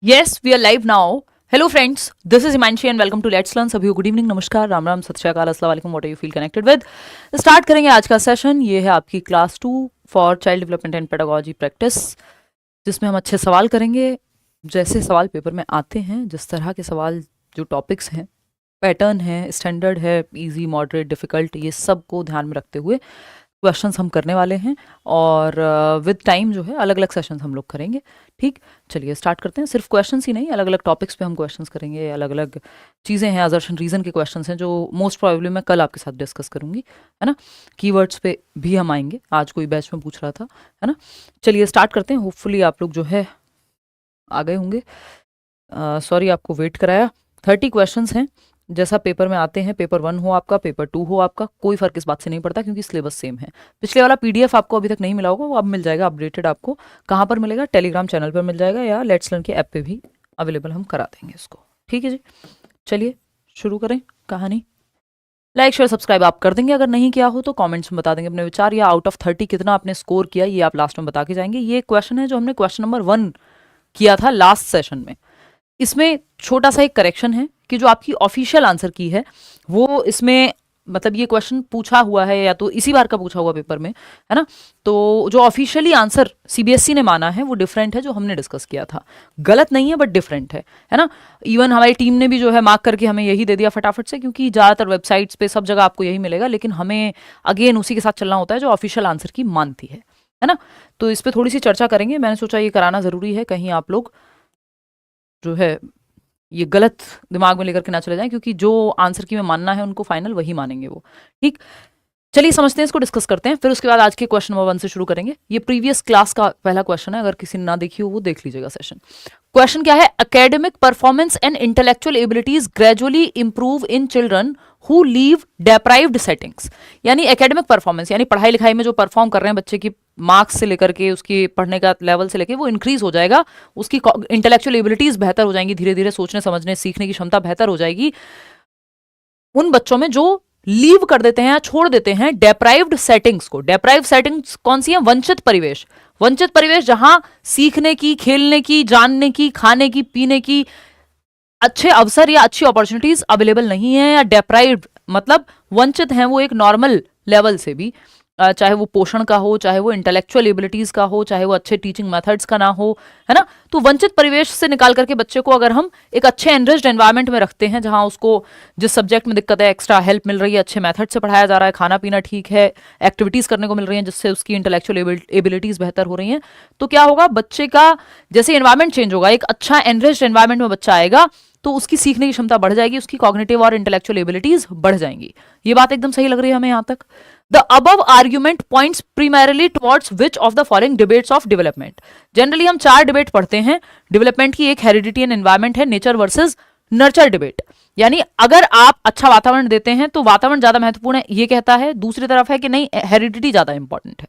Yes, we are live now. Hello friends, this is Himanshi and welcome to Let's Learn. सभी को good evening, नमस्कार, राम राम, सत श्री अकाल, अस्सलाम वालेकुम, what are you feel connected with. Start करेंगे आज का सेशन। ये है आपकी class 2 for child development and pedagogy practice, जिसमें हम अच्छे सवाल करेंगे। जैसे सवाल पेपर में आते हैं, जिस तरह के सवाल, जो टॉपिक्स हैं, पैटर्न है, स्टैंडर्ड है, इजी, मॉडरेट, डिफ़िकल्ट, ये सब को ध्यान में रखते हुए क्वेश्चंस हम करने वाले हैं। और विद टाइम जो है अलग अलग सेशंस हम लोग करेंगे। ठीक, चलिए स्टार्ट करते हैं। सिर्फ क्वेश्चंस ही नहीं, अलग अलग टॉपिक्स पे हम क्वेश्चंस करेंगे। अलग अलग चीज़ें हैं, असर्शन रीज़न के क्वेश्चंस हैं, जो मोस्ट प्रोबेबली मैं कल आपके साथ डिस्कस करूंगी, है ना। कीवर्ड्स पे भी हम आएंगे, आज कोई बैच में पूछ रहा था, है ना। चलिए स्टार्ट करते हैं। होपफुली आप लोग जो है आ गए होंगे। सॉरी आपको वेट कराया। 30 क्वेश्चंस हैं, जैसा पेपर में आते हैं। पेपर 1 हो आपका, पेपर 2 हो आपका, कोई फर्क इस बात से नहीं पड़ता, क्योंकि सिलेबस सेम है। पिछले वाला पीडीएफ आपको अभी तक नहीं मिला होगा, वो अब मिल जाएगा अपडेटेड। आपको कहाँ पर मिलेगा? टेलीग्राम चैनल पर मिल जाएगा, या लेट्स लर्न के ऐप पे भी अवेलेबल हम करा देंगे इसको। ठीक है जी, चलिए शुरू करें कहानी। लाइक शेयर सब्सक्राइब आप कर देंगे, अगर नहीं किया हो तो कमेंट्स में बता देंगे अपने विचार, या आउट ऑफ 30 कितना आपने स्कोर किया ये आप लास्ट में बता के जाएंगे। ये क्वेश्चन है जो हमने क्वेश्चन नंबर 1 किया था लास्ट सेशन में। इसमें छोटा सा एक करेक्शन है कि जो आपकी ऑफिशियल आंसर की है वो इसमें, मतलब ये क्वेश्चन पूछा हुआ है या तो इसी बार का पूछा हुआ पेपर में, है ना। तो जो ऑफिशियली आंसर सीबीएसई ने माना है वो डिफरेंट है जो हमने डिस्कस किया था। गलत नहीं है बट डिफरेंट है ना। इवन हमारी टीम ने भी जो है मार्क करके हमें यही दे दिया फटाफट से, क्योंकि ज़्यादातर वेबसाइट्स पे सब जगह आपको यही मिलेगा, लेकिन हमें अगेन उसी के साथ चलना होता है जो ऑफिशियल आंसर की मानती है ना। तो इस पर थोड़ी सी चर्चा करेंगे। मैंने सोचा ये कराना ज़रूरी है, कहीं आप लोग जो है ये गलत दिमाग में लेकर के ना चले जाएं, क्योंकि जो आंसर की में मानना है उनको फाइनल वही मानेंगे वो। ठीक, चलिए समझते हैं, इसको डिस्कस करते हैं, फिर उसके बाद आज के क्वेश्चन नंबर 1 से शुरू करेंगे। ये प्रीवियस क्लास का पहला क्वेश्चन है, अगर किसी ने ना देखी हो वो देख लीजिएगा सेशन। क्वेश्चन क्या है? Academic performance and intellectual abilities gradually improve in children who live deprived settings. यानी एकेडमिक परफॉर्मेंस, यानी पढ़ाई लिखाई में जो परफॉर्म कर रहे हैं बच्चे की, मार्क्स से लेकर के उसकी पढ़ने का लेवल से लेकर, वो इंक्रीज हो जाएगा। उसकी इंटेलेक्चुअल एबिलिटीज बेहतर हो जाएंगी, धीरे धीरे सोचने समझने सीखने की क्षमता बेहतर हो जाएगी उन बच्चों में जो लीव कर देते हैं या छोड़ देते हैं डेप्राइव्ड सेटिंग्स को। डेप्राइव्ड सेटिंग्स कौन सी है? वंचित परिवेश। वंचित परिवेश जहां सीखने की, खेलने की, जानने की, खाने की, पीने की अच्छे अवसर या अच्छी अपॉर्चुनिटीज अवेलेबल नहीं है, या डेप्राइव्ड मतलब वंचित हैं वो एक नॉर्मल लेवल से भी, चाहे वो पोषण का हो, चाहे वो इंटेलेक्चुअल एबिलिटीज का हो, चाहे वो अच्छे टीचिंग मेथड्स का ना हो, है ना। तो वंचित परिवेश से निकाल करके बच्चे को अगर हम एक अच्छे एनरिच्ड एनवायरनमेंट में रखते हैं, जहां उसको जिस सब्जेक्ट में दिक्कत है एक्स्ट्रा हेल्प मिल रही है, अच्छे मेथड से पढ़ाया जा रहा है, खाना पीना ठीक है, एक्टिविटीज करने को मिल रही हैं जिससे उसकी इंटेलेक्चुअल एबिलिटीज बेहतर हो रही हैं, तो क्या होगा? बच्चे का जैसे एनवायरनमेंट चेंज होगा, एक अच्छा एनरिच्ड एनवायरनमेंट में बच्चा आएगा तो उसकी सीखने की क्षमता बढ़ जाएगी, उसकी कॉग्निटिव और इंटेलेक्चुअल एबिलिटीज बढ़ जाएंगी। ये बात एकदम सही लग रही है हमें यहाँ तक। The above argument points primarily towards which of the following debates of development? Generally हम 4 डिबेट पढ़ते हैं डेवलपमेंट की। एक हेरिडिटी एंड एनवायरमेंट है, नेचर वर्सेस नर्चर डिबेट। यानी अगर आप अच्छा वातावरण देते हैं तो वातावरण ज्यादा महत्वपूर्ण है, ये कहता है। दूसरी तरफ है कि नहीं, हेरिडिटी ज्यादा इंपॉर्टेंट है।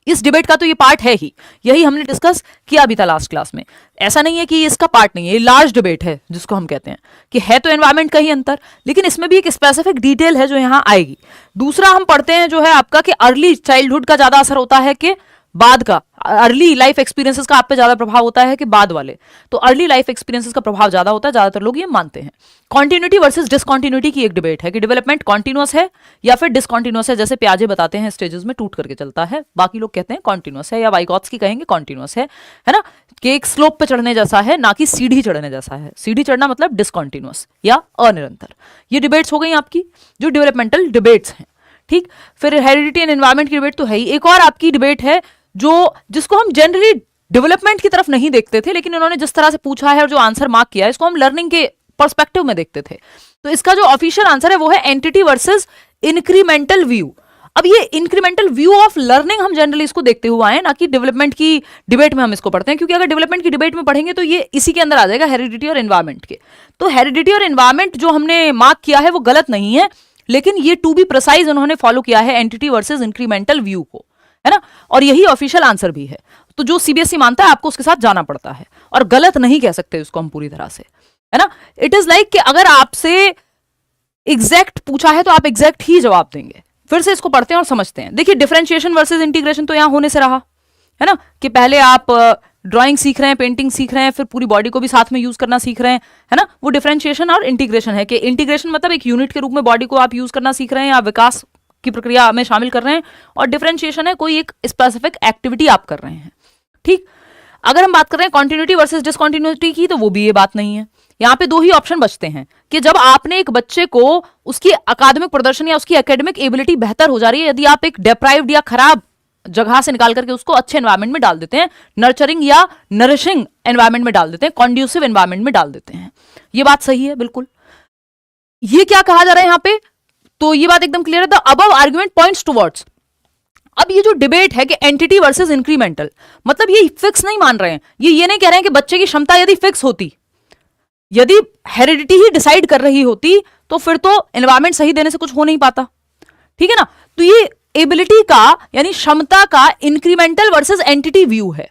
इस डिबेट का तो ये पार्ट है ही, यही हमने डिस्कस किया अभी था लास्ट क्लास में। ऐसा नहीं है कि ये इसका पार्ट नहीं है, ये लार्ज डिबेट है जिसको हम कहते हैं कि है तो एनवायरनमेंट का ही अंतर, लेकिन इसमें भी एक स्पेसिफिक डिटेल है जो यहाँ आएगी। दूसरा हम पढ़ते हैं जो है आपका कि अर्ली चाइल्डहुड का ज्यादा असर होता है कि बाद का, अर्ली लाइफ एक्सपीरियंसेस का आप पे ज्यादा प्रभाव होता है कि बाद वाले। तो अर्ली लाइफ एक्सपीरियंसेस का प्रभाव ज्यादा होता है, ज्यादातर लोग ये मानते हैं। कॉन्टिन्यूटी वर्सेस डिसकॉन्टिन्यूटी की एक डिबेट है कि डेवलपमेंट कॉन्टिन्यूअस है या फिर डिसकॉन्टिन्यूअस है। जैसे प्याजे बताते हैं स्टेजेस में टूट करके चलता है, बाकी लोग कहते हैं कॉन्टिन्यूअस है, या वाइगॉत्स्की कहेंगे कॉन्टिन्यूअस है ना, कि एक स्लोप पे चढ़ने जैसा है, ना कि सीढ़ी चढ़ने जैसा है। सीढ़ी चढ़ना मतलब डिसकॉन्टिन्यूअस या अनिरंतर। ये डिबेट्स हो गई आपकी जो डेवलपमेंटल डिबेट्स हैं। ठीक, फिर हेरिडिटी एंड एनवायरनमेंट की डिबेट तो है ही। एक और आपकी डिबेट है जो जिसको हम जनरली डेवलपमेंट की तरफ नहीं देखते थे, लेकिन उन्होंने जिस तरह से पूछा है और जो आंसर मार्क किया है, इसको हम लर्निंग के पर्सपेक्टिव में देखते थे। तो इसका जो ऑफिशियल आंसर है वो है एंटिटी वर्सेस इंक्रीमेंटल व्यू। अब ये इंक्रीमेंटल व्यू ऑफ लर्निंग हम जनरली इसको देखते हुए आए, ना कि डेवलपमेंट की डिबेट में हम इसको पढ़ते हैं, क्योंकि अगर डेवलपमेंट की डिबेट में पढ़ेंगे तो ये इसी के अंदर आ जाएगा, हेरिडिटी और एनवायरनमेंट के। तो हेरिडिटी और एनवायरनमेंट जो हमने मार्क किया है वो गलत नहीं है, लेकिन ये टू बी प्रिसाइज उन्होंने फॉलो किया है एंटिटी वर्सेस इंक्रीमेंटल व्यू को, है ना। और यही ऑफिशियल आंसर भी है। तो जो सीबीएसई मानता है आपको उसके साथ जाना पड़ता है, और गलत नहीं कह सकते उसको हम पूरी तरह से, है ना। इट इज लाइक कि अगर आपसे एग्जैक्ट पूछा है तो आप एग्जैक्ट ही जवाब देंगे। फिर से इसको पढ़ते हैं और समझते हैं। देखिए डिफरेंशिएशन वर्सेस इंटीग्रेशन तो यहां होने से रहा, है ना, कि पहले आप ड्राइंग सीख रहे हैं, पेंटिंग सीख रहे हैं, फिर पूरी बॉडी को भी साथ में यूज करना सीख रहे हैं, है ना। वो डिफरेंशिएशन और इंटीग्रेशन है कि इंटीग्रेशन मतलब एक यूनिट के रूप में बॉडी को आप यूज करना सीख रहे हैं या विकास की प्रक्रिया में शामिल कर रहे हैं, और डिफरेंशिएशन है कोई एक स्पेसिफिक एक्टिविटी आप कर रहे हैं। ठीक, अगर हम बात कर रहे हैं कॉन्टिन्यूटी वर्सेस डिसकॉन्टिन्यूटी की, तो वो भी ये बात नहीं है। यहाँ पे दो ही ऑप्शन बचते हैं कि जब आपने एक बच्चे को उसकी अकादमिक प्रदर्शन या उसकी एकेडमिक एबिलिटी बेहतर हो जा रही है, यदि आप एक डिप्राइव्ड या खराब जगह से निकाल करके उसको अच्छे एनवायरमेंट में डाल देते हैं, नर्चरिंग या नरिशिंग एनवायरमेंट में डाल देते हैं, कॉन्ड्यूसिव एनवायरमेंट में डाल देते हैं, ये बात सही है बिल्कुल। ये क्या कहा जा रहा है यहाँ पे, तो ये बात एकदम क्लियर है। The above argument points towards, अब ये जो डिबेट है कि एंटिटी वर्सेस इंक्रीमेंटल, मतलब ये फिक्स नहीं मान रहे हैं, ये नहीं कह रहे हैं कि बच्चे की क्षमता यदि फिक्स होती, यदि हेरिडिटी ही डिसाइड कर रही होती, तो फिर तो एनवायरमेंट सही देने से कुछ हो नहीं पाता, ठीक है ना। तो ये एबिलिटी का यानी क्षमता का इंक्रीमेंटल वर्सेस एंटिटी व्यू है।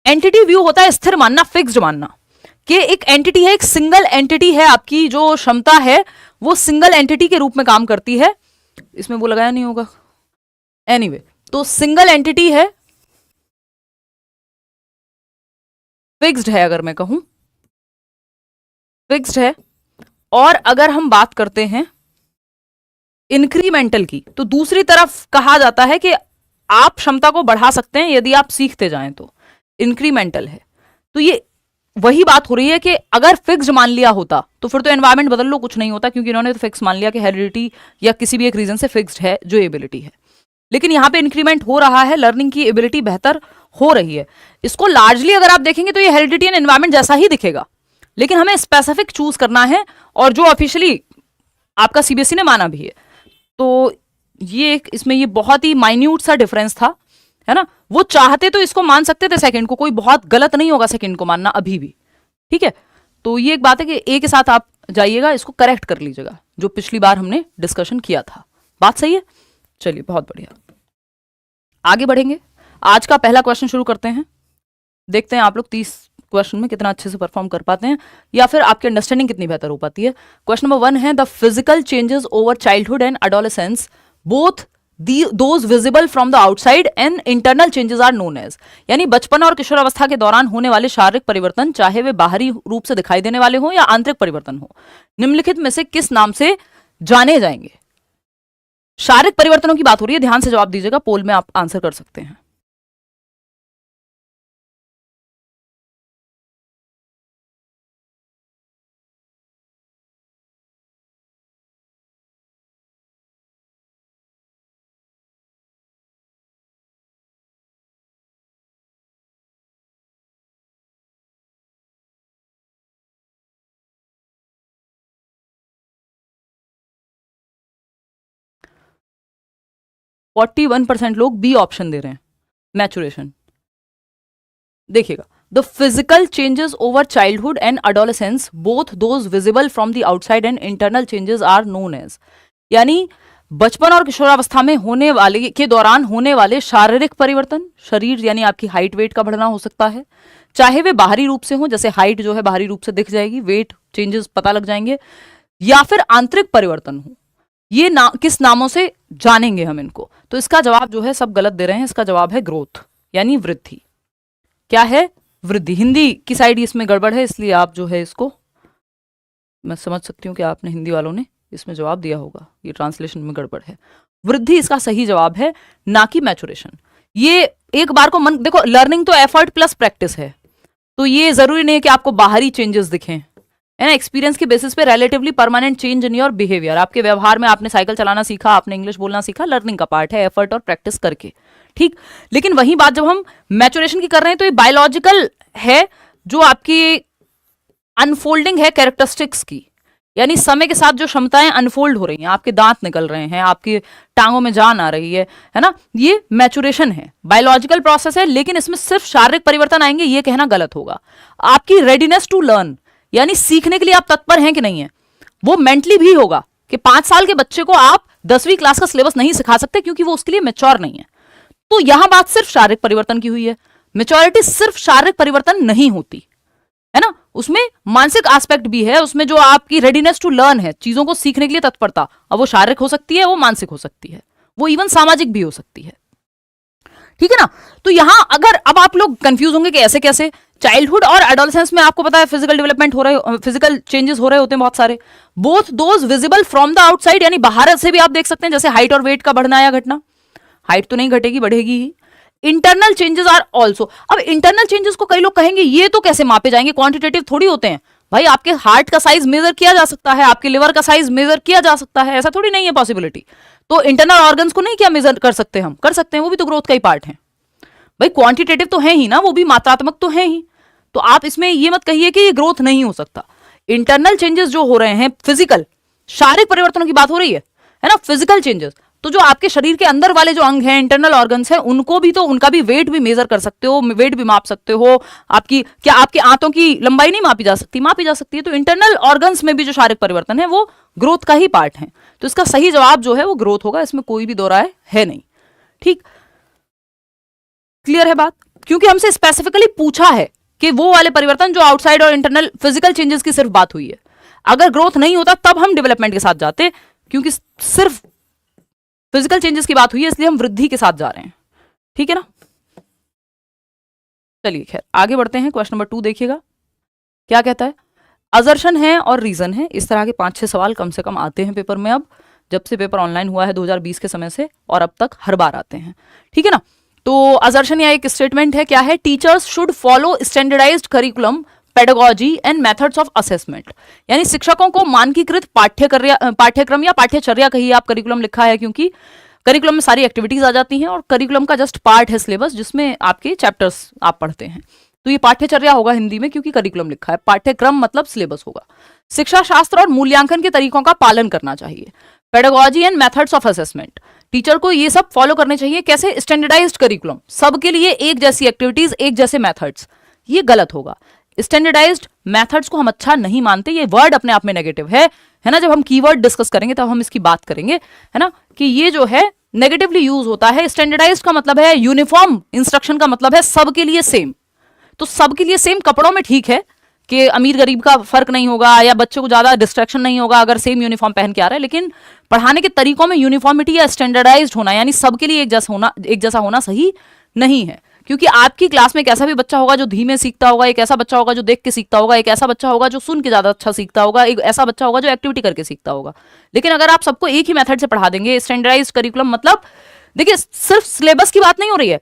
एंटिटी व्यू होता है स्थिर मानना, फिक्स्ड मानना, कि एक एंटिटी है, एक सिंगल एंटिटी है, आपकी जो क्षमता है वो सिंगल एंटिटी के रूप में काम करती है। इसमें वो लगाया नहीं होगा, एनीवे तो सिंगल एंटिटी है, फिक्स्ड है, अगर मैं कहूं फिक्स्ड है। और अगर हम बात करते हैं इंक्रीमेंटल की, तो दूसरी तरफ कहा जाता है कि आप क्षमता को बढ़ा सकते हैं यदि आप सीखते जाएं, तो इंक्रीमेंटल है। तो ये वही बात हो रही है कि अगर फिक्स्ड मान लिया होता तो फिर तो एनवायरमेंट बदल लो, कुछ नहीं होता, क्योंकि इन्होंने तो फिक्स मान लिया कि हेरिडिटी या किसी भी एक रीजन से फिक्स्ड है जो एबिलिटी है। लेकिन यहां पे इंक्रीमेंट हो रहा है, लर्निंग की एबिलिटी बेहतर हो रही है। इसको लार्जली अगर आप देखेंगे तो ये हेरिडिटी एंड एनवायरमेंट जैसा ही दिखेगा, लेकिन हमें स्पेसिफिक चूज करना है, और जो ऑफिशियली आपका सीबीएसई ने माना भी है। तो ये इसमें ये बहुत ही माइन्यूट सा डिफरेंस था, है ना। वो चाहते तो इसको मान सकते थे सेकंड को, कोई बहुत गलत नहीं होगा सेकंड को मानना अभी भी, ठीक है। तो ये एक बात है कि ए के साथ आप जाइएगा, इसको करेक्ट कर लीजिएगा, जो पिछली बार हमने डिस्कशन किया था। बात सही है, चलिए बहुत बढ़िया, आगे बढ़ेंगे। आज का पहला क्वेश्चन शुरू करते हैं, देखते हैं आप लोग 30 क्वेश्चन में कितना अच्छे से परफॉर्म कर पाते हैं, या फिर आपकी अंडरस्टैंडिंग कितनी बेहतर हो पाती है। क्वेश्चन नंबर 1 है, the physical changes over childhood and adolescence both those visible from the outside and internal changes are known as, यानी बचपन और किशोरावस्था के दौरान होने वाले शारीरिक परिवर्तन, चाहे वे बाहरी रूप से दिखाई देने वाले हो या आंतरिक परिवर्तन हो, निम्नलिखित में से किस नाम से जाने जाएंगे। शारीरिक परिवर्तनों की बात हो रही है, ध्यान से जवाब दीजिएगा, पोल में आप आंसर कर सकते हैं। फोर्टी 41% लोग बी ऑप्शन दे रहे हैं, मैचुरेशन। देखिएगा, the physical changes over childhood and adolescence both those visible from the outside and internal changes are known as, यानी बचपन और किशोरावस्था में होने वाले के दौरान होने वाले शारीरिक परिवर्तन, शरीर यानी आपकी हाइट वेट का बढ़ना हो सकता है, चाहे वे बाहरी रूप से हो, जैसे हाइट जो है बाहरी रूप से दिख जाएगी, वेट चेंजेस पता लग जाएंगे, या फिर आंतरिक परिवर्तन हो। ये किस नामों से जानेंगे हम इनको, तो इसका जवाब जो है सब गलत दे रहे हैं, इसका जवाब है ग्रोथ यानी वृद्धि। क्या है? वृद्धि। हिंदी की साइड इसमें गड़बड़ है, इसलिए आप जो है इसको, मैं समझ सकती हूँ कि आपने हिंदी वालों ने इसमें जवाब दिया होगा, ये ट्रांसलेशन में गड़बड़ है। वृद्धि इसका सही जवाब है, ना कि मैचुरेशन। ये एक बार को मन देखो, लर्निंग तो एफर्ट प्लस प्रैक्टिस है, तो ये जरूरी नहीं है कि आपको बाहरी चेंजेस दिखें, है ना। एक्सपीरियंस के बेसिस पे relatively permanent change in your behaviour, आपके व्यवहार में आपने साइकिल चलाना सीखा, आपने इंग्लिश बोलना सीखा, लर्निंग का पार्ट है, एफर्ट और प्रैक्टिस करके, ठीक। लेकिन वही बात जब हम मैचुरेशन की कर रहे हैं तो ये बायोलॉजिकल है, जो आपकी अनफोल्डिंग है कैरेक्टरिस्टिक्स की, यानी समय के साथ जो क्षमताएं अनफोल्ड हो रही हैं, आपके दांत निकल रहे हैं, आपकी टांगों में जान आ रही है ना, ये मैचुरेशन है, बायोलॉजिकल प्रोसेस है। लेकिन इसमें सिर्फ शारीरिक परिवर्तन आएंगे ये कहना गलत होगा। आपकी रेडीनेस टू लर्न, यानी सीखने के लिए आप तत्पर हैं कि नहीं है, वो मेंटली भी होगा कि 5 साल के बच्चे को आप 10वीं क्लास का सिलेबस नहीं सिखा सकते क्योंकि वो उसके लिए मैच्योर नहीं है। तो यहां बात सिर्फ शारीरिक परिवर्तन की हुई है। मैच्योरिटी सिर्फ शारीरिक परिवर्तन नहीं होती, है ना, उसमें मानसिक एस्पेक्ट भी है, उसमें जो आपकी रेडीनेस टू लर्न है, चीजों को सीखने के लिए तत्परता, अब वो शारीरिक हो सकती है, वो मानसिक हो सकती है, वो इवन सामाजिक भी हो सकती है, ठीक है ना। तो यहां अगर अब आप लोग कंफ्यूज होंगे कि ऐसे कैसे, चाइल्डहुड और एडोलेसेंस में आपको पता है फिजिकल डेवलपमेंट हो रहे, फिजिकल चेंजेस हो रहे होते हैं बहुत सारे, both those visible from the outside, यानी बाहर से भी आप देख सकते हैं, जैसे हाइट और वेट का बढ़ना या घटना। हाइट तो नहीं घटेगी, बढ़ेगी ही। Internal changes are also. अब इंटरनल चेंजेस को कई लोग कहेंगे ये तो कैसे मापे जाएंगे, क्वांटिटेटिव थोड़ी होते हैं। भाई आपके हार्ट का साइज मेजर किया जा सकता है, आपके लिवर का साइज मेजर किया जा सकता है, ऐसा थोड़ी नहीं है पॉसिबिलिटी। तो इंटरनल ऑर्गन्स को नहीं क्या मेजर कर सकते, हम कर सकते हैं, वो भी तो ग्रोथ का ही पार्ट है। भाई क्वांटिटेटिव तो है ही ना, वो भी मात्रात्मक तो है ही। तो आप इसमें ये मत कहिए कि ये ग्रोथ नहीं हो सकता। इंटरनल चेंजेस जो हो रहे हैं, फिजिकल शारीरिक परिवर्तनों की बात हो रही है ना, फिजिकल चेंजेस, तो जो आपके शरीर के अंदर वाले जो अंग हैं, इंटरनल ऑर्गन्स हैं, उनको भी तो, उनका भी वेट भी मेजर कर सकते हो, वेट भी माप सकते हो। आपकी क्या आपके आंतों की लंबाई नहीं मापी जा सकती, मापी जा सकती है। तो इंटरनल ऑर्गन्स में भी जो शारीरिक परिवर्तन है वो ग्रोथ का ही पार्ट है। तो इसका सही जवाब जो है वो ग्रोथ होगा, इसमें कोई भी दो राय है नहीं। ठीक, क्लियर है बात, क्योंकि हमसे स्पेसिफिकली पूछा है कि वो वाले परिवर्तन जो आउटसाइड और इंटरनल फिजिकल चेंजेस की सिर्फ बात हुई है। अगर ग्रोथ नहीं होता तब हम डेवलपमेंट के साथ जाते, क्योंकि सिर्फ फिजिकल चेंजेस की बात हुई है, इसलिए हम वृद्धि के साथ जा रहे हैं। ठीक है ना। चलिए खैर आगे बढ़ते हैं। क्वेश्चन नंबर 2 देखिएगा क्या कहता है। अजर्शन है और रीजन है, इस तरह के 5-6 सवाल कम से कम आते हैं पेपर में। अब जब से पेपर ऑनलाइन हुआ है 2020 के समय से, और अब तक हर बार आते हैं। ठीक है ना। तो अजर्शन या एक स्टेटमेंट है, क्या है, teachers should follow standardised curriculum, pedagogy and methods of assessment. यानी शिक्षकों को मानकीकृत पाठ्यक्रम या पाठ्यचर्या कहिए आप, करिकुलम लिखा है क्योंकि करिकुलम में सारी एक्टिविटीज आ जाती हैं, और करिकुलम का जस्ट पार्ट है सिलेबस, जिसमें आपके चैप्टर्स आप पढ़ते हैं। तो ये पाठ्यचर्या होगा हिंदी में, क्योंकि करिकुलम लिखा है, पाठ्यक्रम मतलब सिलेबस होगा। शिक्षा शास्त्र और मूल्यांकन के तरीकों का पालन करना चाहिए। Pedagogy and methods of assessment, teacher को ये सब फॉलो करने चाहिए। कैसे, स्टैंडर्डाइज्ड करिकुलम, सबके लिए एक जैसी एक्टिविटीज, एक जैसे मेथड्स, ये गलत होगा। स्टैंडर्डाइज्ड मेथड्स को हम अच्छा नहीं मानते, ये वर्ड अपने आप में नेगेटिव है ना। जब हम कीवर्ड डिस्कस करेंगे तब हम इसकी बात करेंगे, है ना, कि ये जो है नेगेटिवली यूज होता है। स्टैंडर्डाइज्ड का मतलब है यूनिफॉर्म, इंस्ट्रक्शन का मतलब है सबके लिए सेम। तो सबके लिए सेम कपड़ों में ठीक है कि अमीर गरीब का फर्क नहीं होगा, या बच्चे को ज्यादा डिस्ट्रैक्शन नहीं होगा अगर सेम यूनिफॉर्म पहन के आ रहा है, लेकिन पढ़ाने के तरीकों में यूनिफॉर्मिटी या स्टैंडर्डाइज्ड होना, यानी सबके लिए एक जैसा होना सही नहीं है। क्योंकि आपकी क्लास में एक ऐसा भी बच्चा होगा जो धीमे सीखता होगा, एक ऐसा बच्चा होगा जो देख के सीखता होगा, एक ऐसा बच्चा होगा जो सुन के ज्यादा अच्छा सीखता होगा, एक ऐसा बच्चा होगा जो एक्टिविटी करके सीखता होगा। लेकिन अगर आप सबको एक ही मेथड से पढ़ा देंगे, स्टैंडर्डाइज्ड करिकुलम मतलब, देखिए सिर्फ सिलेबस की बात नहीं हो रही है,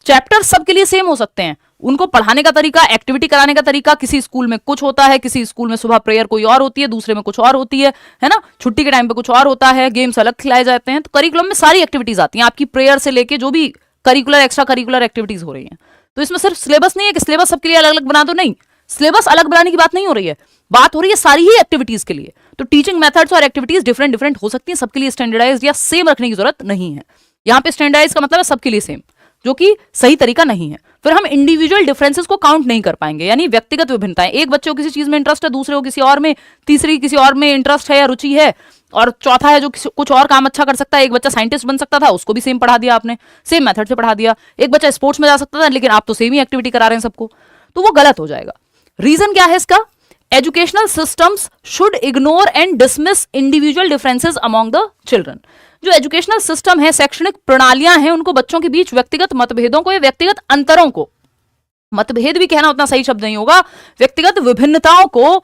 चैप्टर सबके लिए सेम हो सकते हैं। उनको पढ़ाने का तरीका, एक्टिविटी कराने का तरीका, किसी स्कूल में कुछ होता है, किसी स्कूल में सुबह प्रेयर कोई और होती है, दूसरे में कुछ और होती है ना, छुट्टी के टाइम पे कुछ और होता है, गेम्स अलग खिलाए जाते हैं। तो करिकुलम में सारी एक्टिविटीज आती हैं, आपकी प्रेयर से लेके जो भी करिकुलर एक्स्ट्रा करिकुलर एक्टिविटीज हो रही हैं। तो इसमें सिर्फ सिलेबस नहीं है कि सिलेबस सबके लिए अलग अलग बना दो, नहीं, सिलेबस अलग बनाने की बात नहीं हो रही है, बात हो रही है सारी ही एक्टिविटीज के लिए। तो टीचिंग मेथड्स और एक्टिविटीज डिफरेंट डिफरेंट हो सकती हैं, सबके लिए स्टैंडर्डाइज्ड या सेम रखने की जरूरत नहीं है। यहाँ पे स्टैंडर्डाइज का मतलब है सबके लिए सेम, जो कि सही तरीका नहीं है। फिर हम इंडिविजुअल डिफरेंसेस को काउंट नहीं कर पाएंगे, यानी व्यक्तिगत विभिन्नताएं, एक बच्चे को किसी चीज में इंटरेस्ट है, दूसरे को किसी और में, तीसरी किसी और में इंटरेस्ट है या रुचि है, और चौथा है जो कुछ और काम अच्छा कर सकता है। एक बच्चा साइंटिस्ट बन सकता था, उसको भी सेम पढ़ा दिया आपने, सेम मेथड से पढ़ा दिया। एक बच्चा स्पोर्ट्स में जा सकता था, लेकिन आप तो सेम ही एक्टिविटी करा रहे हैं सबको, तो वो गलत हो जाएगा। रीजन क्या है इसका, educational systems should ignore and dismiss individual differences among the children. जो एजुकेशनल सिस्टम है, शैक्षणिक प्रणालियां हैं, उनको बच्चों के बीच व्यक्तिगत मतभेदों को या व्यक्तिगत अंतरों को, मतभेद भी कहना उतना सही शब्द नहीं होगा, व्यक्तिगत विभिन्नताओं को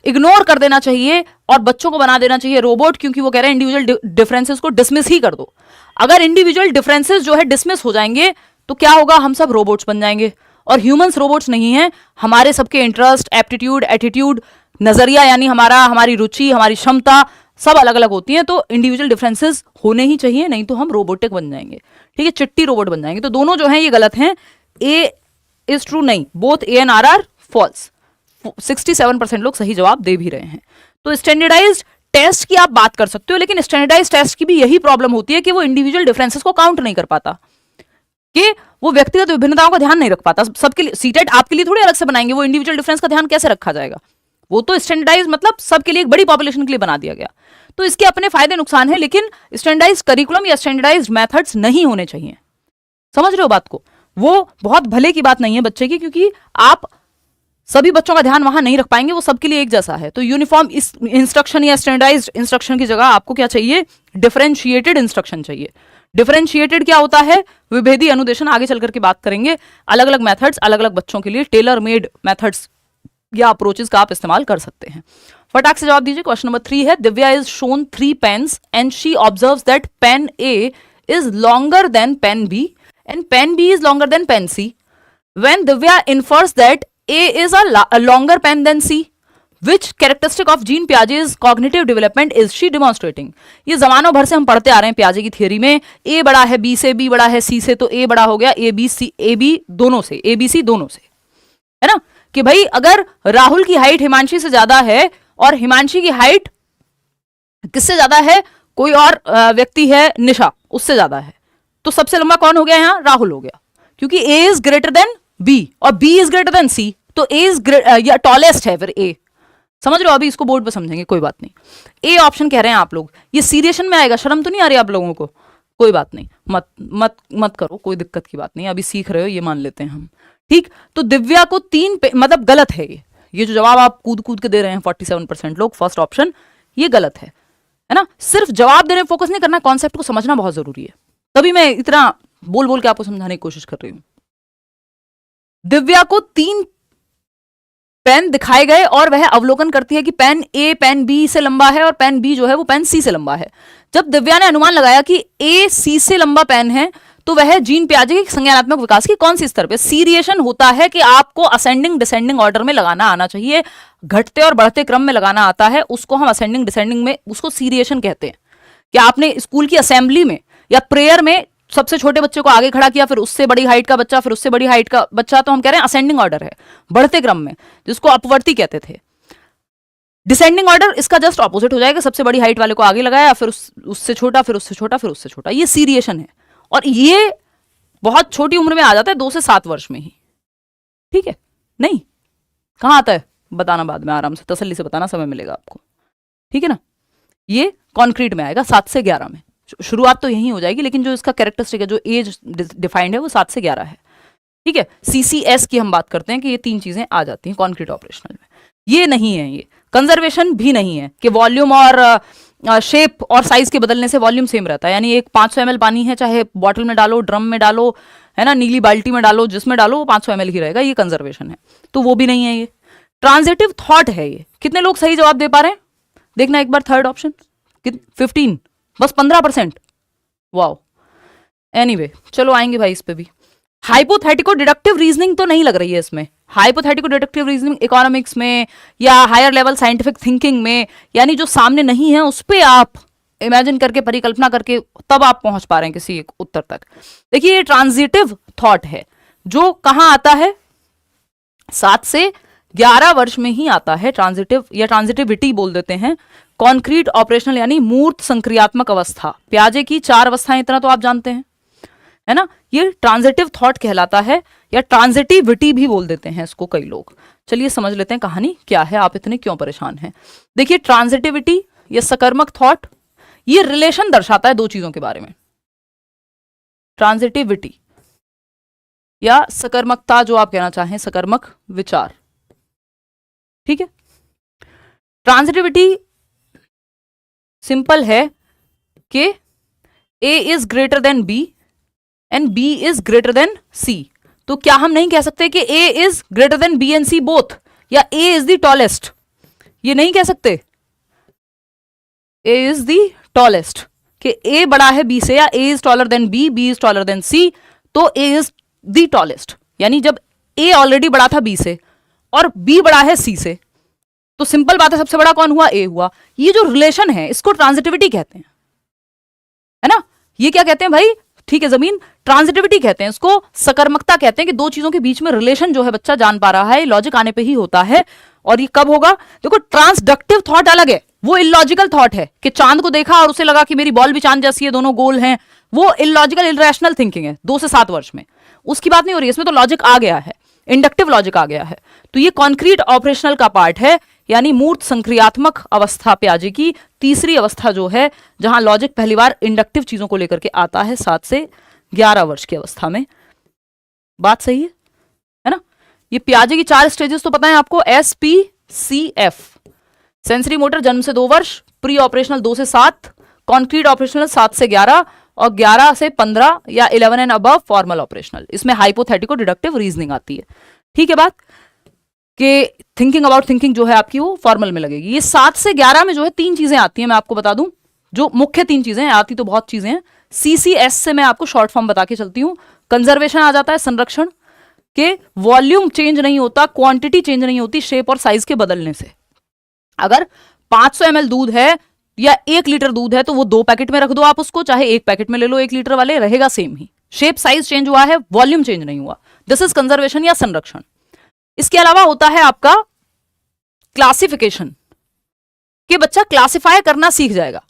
इग्नोर कर देना चाहिए और बच्चों को बना देना चाहिए रोबोट, क्योंकि वो कह रहे हैं इंडिविजुअल डिफरेंसेस को डिसमिस ही कर दो। अगर इंडिविजुअल डिफरेंसेस जो है डिसमिस हो जाएंगे तो क्या होगा, हम सब रोबोट्स बन जाएंगे। और ह्यूमंस रोबोट्स नहीं हैं, हमारे सबके इंटरेस्ट, एप्टीट्यूड, एटीट्यूड, नजरिया, यानी हमारी रुचि, हमारी क्षमता सब अलग अलग होती हैं। तो इंडिविजुअल डिफरेंसेस होने ही चाहिए, नहीं तो हम रोबोटिक बन जाएंगे, ठीक है, चिट्टी रोबोट बन जाएंगे। तो दोनों जो हैं ये गलत हैं, ए इज ट्रू नहीं, both A and R false. 67% लोग सही जवाब दे भी रहे हैं। तो स्टैंडर्डाइज्ड टेस्ट की आप बात कर सकते हो, लेकिन स्टैंडर्डाइज्ड टेस्ट की भी यही प्रॉब्लम होती है कि वो इंडिविजुअल डिफरेंसेस को काउंट नहीं कर पाता, कि वो व्यक्तिगत विभिन्नताओं का ध्यान नहीं रख पाता। सबके लिए सीटेट आपके लिए थोड़ी अलग से बनाएंगे, वो इंडिविजुअल डिफरेंस का ध्यान कैसे रखा जाएगा। वो तो स्टैंडर्डाइज मतलब सबके लिए, एक बड़ी पॉपुलेशन के लिए बना दिया गया। तो इसके अपने फायदे नुकसान है, लेकिन स्टैंडर्डाइज करिकुलम या स्टैंडर्डाइज मेथड्स नहीं होने चाहिए। समझ रहे हो बात को, वो बहुत भले की बात नहीं है बच्चे की, क्योंकि आप सभी बच्चों का ध्यान वहां नहीं रख पाएंगे, वो सबके लिए एक जैसा है। तो यूनिफॉर्म इंस्ट्रक्शन या स्टैंडर्डाइज्ड इंस्ट्रक्शन की जगह आपको क्या चाहिए, डिफरेंशिएटेड इंस्ट्रक्शन चाहिए, डिफरेंशिएटेड क्या होता है? विभेदी अनुदेशन, आगे चल करके बात करेंगे। अलग अलग मेथड्स अलग अलग बच्चों के लिए, टेलर मेड मेथड्स या अप्रोचेस का आप इस्तेमाल कर सकते हैं। फटाक से जवाब दीजिए। क्वेश्चन नंबर 3 है, Divya is shown 3 pens and she observes that pen A is longer than pen B and pen B is longer than pen C. When Divya infers that A is a longer pen than C, Which characteristic of Jean Piaget's cognitive development is she demonstrating? ये जमानों भर से हम पढ़ते आ रहे हैं पियाजे की theory में, A बड़ा है B से, B बड़ा है C से, तो A बड़ा हो गया A B C, A B दोनों से, A B C दोनों से, है ना? कि भाई अगर राहुल की हाइट हिमांशी से ज्यादा है और हिमांशी की हाइट किससे ज्यादा है? कोई और व्यक्ति है निशा, उससे ज्यादा है, तो सबसे लंबा कौन हो गया? यहाँ राहुल हो गया, क्योंकि A is greater than B और B is greater than C, तो A इज या टॉलेस्ट है फिर A। समझ रहे हो? अभी इसको बोर्ड पे समझेंगे, कोई बात नहीं। ए ऑप्शन कह रहे हैं आप लोग, ये सीरियशन में आएगा, शर्म तो नहीं आ रही आप लोगों को? कोई बात नहीं, मत मत मत करो, कोई दिक्कत की बात नहीं, अभी सीख रहे हो, ये मान लेते हैं हम, ठीक। तो दिव्या को 3 मतलब गलत है ये जो जवाब आप कूद कूद के दे रहे हैं 47% लोग, फर्स्ट ऑप्शन ये गलत है ना? सिर्फ जवाब देने में फोकस नहीं करना, कॉन्सेप्ट को समझना बहुत जरूरी है, तभी मैं इतना बोल बोल के आपको समझाने की कोशिश कर रही हूं। दिव्या को 3 पेन दिखाए गए और वह अवलोकन करती है कि पेन ए पेन बी से लंबा है और पेन बी जो है वो पेन सी से लंबा है। जब दिव्या ने अनुमान लगाया कि ए सी से लंबा पेन है, तो वह जीन पियाजे के संज्ञानात्मक विकास की कौन सी स्तर पे? सीरिएशन होता है कि आपको असेंडिंग डिसेंडिंग ऑर्डर में लगाना आना चाहिए, घटते और बढ़ते क्रम में लगाना आता है, उसको हम असेंडिंग डिसेंडिंग में, उसको सीरिएशन कहते हैं। कि आपने स्कूल की असेंबली में या प्रेयर में सबसे छोटे बच्चे को आगे खड़ा किया, फिर उससे बड़ी हाइट का बच्चा, फिर उससे बड़ी हाइट का बच्चा, तो हम कह रहे हैं असेंडिंग ऑर्डर है, बढ़ते क्रम में, जिसको अपवर्ती कहते थे। डिसेंडिंग ऑर्डर इसका जस्ट ऑपोजिट हो जाएगा, सबसे बड़ी हाइट वाले को आगे लगाया, फिर उससे छोटा, फिर उससे छोटा, फिर उससे छोटा, ये सीरिएशन है। और ये बहुत छोटी उम्र में आ जाता है, 2 से 7 वर्ष में ही, ठीक है? नहीं, कहां आता है बताना बाद में, आराम से तसल्ली से बताना, समय मिलेगा आपको, ठीक है ना? ये कॉन्क्रीट में आएगा 7 से 11 में, शुरुआत तो यही हो जाएगी, लेकिन जो इसका कैरेक्टरिस्टिक है, जो एज डिफाइंड है, वो 7 से 11 है, ठीक है? CCS की हम बात करते हैं कि ये 3 चीजें आ जाती हैं कॉन्क्रीट ऑपरेशनल में। ये नहीं है, ये कंजर्वेशन भी नहीं है कि वॉल्यूम और शेप और साइज के बदलने से वॉल्यूम सेम रहता है, यानी एक 500 ml पानी है, चाहे बॉटल में डालो, ड्रम में डालो, है ना, नीली बाल्टी में डालो, जिसमें डालो वो 500 ml ही रहेगा, ये कंजर्वेशन है, तो वो भी नहीं है। ये ट्रांजिटिव थॉट है। ये कितने लोग सही जवाब दे पा रहे हैं? देखना एक बार, थर्ड ऑप्शन 15, बस 15%। वाओ, एनीवे चलो आएंगे भाई इस पे भी। हाइपोथेटिको डिडक्टिव रीजनिंग तो नहीं लग रही है इसमें। हाइपोथेटिको डिडक्टिव रीजनिंग इकोनॉमिक्स में या हायर लेवल साइंटिफिक थिंकिंग में, यानी जो सामने नहीं है उस पे आप इमेजिन करके, परिकल्पना करके, तब आप पहुंच पा रहे हैं किसी एक उत्तर तक। देखिए ये ट्रांजिटिव थॉट है, जो कहां आता है? 7 से 11 वर्ष में ही आता है। ट्रांजिटिव या ट्रांजिटिविटी बोल देते हैं। कॉन्क्रीट ऑपरेशनल यानी मूर्त संक्रियात्मक अवस्था, पियाजे की 4 अवस्थाएं, इतना तो आप जानते हैं, है ना? ये ट्रांजिटिव थॉट कहलाता है, या ट्रांजिटिविटी भी बोल देते हैं इसको कई लोग। चलिए समझ लेते हैं कहानी क्या है, आप इतने क्यों परेशान हैं। देखिए ट्रांजिटिविटी या सकर्मक थॉट, ये रिलेशन दर्शाता है 2 चीजों के बारे में। ट्रांजिटिविटी या सकर्मकता, जो आप कहना चाहें, सकर्मक विचार, ठीक है? ट्रांजिटिविटी सिंपल है कि A is greater than B and B is greater than C। तो क्या हम नहीं कह सकते कि A is greater than B and C both, या A इज द टॉलेस्ट? ये नहीं कह सकते। A इज द टॉलेस्ट, कि A बड़ा है B से, या A is taller than B, B is taller than C, तो A इज द टॉलेस्ट। यानी जब A ऑलरेडी बड़ा था B से और B बड़ा है C से, तो सिंपल बात है, सबसे बड़ा कौन हुआ? A हुआ। ये जो रिलेशन है इसको ट्रांजिटिविटी कहते हैं, है ना? ये क्या कहते हैं भाई? ठीक है, जमीन, ट्रांजिटिविटी कहते हैं इसको। सकर्मकता कहते हैं कि 2 चीजों के बीच में रिलेशन जो है बच्चा जान पा रहा है, लॉजिक आने पे ही होता है। और ये कब होगा? देखो ट्रांसडक्टिव थॉट अलग है, वो इलॉजिकल थॉट है कि चांद को देखा और उसे लगा कि मेरी बॉल भी चांद जैसी है, दोनों गोल हैं। वो इलॉजिकल इलरेशनल थिंकिंग है 2 से 7 वर्ष में, उसकी बात नहीं हो रही है। इसमें तो लॉजिक आ गया है, इंडक्टिव लॉजिक आ गया है। तो ये कॉन्क्रीट ऑपरेशनल का पार्ट है, यानी मूर्त संक्रियात्मक अवस्था पियाजे की तीसरी अवस्था जो है, जहां लॉजिक पहली बार इंडक्टिव चीजों को लेकर के आता है 7 से 11 वर्ष की अवस्था में। बात सही है ना? ये पियाजे की 4 स्टेजेस तो पता है आपको, SPCF। सेंसरी मोटर जन्म से 2 वर्ष, प्री ऑपरेशनल 2 से 7, कॉन्क्रीट ऑपरेशनल 7 से 11, और 11 से 15 या 11 एंड अबव फॉर्मल ऑपरेशनल। इसमें हाइपोथेटिको डिडक्टिव रीजनिंग आती है। ठीक है बात कि थिंकिंग अबाउट थिंकिंग जो है आपकी वो फॉर्मल में लगेगी। ये 7 से 11 में जो है 3 चीजें आती हैं, मैं आपको बता दूं जो मुख्य 3 चीजें हैं, आती तो बहुत चीजें हैं। CCS से मैं आपको शॉर्ट फॉर्म बता के चलती हूं। कंजर्वेशन आ जाता है, संरक्षण के वॉल्यूम चेंज नहीं होता, क्वांटिटी चेंज नहीं होती शेप और साइज के बदलने से। अगर 500 ml दूध है या 1 लीटर दूध है तो वो 2 पैकेट में रख दो आप उसको, चाहे 1 पैकेट में ले लो 1 लीटर वाले, रहेगा सेम ही। शेप साइज चेंज हुआ है, वॉल्यूम चेंज नहीं हुआ। दिस इज कंजर्वेशन या संरक्षण। इसके अलावा होता है आपका क्लासिफिकेशन, कि बच्चा क्लासिफाई करना सीख जाएगा,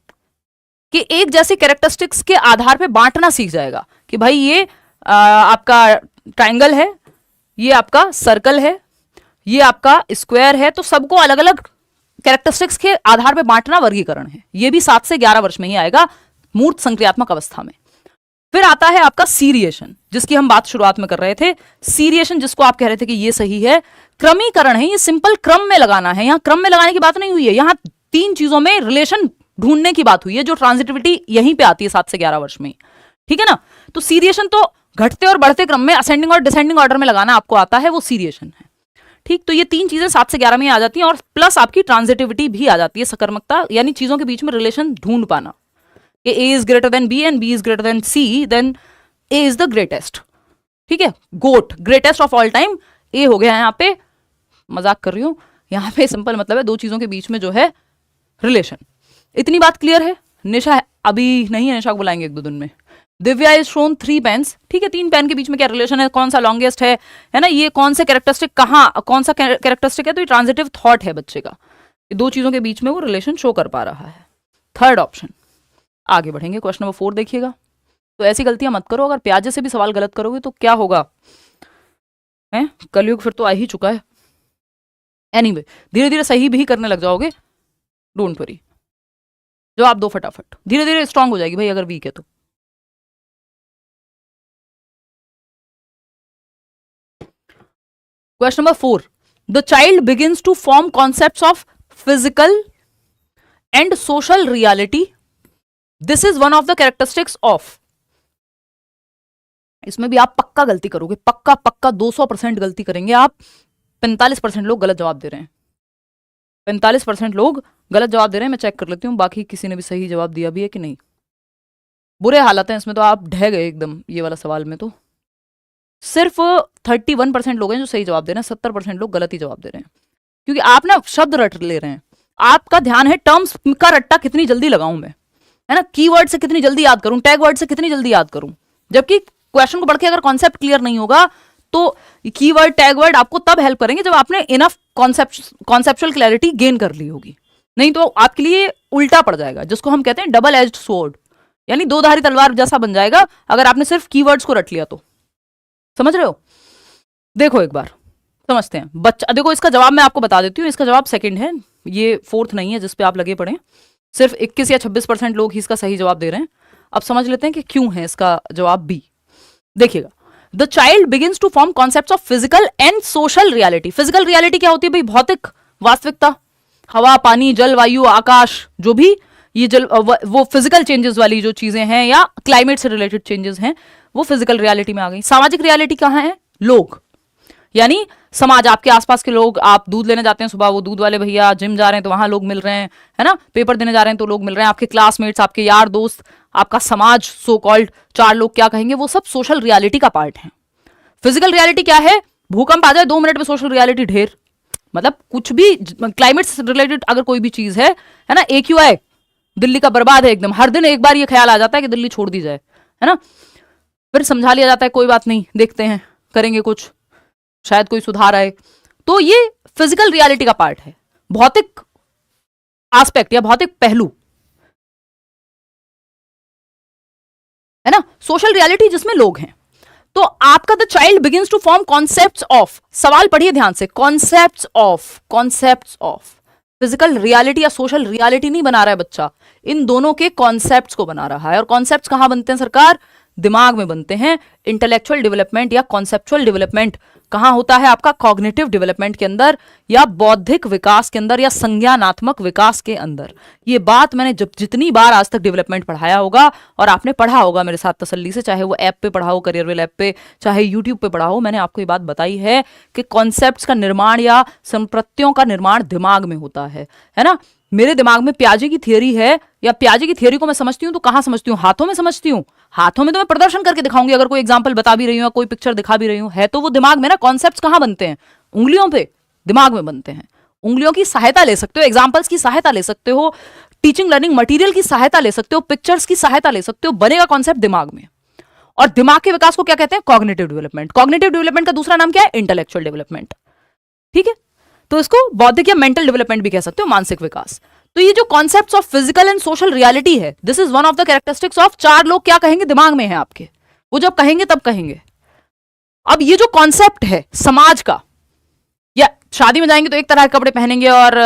कि एक जैसी कैरेक्टरिस्टिक्स के आधार पे बांटना सीख जाएगा कि भाई ये आपका ट्राइंगल है, ये आपका सर्कल है, ये आपका स्क्वायर है, तो सबको अलग अलग कैरेक्टरिस्टिक्स के आधार पे बांटना वर्गीकरण है। ये भी 7 से 11 वर्ष में ही आएगा, मूर्त संक्रियात्मक अवस्था में। फिर आता है आपका सीरिएशन, जिसकी हम बात शुरुआत में कर रहे थे। सीरिएशन जिसको आप कह रहे थे कि ये सही है, क्रमीकरण है, ये सिंपल क्रम में लगाना है। यहां क्रम में लगाने की बात नहीं हुई है, यहां 3 चीजों में रिलेशन ढूंढने की बात हुई है, जो ट्रांजिटिविटी यहीं पे आती है 7 से 11 वर्ष में। ठीक है ना? तो सीरिएशन तो घटते और बढ़ते क्रम में असेंडिंग और डिसेंडिंग ऑर्डर में लगाना आपको आता है, वो सीरिएशन है। ठीक, तो ये 3 चीजें 7 से 11 में आ जाती हैं, और प्लस आपकी ट्रांजिटिविटी भी आ जाती है, सकर्मकता, यानी चीजों के बीच में रिलेशन ढूंढ पाना कि A is greater than B and B is greater than C, then A is the greatest. ठीक है, GOAT, greatest of all time A हो गया है। यहाँ पे मजाक कर रही हूं, यहाँ पे सिंपल मतलब है 2 चीजों के बीच में जो है रिलेशन। इतनी बात क्लियर है? निशा अभी नहीं है, निशा को बुलाएंगे 1-2 दिन में। Divya is shown 3 pens. ठीक है, 3 पेन के बीच में क्या रिलेशन है, कौन सा लॉन्गेस्ट है ना, ये कौन से कैरेक्टरिस्टिक कहाँ, कौन सा कैरेक्टरिस्टिक है, तो ये ट्रांजिटिव थॉट है बच्चे का। ये 2 चीजों के बीच में वो रिलेशन शो कर पा रहा है। Third option. आगे बढ़ेंगे, क्वेश्चन नंबर 4 देखिएगा। तो ऐसी गलतियां मत करो, अगर प्याजे से भी सवाल गलत करोगे तो क्या होगा, है कलयुग फिर तो आ ही चुका है। एनीवे, धीरे धीरे सही भी करने लग जाओगे, डोंट वरी। जवाब दो फटाफट, धीरे धीरे स्ट्रांग हो जाएगी भाई अगर वीक है तो। Question number 4, the child begins to form concepts of physical and social reality, this is one of the characteristics of. इसमें भी आप पक्का गलती करोगे, पक्का पक्का 200% गलती करेंगे आप। 45% लोग गलत जवाब दे रहे हैं, 45% लोग गलत जवाब दे रहे हैं। मैं चेक कर लेती हूँ बाकी किसी ने भी सही जवाब दिया भी है कि नहीं। बुरे हालात हैं इसमें तो, आप ढह गए एकदम ये वाला सवाल में। तो सिर्फ 31% लोग हैं जो सही जवाब दे रहे हैं, 70% लोग गलत ही जवाब दे रहे हैं, क्योंकि आप ना शब्द रट ले रहे हैं। आपका ध्यान है टर्म्स का रट्टा कितनी जल्दी लगाऊं मैं, है ना, कीवर्ड से कितनी जल्दी याद करूं, टैग वर्ड से कितनी जल्दी याद करूं। जबकि क्वेश्चन को पढ़ के अगर कॉन्सेप्ट क्लियर नहीं होगा तो कीवर्ड टैग वर्ड आपको तब हेल्प करेंगे जब आपने इनफ कॉन्सेप्चुअल क्लैरिटी गेन कर ली होगी। नहीं तो आपके लिए उल्टा पड़ जाएगा, जिसको हम कहते हैं डबल एज्ड स्वॉर्ड, यानी 2-धारी तलवार जैसा बन जाएगा अगर आपने सिर्फ कीवर्ड्स को रट लिया तो। समझ रहे हो? देखो एक बार समझते हैं। बच्चा देखो, इसका जवाब मैं आपको बता देती हूँ, इसका जवाब सेकंड है, ये फोर्थ नहीं है जिसपे आप लगे पड़े। सिर्फ 21 या 26% लोग ही इसका सही जवाब दे रहे हैं। अब समझ लेते हैं कि क्यों है इसका जवाब बी। देखिएगा, the child begins to form concepts of physical and social reality. Physical reality क्या होती है भाई? भौतिक वास्तविकता, हवा, पानी, जल, वायु, आकाश, जो भी ये जल वो फिजिकल चेंजेस वाली जो चीजें हैं या क्लाइमेट से रिलेटेड चेंजेस हैं वो फिजिकल रियलिटी में आ गई। सामाजिक रियलिटी कहाँ है? लोग, यानी समाज, आपके आसपास के लोग। आप दूध लेने जाते हैं सुबह, वो दूध वाले भैया, जिम जा रहे हैं तो वहां लोग मिल रहे हैं, है ना, पेपर देने जा रहे हैं तो लोग मिल रहे हैं, आपके क्लासमेट्स, आपके यार दोस्त, आपका समाज, सो कॉल्ड 4 लोग क्या कहेंगे, वो सब सोशल रियलिटी का पार्ट है। फिजिकल रियलिटी क्या है? भूकंप आ जाए 2 मिनट में सोशल रियलिटी ढेर, मतलब कुछ भी क्लाइमेट से रिलेटेड अगर कोई भी चीज है ना, AQI दिल्ली का बर्बाद है एकदम, हर दिन एक बार ये ख्याल आ जाता है कि दिल्ली छोड़ दी जाए, है ना, फिर समझा लिया जाता है कोई बात नहीं, देखते हैं, करेंगे कुछ, शायद कोई सुधार आए। तो ये फिजिकल रियलिटी का पार्ट है, भौतिक एस्पेक्ट या भौतिक पहलू, है ना। सोशल रियलिटी जिसमें लोग हैं। तो आपका the child begins to form concepts of, सवाल पढ़िए ध्यान से, कॉन्सेप्ट्स ऑफ फिजिकल रियलिटी या सोशल रियलिटी नहीं बना रहा है बच्चा, इन दोनों के कॉन्सेप्ट्स को बना रहा है। और कॉन्सेप्ट्स कहां बनते हैं सरकार? दिमाग में बनते हैं। इंटेलेक्चुअल डेवलपमेंट या कॉन्सेप्चुअल डेवलपमेंट कहाँ होता है? आपका कॉग्निटिव डेवलपमेंट के अंदर, या बौद्धिक विकास के अंदर, या संज्ञानात्मक विकास के अंदर। ये बात मैंने जब जितनी बार आज तक डेवलपमेंट पढ़ाया होगा, और आपने पढ़ा होगा मेरे साथ तसल्ली से, चाहे वो ऐप पे पढ़ा हो, करियरवेल ऐप पे, चाहे यूट्यूब पे पढ़ा हो, मैंने आपको ये बात बताई है कि कॉन्सेप्ट्स का निर्माण या संप्रत्तियों का निर्माण दिमाग में होता है ना। मेरे दिमाग में प्याजे की थियरी है, या प्याजे की थियरी को मैं समझती हूँ तो कहाँ समझती हूँ? हाथों में समझती हूँ। हाथों में तो मैं प्रदर्शन करके दिखाऊंगी, अगर कोई एग्जांपल बता भी रही हूँ, कोई पिक्चर दिखा भी रही हूँ, है तो वो दिमाग में ना। कॉन्सेप्ट्स कहाँ बनते हैं? उंगलियों पे, दिमाग में बनते हैं। उंगलियों की सहायता ले सकते हो, एग्जाम्पल्स की सहायता ले सकते हो, टीचिंग लर्निंग मटीरियल की सहायता ले सकते हो, पिक्चर्स की सहायता ले सकते हो, बनेगा कॉन्सेप्ट दिमाग में। और दिमाग के विकास को क्या कहते हैं? Cognitive development. कॉग्निटिव डेवलपमेंट का दूसरा नाम क्या है? Intellectual development. ठीक है, तो इसको बौद्धिक या मेंटल डेवलपमेंट भी कह सकते हो, मानसिक विकास। तो ये जो concepts of physical and social reality है, this is one of the characteristics of, चार लोग क्या कहेंगे? दिमाग में है आपके, वो जब कहेंगे तब कहेंगे। अब ये जो कॉन्सेप्ट है समाज का, या शादी में जाएंगे तो एक तरह के कपड़े पहनेंगे, और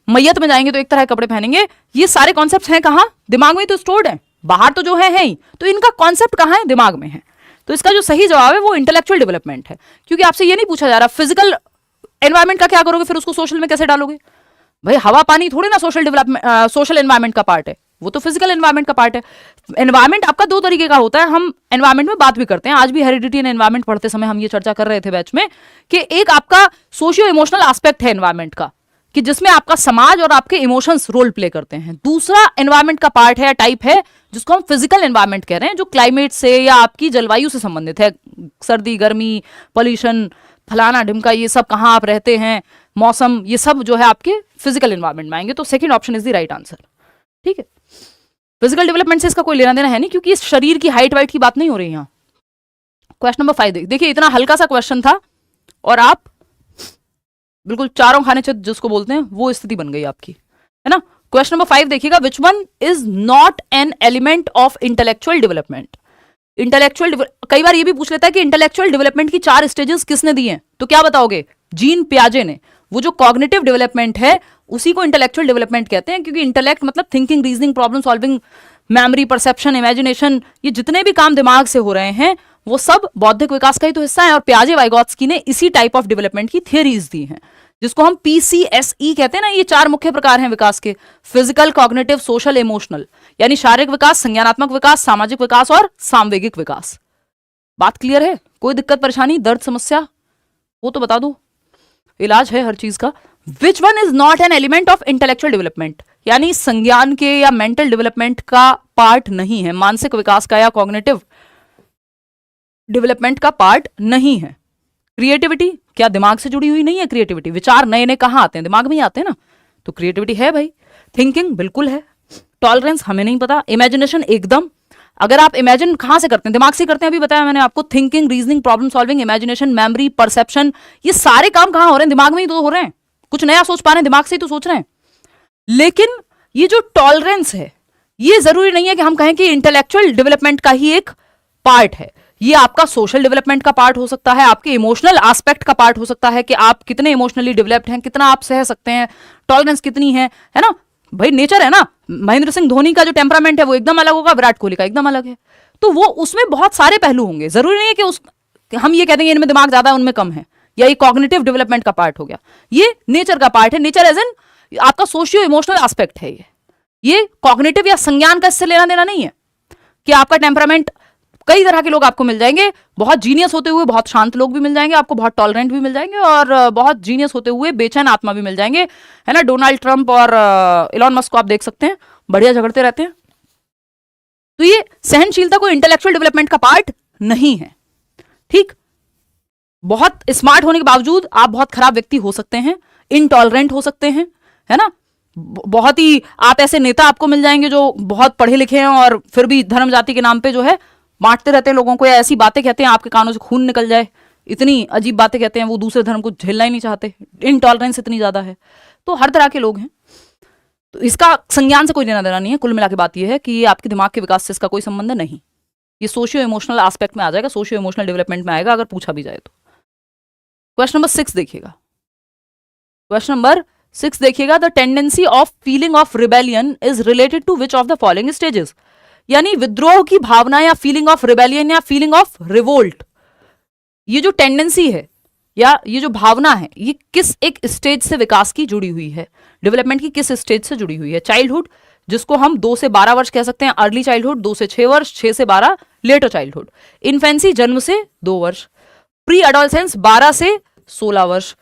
मैयत में जाएंगे तो एक तरह के कपड़े पहनेंगे, ये सारे कॉन्सेप्ट्स हैं कहाँ? दिमाग में ही तो स्टोर्ड है, बाहर तो जो है ही। तो इनका कॉन्सेप्ट कहाँ है? दिमाग में है। तो इसका जो सही जवाब है वो इंटेलेक्चुअल डेवलपमेंट है, क्योंकि आपसे ये नहीं पूछा जा रहा फिजिकल एनवायरमेंट का क्या करोगे, फिर उसको सोशल में कैसे डालोगे? भाई हवा पानी थोड़ी ना सोशल डेवलपमेंट, सोशल एनवायरमेंट का पार्ट है, वो तो फिजिकल एनवायरमेंट का पार्ट है। एनवायरमेंट आपका दो तरीके का होता है, हम एनवायरमेंट में बात भी करते हैं, आज भी हेरिडिटी एंड एनवायरमेंट पढ़ते समय हम ये चर्चा कर रहे थे बैच में, कि एक आपका सोशियो इमोशनल एस्पेक्ट है एनवायरमेंट का, कि जिसमें आपका समाज और आपके इमोशंस रोल प्ले करते हैं। दूसरा एनवायरमेंट का पार्ट है, टाइप है, जिसको हम फिजिकल एनवायरमेंट कह रहे हैं, जो क्लाइमेट से या आपकी जलवायु से संबंधित है, सर्दी गर्मी, पॉल्यूशन, फलाना ढिमका, ये सब, कहाँ आप रहते हैं, मौसम, ये सब जो है आपके फिजिकल एनवायरमेंट में आएंगे। तो second option is the right answer. ठीक है, फिजिकल डेवलपमेंट से इसका कोई लेना देना है नहीं, क्योंकि इस शरीर की हाइट वाइट की बात नहीं हो रही यहाँ। क्वेश्चन नंबर 5 देखिए, इतना हल्का सा क्वेश्चन था और आप बिल्कुल चारों खाने चित जिसको बोलते हैं वो स्थिति बन गई आपकी, है ना। क्वेश्चन नंबर 5 देखिएगा, which one is not an element of intellectual development. Intellectual, कई बार ये भी पूछ लेता है कि इंटेलेक्चुअल डेवलपमेंट की 4 स्टेजेस किसने दी हैं, तो क्या बताओगे? जीन पियाजे ने। वो जो कॉग्निटिव डेवलपमेंट है उसी को इंटेलेक्चुअल डेवलपमेंट कहते हैं, क्योंकि इंटेलेक्ट मतलब thinking, reasoning, problem solving, memory, perception, imagination, ये जितने भी काम दिमाग से हो रहे हैं वो सब बौद्धिक विकास का ही तो हिस्सा है। और पियाजे वाइगोत्स्की ने इसी टाइप ऑफ डेवलपमेंट की थियरीज दी हैं, जिसको हम PCSE कहते हैं ना। ये 4 मुख्य प्रकार हैं विकास के, फिजिकल, कॉग्निटिव, सोशल, इमोशनल, यानी शारीरिक विकास, संज्ञानात्मक विकास, सामाजिक विकास और सामवेगिक विकास। बात क्लियर है? कोई दिक्कत परेशानी, दर्द, समस्या वो तो बता दो, इलाज है हर चीज का। Which one is not an element of intellectual development, यानी संज्ञान के या मेंटल डेवलपमेंट का पार्ट नहीं है, मानसिक विकास का या कॉग्निटिव डेवलपमेंट का पार्ट नहीं है। क्रिएटिविटी, क्या दिमाग से जुड़ी हुई नहीं है? क्रिएटिविटी, विचार नए नए कहाँ आते हैं? दिमाग में ही आते हैं ना, तो क्रिएटिविटी है भाई। थिंकिंग बिल्कुल है। टॉलरेंस हमें नहीं पता। इमेजिनेशन एकदम, अगर आप इमेजिन कहाँ से करते हैं? दिमाग से करते हैं, अभी बताया मैंने आपको। Thinking, reasoning, problem solving, imagination, memory, perception, ये सारे काम कहाँ हो रहे हैं? दिमाग में ही तो हो रहे हैं। कुछ नया सोच पा रहे हैं, दिमाग से ही तो सोच रहे हैं। लेकिन ये जो टॉलरेंस है, ये जरूरी नहीं है कि हम कहें कि इंटेलेक्चुअल डेवलपमेंट का ही एक पार्ट है। ये आपका सोशल डेवलपमेंट का पार्ट हो सकता है, आपके इमोशनल एस्पेक्ट का पार्ट हो सकता है, कि आप कितने इमोशनली डेवलप्ड हैं, कितना आप सह सकते हैं, टॉलरेंस कितनी है ना। भाई नेचर है ना, महेंद्र सिंह धोनी का जो टेम्परामेंट है वो एकदम अलग होगा, विराट कोहली का एकदम अलग है। तो वो उसमें बहुत सारे पहलू होंगे, जरूरी नहीं है कि हम ये कह देंगे इनमें दिमाग ज्यादा है उनमें कम है, या ये कॉग्निटिव डेवलपमेंट का पार्ट हो गया। ये नेचर का पार्ट है। नेचर एज एन आपका सोशियो इमोशनल एस्पेक्ट है। ये कॉग्निटिव या संज्ञान का इससे लेना देना नहीं है कि आपका टेम्परामेंट, कई तरह के लोग आपको मिल जाएंगे, बहुत जीनियस होते हुए बहुत शांत लोग भी मिल जाएंगे आपको, बहुत टॉलरेंट भी मिल जाएंगे, और बहुत जीनियस होते हुए बेचैन आत्मा भी मिल जाएंगे, है ना। डोनाल्ड ट्रंप और इलॉन मस्क को आप देख सकते हैं, बढ़िया झगड़ते रहते हैं। तो ये सहनशीलता को इंटेलेक्चुअल डेवलपमेंट का पार्ट नहीं है। ठीक, बहुत स्मार्ट होने के बावजूद आप बहुत खराब व्यक्ति हो सकते हैं, इनटॉलरेंट हो सकते हैं, है ना। बहुत ही आप ऐसे नेता आपको मिल जाएंगे जो बहुत पढ़े लिखे हैं और फिर भी धर्म जाति के नाम पे जो है बांटते रहते हैं लोगों को, या ऐसी बातें कहते हैं आपके कानों से खून निकल जाए, इतनी अजीब बातें कहते हैं, वो दूसरे धर्म को झेलना ही नहीं चाहते, इनटॉलरेंस इतनी ज्यादा है। तो हर तरह के लोग हैं, तो इसका संज्ञान से कोई लेना देना नहीं है। कुल मिला के बात यह है कि ये आपके दिमाग के विकास से इसका कोई संबंध नहीं, ये सोशियो इमोशनल एस्पेक्ट में आ जाएगा, सोशियो इमोशनल डेवलपमेंट में आएगा अगर पूछा भी जाए तो। क्वेश्चन नंबर 6 देखिएगा, क्वेश्चन नंबर 6 देखिएगा, the tendency of feeling of rebellion is related to which of the following stages. यानी विद्रोह की भावना या फीलिंग ऑफ रिबेलियन या फीलिंग ऑफ रिवोल्ट, ये जो टेंडेंसी है या ये जो भावना है, ये किस एक स्टेज से विकास की जुड़ी हुई है, डेवलपमेंट की किस स्टेज से जुड़ी हुई है? चाइल्डहुड, जिसको हम 2 से 12 वर्ष कह सकते हैं, अर्ली चाइल्डहुड 2 से 6 वर्ष, 6 से 12 लेटर चाइल्डहुड, इन्फेंसी जन्म से 2 वर्ष, प्री एडोलसेंस 12 से 16 वर्ष,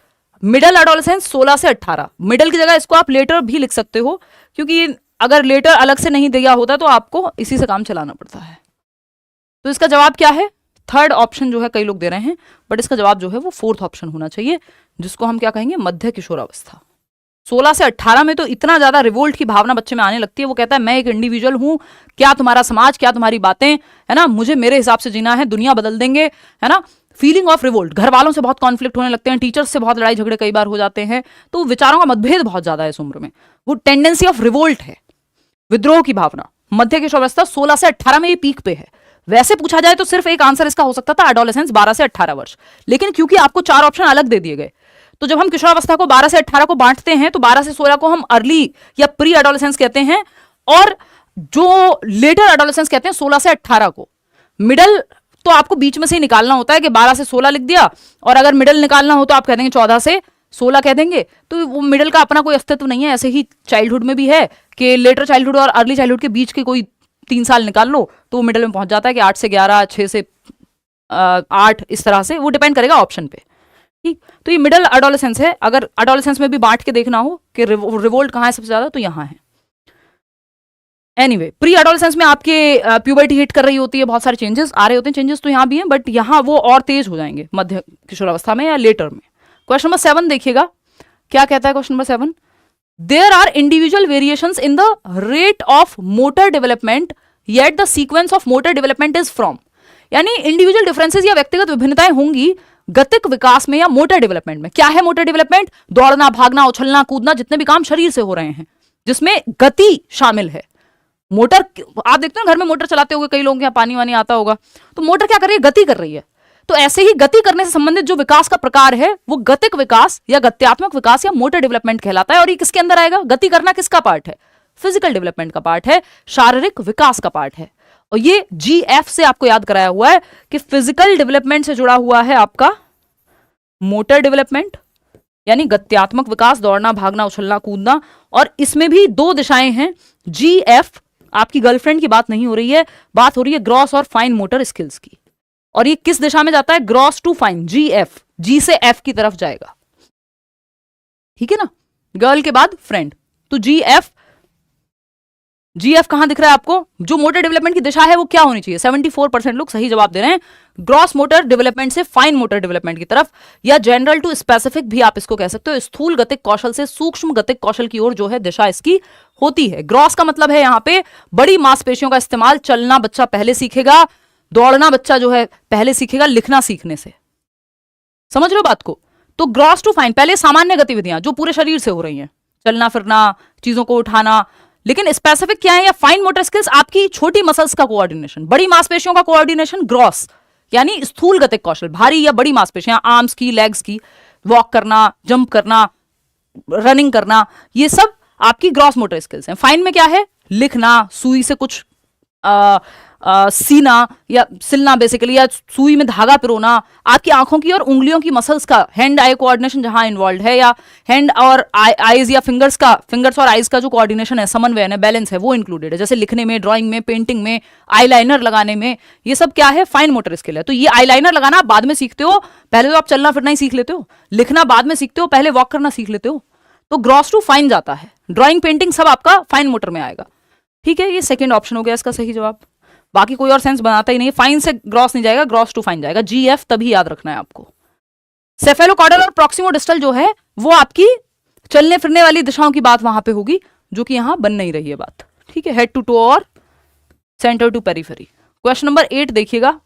मिडल एडोलसेंस 16 से 18। मिडल की जगह इसको आप लेटर भी लिख सकते हो, क्योंकि अगर लेटर अलग से नहीं दिया होता तो आपको इसी से काम चलाना पड़ता है। तो इसका जवाब क्या है? थर्ड ऑप्शन जो है कई लोग दे रहे हैं, बट इसका जवाब जो है वो फोर्थ ऑप्शन होना चाहिए, जिसको हम क्या कहेंगे? मध्य किशोरावस्था। 16 से 18 में तो इतना ज्यादा रिवोल्ट की भावना बच्चे में आने लगती है, वो कहता है मैं एक इंडिविजुअल हूं, क्या तुम्हारा समाज, क्या तुम्हारी बातें, है ना, मुझे मेरे हिसाब से जीना है, दुनिया बदल देंगे, है ना। फीलिंग ऑफ रिवोल्ट, घर वालों से बहुत कॉन्फ्लिक्ट होने लगते हैं, टीचर्स से बहुत लड़ाई झगड़े कई बार हो जाते हैं, तो विचारों का मतभेद बहुत ज्यादा है इस उम्र में, वो टेंडेंसी ऑफ रिवोल्ट है, विद्रोह की भावना। मध्य किशोरावस्था 16 से 18 में ये पीक पे है। वैसे पूछा जाए तो सिर्फ एक आंसर इसका हो सकता था एडोलेसेंस 12 से 18 वर्ष, लेकिन क्योंकि आपको 4 ऑप्शन अलग दे दिए गए, तो जब हम किशोरावस्था को 12 से 18 को बांटते हैं तो 12 से 16 को हम अर्ली या प्री एडोलेसेंस कहते हैं, और जो लेटर एडोलेसेंस कहते हैं 16 से 18 को। मिडल तो आपको बीच में से ही निकालना होता है कि 12 से 16 लिख दिया, और अगर मिडल निकालना हो तो आप कह देंगे 14 से 16 कह देंगे, तो वो मिडल का अपना कोई अस्तित्व नहीं है। ऐसे ही चाइल्डहुड में भी है कि लेटर चाइल्डहुड और अर्ली चाइल्डहुड के बीच के कोई 3 साल निकाल लो तो वो मिडल में पहुंच जाता है कि 8 से 11, 6 से 8, इस तरह से वो डिपेंड करेगा ऑप्शन पे। ठीक, तो ये मिडल एडोलेसेंस है। अगर एडोलेसेंस में भी बांट के देखना हो कि रिवोल्ट कहाँ है सबसे ज्यादा, तो यहाँ है। एनीवे, प्री एडोलेसेंस में आपके प्यूबर्टी हिट कर रही होती है, बहुत सारे चेंजेस आ रहे होते हैं, चेंजेस तो यहाँ भी हैं, बट यहाँ वो और तेज हो जाएंगे मध्य किशोरावस्था में या लेटर में। क्वेश्चन नंबर 7 देखिएगा, क्या कहता है question number 7? There are individual variations in the rate of motor development yet the sequence of motor development is from, यानी इंडिविजुअल डिफरेंसेस या व्यक्तिगत विभिन्नताएं होंगी गतिक विकास में या मोटर डेवलपमेंट में। क्या है मोटर डेवलपमेंट? दौड़ना, भागना, उछलना, कूदना, जितने भी काम शरीर से हो रहे हैं जिसमें गति शामिल है। मोटर, आप देखते हैं घर में मोटर चलाते हुए कई लोगों के यहाँ पानी वानी आता होगा, तो मोटर क्या कर रही है? गति कर रही है। तो ऐसे ही गति करने से संबंधित जो विकास का प्रकार है वो गतिक विकास या गत्यात्मक विकास या मोटर डेवलपमेंट कहलाता है। और ये किसके अंदर आएगा? गति करना किसका पार्ट है? फिजिकल डेवलपमेंट का पार्ट है, शारीरिक विकास का पार्ट है। और ये GF से आपको याद कराया हुआ है कि फिजिकल डेवलपमेंट से जुड़ा हुआ है आपका मोटर डेवलपमेंट, यानी गत्यात्मक विकास, दौड़ना, भागना, उछलना, कूदना। और इसमें भी 2 दिशाएं हैं। GF, आपकी गर्लफ्रेंड की बात नहीं हो रही है, बात हो रही है ग्रॉस और फाइन मोटर स्किल्स की। और ये किस दिशा में जाता है? Gross to fine, GF, G से F की तरफ जाएगा, ठीक है ना, गर्ल के बाद फ्रेंड। तो GF कहां दिख रहा है आपको? जो मोटर डेवलपमेंट की दिशा है वो क्या होनी चाहिए? 74% लोग सही जवाब दे रहे हैं, ग्रॉस मोटर डेवलपमेंट से फाइन मोटर डेवलपमेंट की तरफ, या जनरल टू स्पेसिफिक भी आप इसको कह सकते हो। स्थूल गतिक कौशल से सूक्ष्म गतिक कौशल की ओर जो है दिशा इसकी होती है। ग्रॉस का मतलब है यहां पे बड़ी मांसपेशियों का इस्तेमाल, चलना बच्चा पहले सीखेगा, दौड़ना बच्चा जो है पहले सीखेगा लिखना सीखने से। समझ रहे हो बात को? तो ग्रॉस टू फाइन, पहले सामान्य गतिविधियां जो पूरे शरीर से हो रही हैं, चलना फिरना, चीजों को उठाना, लेकिन स्पेसिफिक क्या है? या फाइन मोटर स्किल्स, आपकी छोटी मसल्स का कोऑर्डिनेशन, बड़ी मांसपेशियों का कोऑर्डिनेशन, ग्रॉस यानी स्थूल गतिक कौशल, भारी या बड़ी मांसपेशियां, आर्म्स की, लेग्स की, वॉक करना, जंप करना, रनिंग करना, ये सब आपकी ग्रॉस मोटर स्किल्स हैं। फाइन में क्या है? लिखना, सुई से कुछ सीना या सिलना बेसिकली, या सुई में धागा पिरोना, आपकी आंखों की और उंगलियों की मसल्स का हैंड आई कोऑर्डिनेशन जहां इन्वॉल्व है, या हैंड और आईज या फिंगर्स और आईज का जो कोऑर्डिनेशन है, समन्वय है, बैलेंस है, वो इंक्लूडेड है। जैसे लिखने में, ड्राइंग में, पेंटिंग में, आईलाइनर लगाने में, ये सब क्या है? फाइन मोटर स्किल है। तो ये आईलाइनर लगाना आप बाद में सीखते हो, पहले तो आप चलना फिरना ही सीख लेते हो, लिखना बाद में सीखते हो, पहले वॉक करना सीख लेते हो। तो ग्रॉस टू फाइन जाता है, ड्राइंग पेंटिंग सब आपका फाइन मोटर में आएगा, ठीक है। ये सेकेंड ऑप्शन हो गया इसका सही जवाब, बाकी कोई और सेंस बनाता ही नहीं। फाइन से ग्रॉस नहीं जाएगा, ग्रॉस टू फाइन जाएगा। GF तभी याद रखना है आपको। सेफेलोकॉर्डल और प्रॉक्सिमोडिस्टल जो है वो आपकी चलने फिरने वाली दिशाओं की बात वहां पे होगी, जो कि यहां बन नहीं रही है बात, ठीक है। हेड टू टो और centre to periphery. Question number 8 देखिएगा।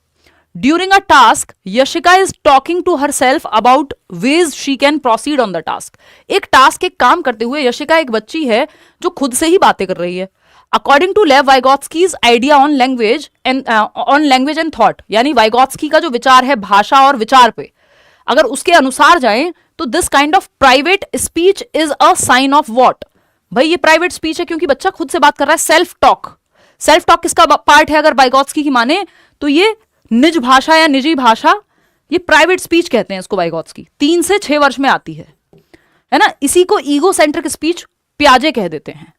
During a task Yashika is talking to herself about ways she can proceed on the task. एक टास्क, एक काम करते हुए यशिका एक बच्ची है जो खुद से ही बातें कर रही है। According to Lev Vygotsky's idea on language and thought, यानी वाइगोत्स्की का जो विचार है भाषा और विचार पे, अगर उसके अनुसार जाएं तो this kind of private speech is a sign of what? भाई ये प्राइवेट स्पीच है क्योंकि बच्चा खुद से बात कर रहा है, सेल्फ टॉक। सेल्फ टॉक किसका पार्ट है अगर वाइगॉत्स्की की माने तो ये निज भाषा या निजी भाषा, ये प्राइवेट स्पीच कहते हैं इसको वाइगॉत्स्की, 3 से 6 वर्ष में आती है ना। इसी को ईगो सेंट्रिक स्पीच पियाजे कह देते हैं,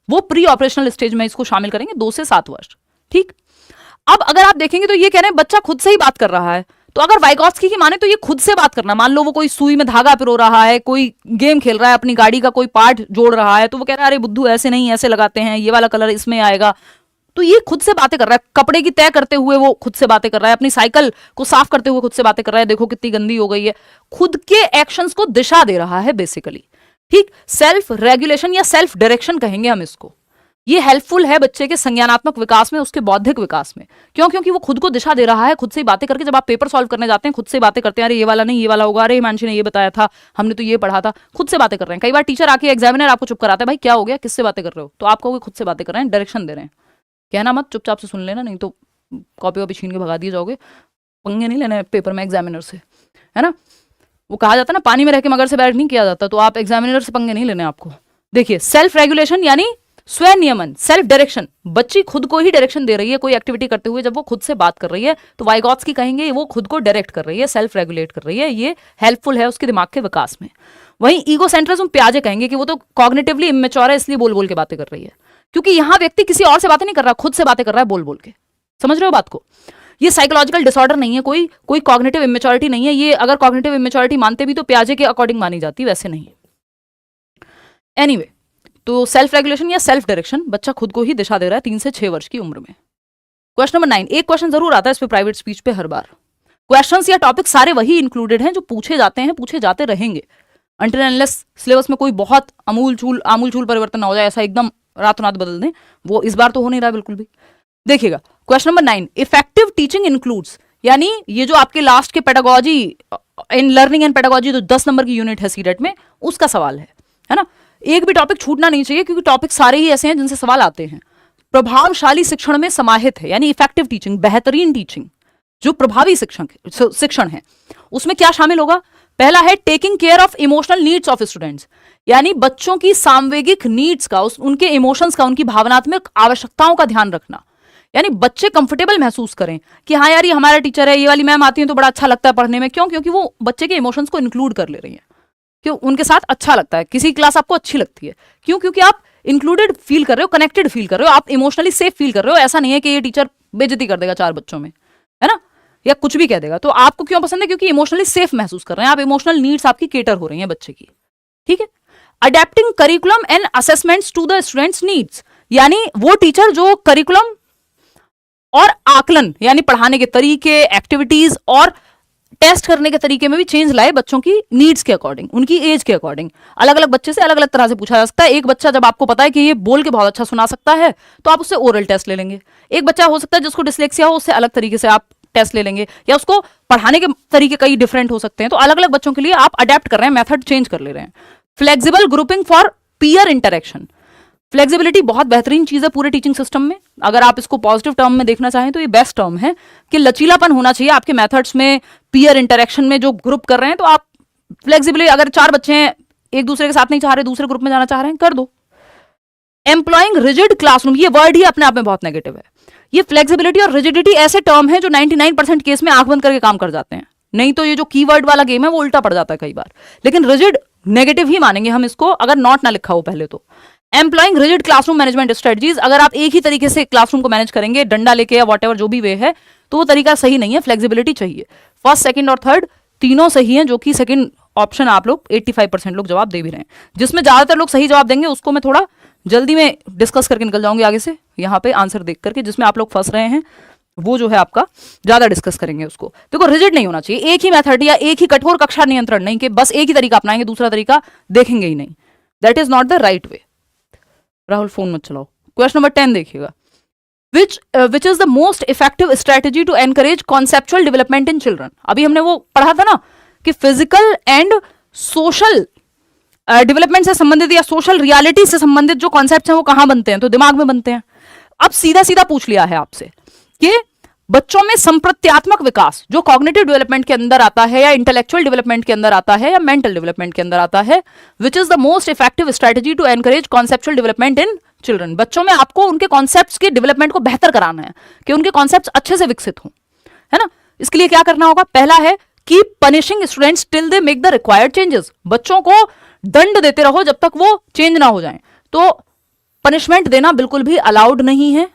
वो प्री ऑपरेशनल स्टेज में इसको शामिल करेंगे 2 से 7 वर्ष। ठीक, अब अगर आप देखेंगे तो ये कह रहे हैं बच्चा खुद से ही बात कर रहा है, तो अगर वाइगॉत्स्की की माने तो ये खुद से बात करना, मान लो वो कोई सुई में धागा पिरो रहा है, कोई गेम खेल रहा है, अपनी गाड़ी का कोई पार्ट जोड़ रहा है, तो वो कह रहा है अरे बुद्धू ऐसे नहीं ऐसे लगाते हैं, ये वाला कलर इसमें आएगा, तो ये खुद से बातें कर रहा है। कपड़े की तय करते हुए वो खुद से बातें कर रहा है, अपनी साइकिल को साफ करते हुए खुद से बातें कर रहा है, देखो कितनी गंदी हो गई है, खुद के एक्शंस को दिशा दे रहा है बेसिकली। ठीक, सेल्फ रेगुलेशन या सेल्फ डायरेक्शन कहेंगे हम इसको। ये हेल्पफुल है बच्चे के संज्ञानात्मक विकास में, उसके बौद्धिक विकास में। क्यों? क्योंकि वो खुद को दिशा दे रहा है, खुद से ही बातें करके। जब आप पेपर सॉल्व करने जाते हैं खुद से बातें करते हैं, अरे ये वाला नहीं ये वाला होगा, अरे हिमांशी ने ये बताया था, हमने तो ये पढ़ा था, खुद से बातें कर रहे हैं। कई बार टीचर आके एग्जामिनर आपको चुप कराता है, भाई क्या हो गया, किससे बातें कर रहे हो, तो आप कहोगे खुद से बातें कर रहे हैं, डायरेक्शन दे रहे हैं। कहना मत, चुपचाप से सुन लेना, नहीं तो कॉपी वॉपी छीन के भगा दिए जाओगे। पंगे नहीं लेने पेपर में एग्जामिनर से, है ना। वो कहा जाता है ना, पानी में रह के मगर से बैठ नहीं किया जाता, तो आप एग्जामिनर से पंगे नहीं लेने आपको। देखिए, सेल्फ रेगुलेशन यानी स्वनियमन, सेल्फ डायरेक्शन, बच्ची खुद को ही डायरेक्शन दे रही है कोई एक्टिविटी करते हुए। जब वो खुद से बात कर रही है तो वाइगॉत्स्की कहेंगे वो खुद को डायरेक्ट कर रही है, सेल्फ रेगुलेट कर रही है, ये हेल्पफुल है उसके दिमाग के विकास में। वहीं ईगोसेंट्रिज्म पियाजे कहेंगे कि वो तो कॉग्निटिवली इमेच्योर है, इसलिए बोल बोल के बातें कर रही है। क्योंकि यहां व्यक्ति किसी और से बातें नहीं कर रहा, खुद से बातें कर रहा है बोल बोल के। समझ रहे हो बात को? ये साइकोलॉजिकल डिसऑर्डर नहीं है, कोई कॉग्निटिव इमेच्योरिटी नहीं है ये। अगर कॉग्निटिव इमेच्योरिटी मानते भी तो पियाजे के अकॉर्डिंग मानी जाती, वैसे नहीं। एनीवे, तो सेल्फ रेगुलेशन या सेल्फ डायरेक्शन, बच्चा खुद को ही दिशा दे रहा है 3 से 6 वर्ष की उम्र में। क्वेश्चन नंबर 9, एक क्वेश्चन जरूर आता है इस पे प्राइवेट स्पीच पे हर बार। क्वेश्चंस या टॉपिक सारे वही इंक्लूडेड हैं जो पूछे जाते हैं, पूछे जाते रहेंगे अनटिल अनलेस सिलेबस में कोई बहुत आमूल चूल परिवर्तन ना हो जाए, ऐसा एकदम रातों रात बदल दें, वो इस बार तो हो नहीं रहा बिल्कुल भी। देखिएगा question number 9, effective teaching includes, यानी ये जो आपके लास्ट के pedagogy in learning and pedagogy जो 10 नंबर की यूनिट है सीटेट में, उसका सवाल है ना। एक भी टॉपिक छूटना नहीं चाहिए क्योंकि टॉपिक सारे ही ऐसे हैं जिनसे सवाल आते हैं। प्रभावशाली शिक्षण में समाहित है, यानी इफेक्टिव टीचिंग, बेहतरीन टीचिंग, जो प्रभावी शिक्षण है, उसमें क्या शामिल होगा? पहला है taking care of emotional needs of students, यानी बच्चों की सामवेगिक नीड्स का, उनके इमोशंस का, उनकी भावनात्मक आवश्यकताओं का ध्यान रखना। यानी बच्चे कंफर्टेबल महसूस करें कि हाँ यार ये हमारा टीचर है, ये वाली मैम आती है तो बड़ा अच्छा लगता है पढ़ने में। क्यों? क्योंकि वो बच्चे के इमोशंस को इंक्लूड कर ले रही है, क्यों? उनके साथ अच्छा लगता है, किसी क्लास आपको अच्छी लगती है, क्यों? क्योंकि आप इंक्लूडेड फील कर रहे हो, कनेक्टेड फील कर रहे हो, आप इमोशनली सेफ फील कर रहे हो। ऐसा नहीं है कि ये टीचर बेइज्जती कर देगा 4 बच्चों में, है ना, या कुछ भी कह देगा। तो आपको क्यों पसंद है? क्योंकि इमोशनली सेफ महसूस कर रहे हैं आप, इमोशनल नीड्स आपकी केटर हो रही है बच्चे की। ठीक है। Adapting curriculum and assessments to the students needs, यानी वो टीचर जो करिकुलम और आकलन, यानी पढ़ाने के तरीके, एक्टिविटीज और टेस्ट करने के तरीके में भी चेंज लाए बच्चों की नीड्स के अकॉर्डिंग, उनकी एज के अकॉर्डिंग। अलग अलग बच्चे से अलग अलग तरह से पूछा जा सकता है। एक बच्चा जब आपको पता है कि ये बोल के बहुत अच्छा सुना सकता है तो आप उससे ओरल टेस्ट ले लेंगे। एक बच्चा हो सकता है जिसको डिसलेक्सिया हो, उससे अलग तरीके से आप टेस्ट ले लेंगे, या उसको पढ़ाने के तरीके कई डिफरेंट हो सकते हैं। तो अलग अलग बच्चों के लिए आप अडेप्ट कर रहे हैं, मेथड चेंज कर ले रहे हैं। Flexible grouping for peer interaction, flexibility बहुत बेहतरीन चीज है पूरे टीचिंग सिस्टम में। अगर आप इसको पॉजिटिव टर्म में देखना चाहें तो ये बेस्ट टर्म है कि लचीलापन होना चाहिए आपके मेथड्स में, पीयर इंटरेक्शन में जो ग्रुप कर रहे हैं तो आप फ्लेक्सिबिलिटी, अगर 4 बच्चे हैं एक दूसरे के साथ नहीं चाह रहे, दूसरे ग्रुप में जाना चाह रहे हैं, कर दो। एम्प्लॉइंग रिजिड क्लासरूम, ये वर्ड ही अपने आप में बहुत नेगेटिव है। ये फ्लेक्सिबिलिटी और रिजिडिटी ऐसे टर्म है जो 99% केस में आंख बंद करके काम कर जाते हैं। नहीं तो ये जो कीवर्ड वाला गेम है वो उल्टा पड़ जाता है कई बार। लेकिन रिजिड नेगेटिव ही मानेंगे हम इसको, अगर नॉट ना लिखा हो पहले तो। Employing rigid classroom management strategies, अगर आप एक ही तरीके से क्लासरूम को मैनेज करेंगे डंडा लेके या वॉटएवर जो भी वे है, तो वो तरीका सही नहीं है। फ्लेक्सिबिलिटी चाहिए। फर्स्ट, सेकंड और थर्ड तीनों सही हैं, जो कि सेकंड ऑप्शन आप लोग 85% लोग जवाब दे भी रहे हैं। जिसमें ज्यादातर लोग सही जवाब देंगे उसको मैं थोड़ा जल्दी में डिस्कस करके निकल जाऊंगी आगे से, यहाँ पे आंसर देख करके। जिसमें आप लोग फंस रहे हैं वो जो है आपका ज्यादा डिस्कस करेंगे उसको। देखो, रिजिड नहीं होना चाहिए, एक ही मेथड या एक ही कठोर कक्षा नियंत्रण नहीं कि बस एक ही तरीका अपनाएंगे दूसरा तरीका देखेंगे ही नहीं। That is not the right way. Rahul phone मत चलाओ। क्वेश्चन नंबर 10 देखिएगा, which is the most effective strategy to encourage conceptual development in children. अभी हमने वो पढ़ा था ना कि फिजिकल एंड सोशल डेवलपमेंट से संबंधित या सोशल रियलिटी से संबंधित जो कॉन्सेप्ट हैं वो कहां बनते हैं, तो दिमाग में बनते हैं। अब सीधा सीधा पूछ लिया है आपसे कि बच्चों में संप्रत्यात्मक विकास जो कॉग्निटिव डेवलपमेंट के अंदर आता है या इंटेलेक्चुअल डेवलपमेंट के अंदर आता है या मेंटल डेवलपमेंट के अंदर आता है, which is the most effective strategy to encourage conceptual development in children. बच्चों में आपको उनके कॉन्सेप्ट्स के डेवलपमेंट को बेहतर कराना है कि उनके कॉन्सेप्ट्स अच्छे से विकसित हों, है ना। इसके लिए क्या करना होगा? पहला है कि punishing students till they make the required changes. बच्चों को दंड देते रहो जब तक वो चेंज ना हो जाए। तो पनिशमेंट देना बिल्कुल भी अलाउड नहीं है।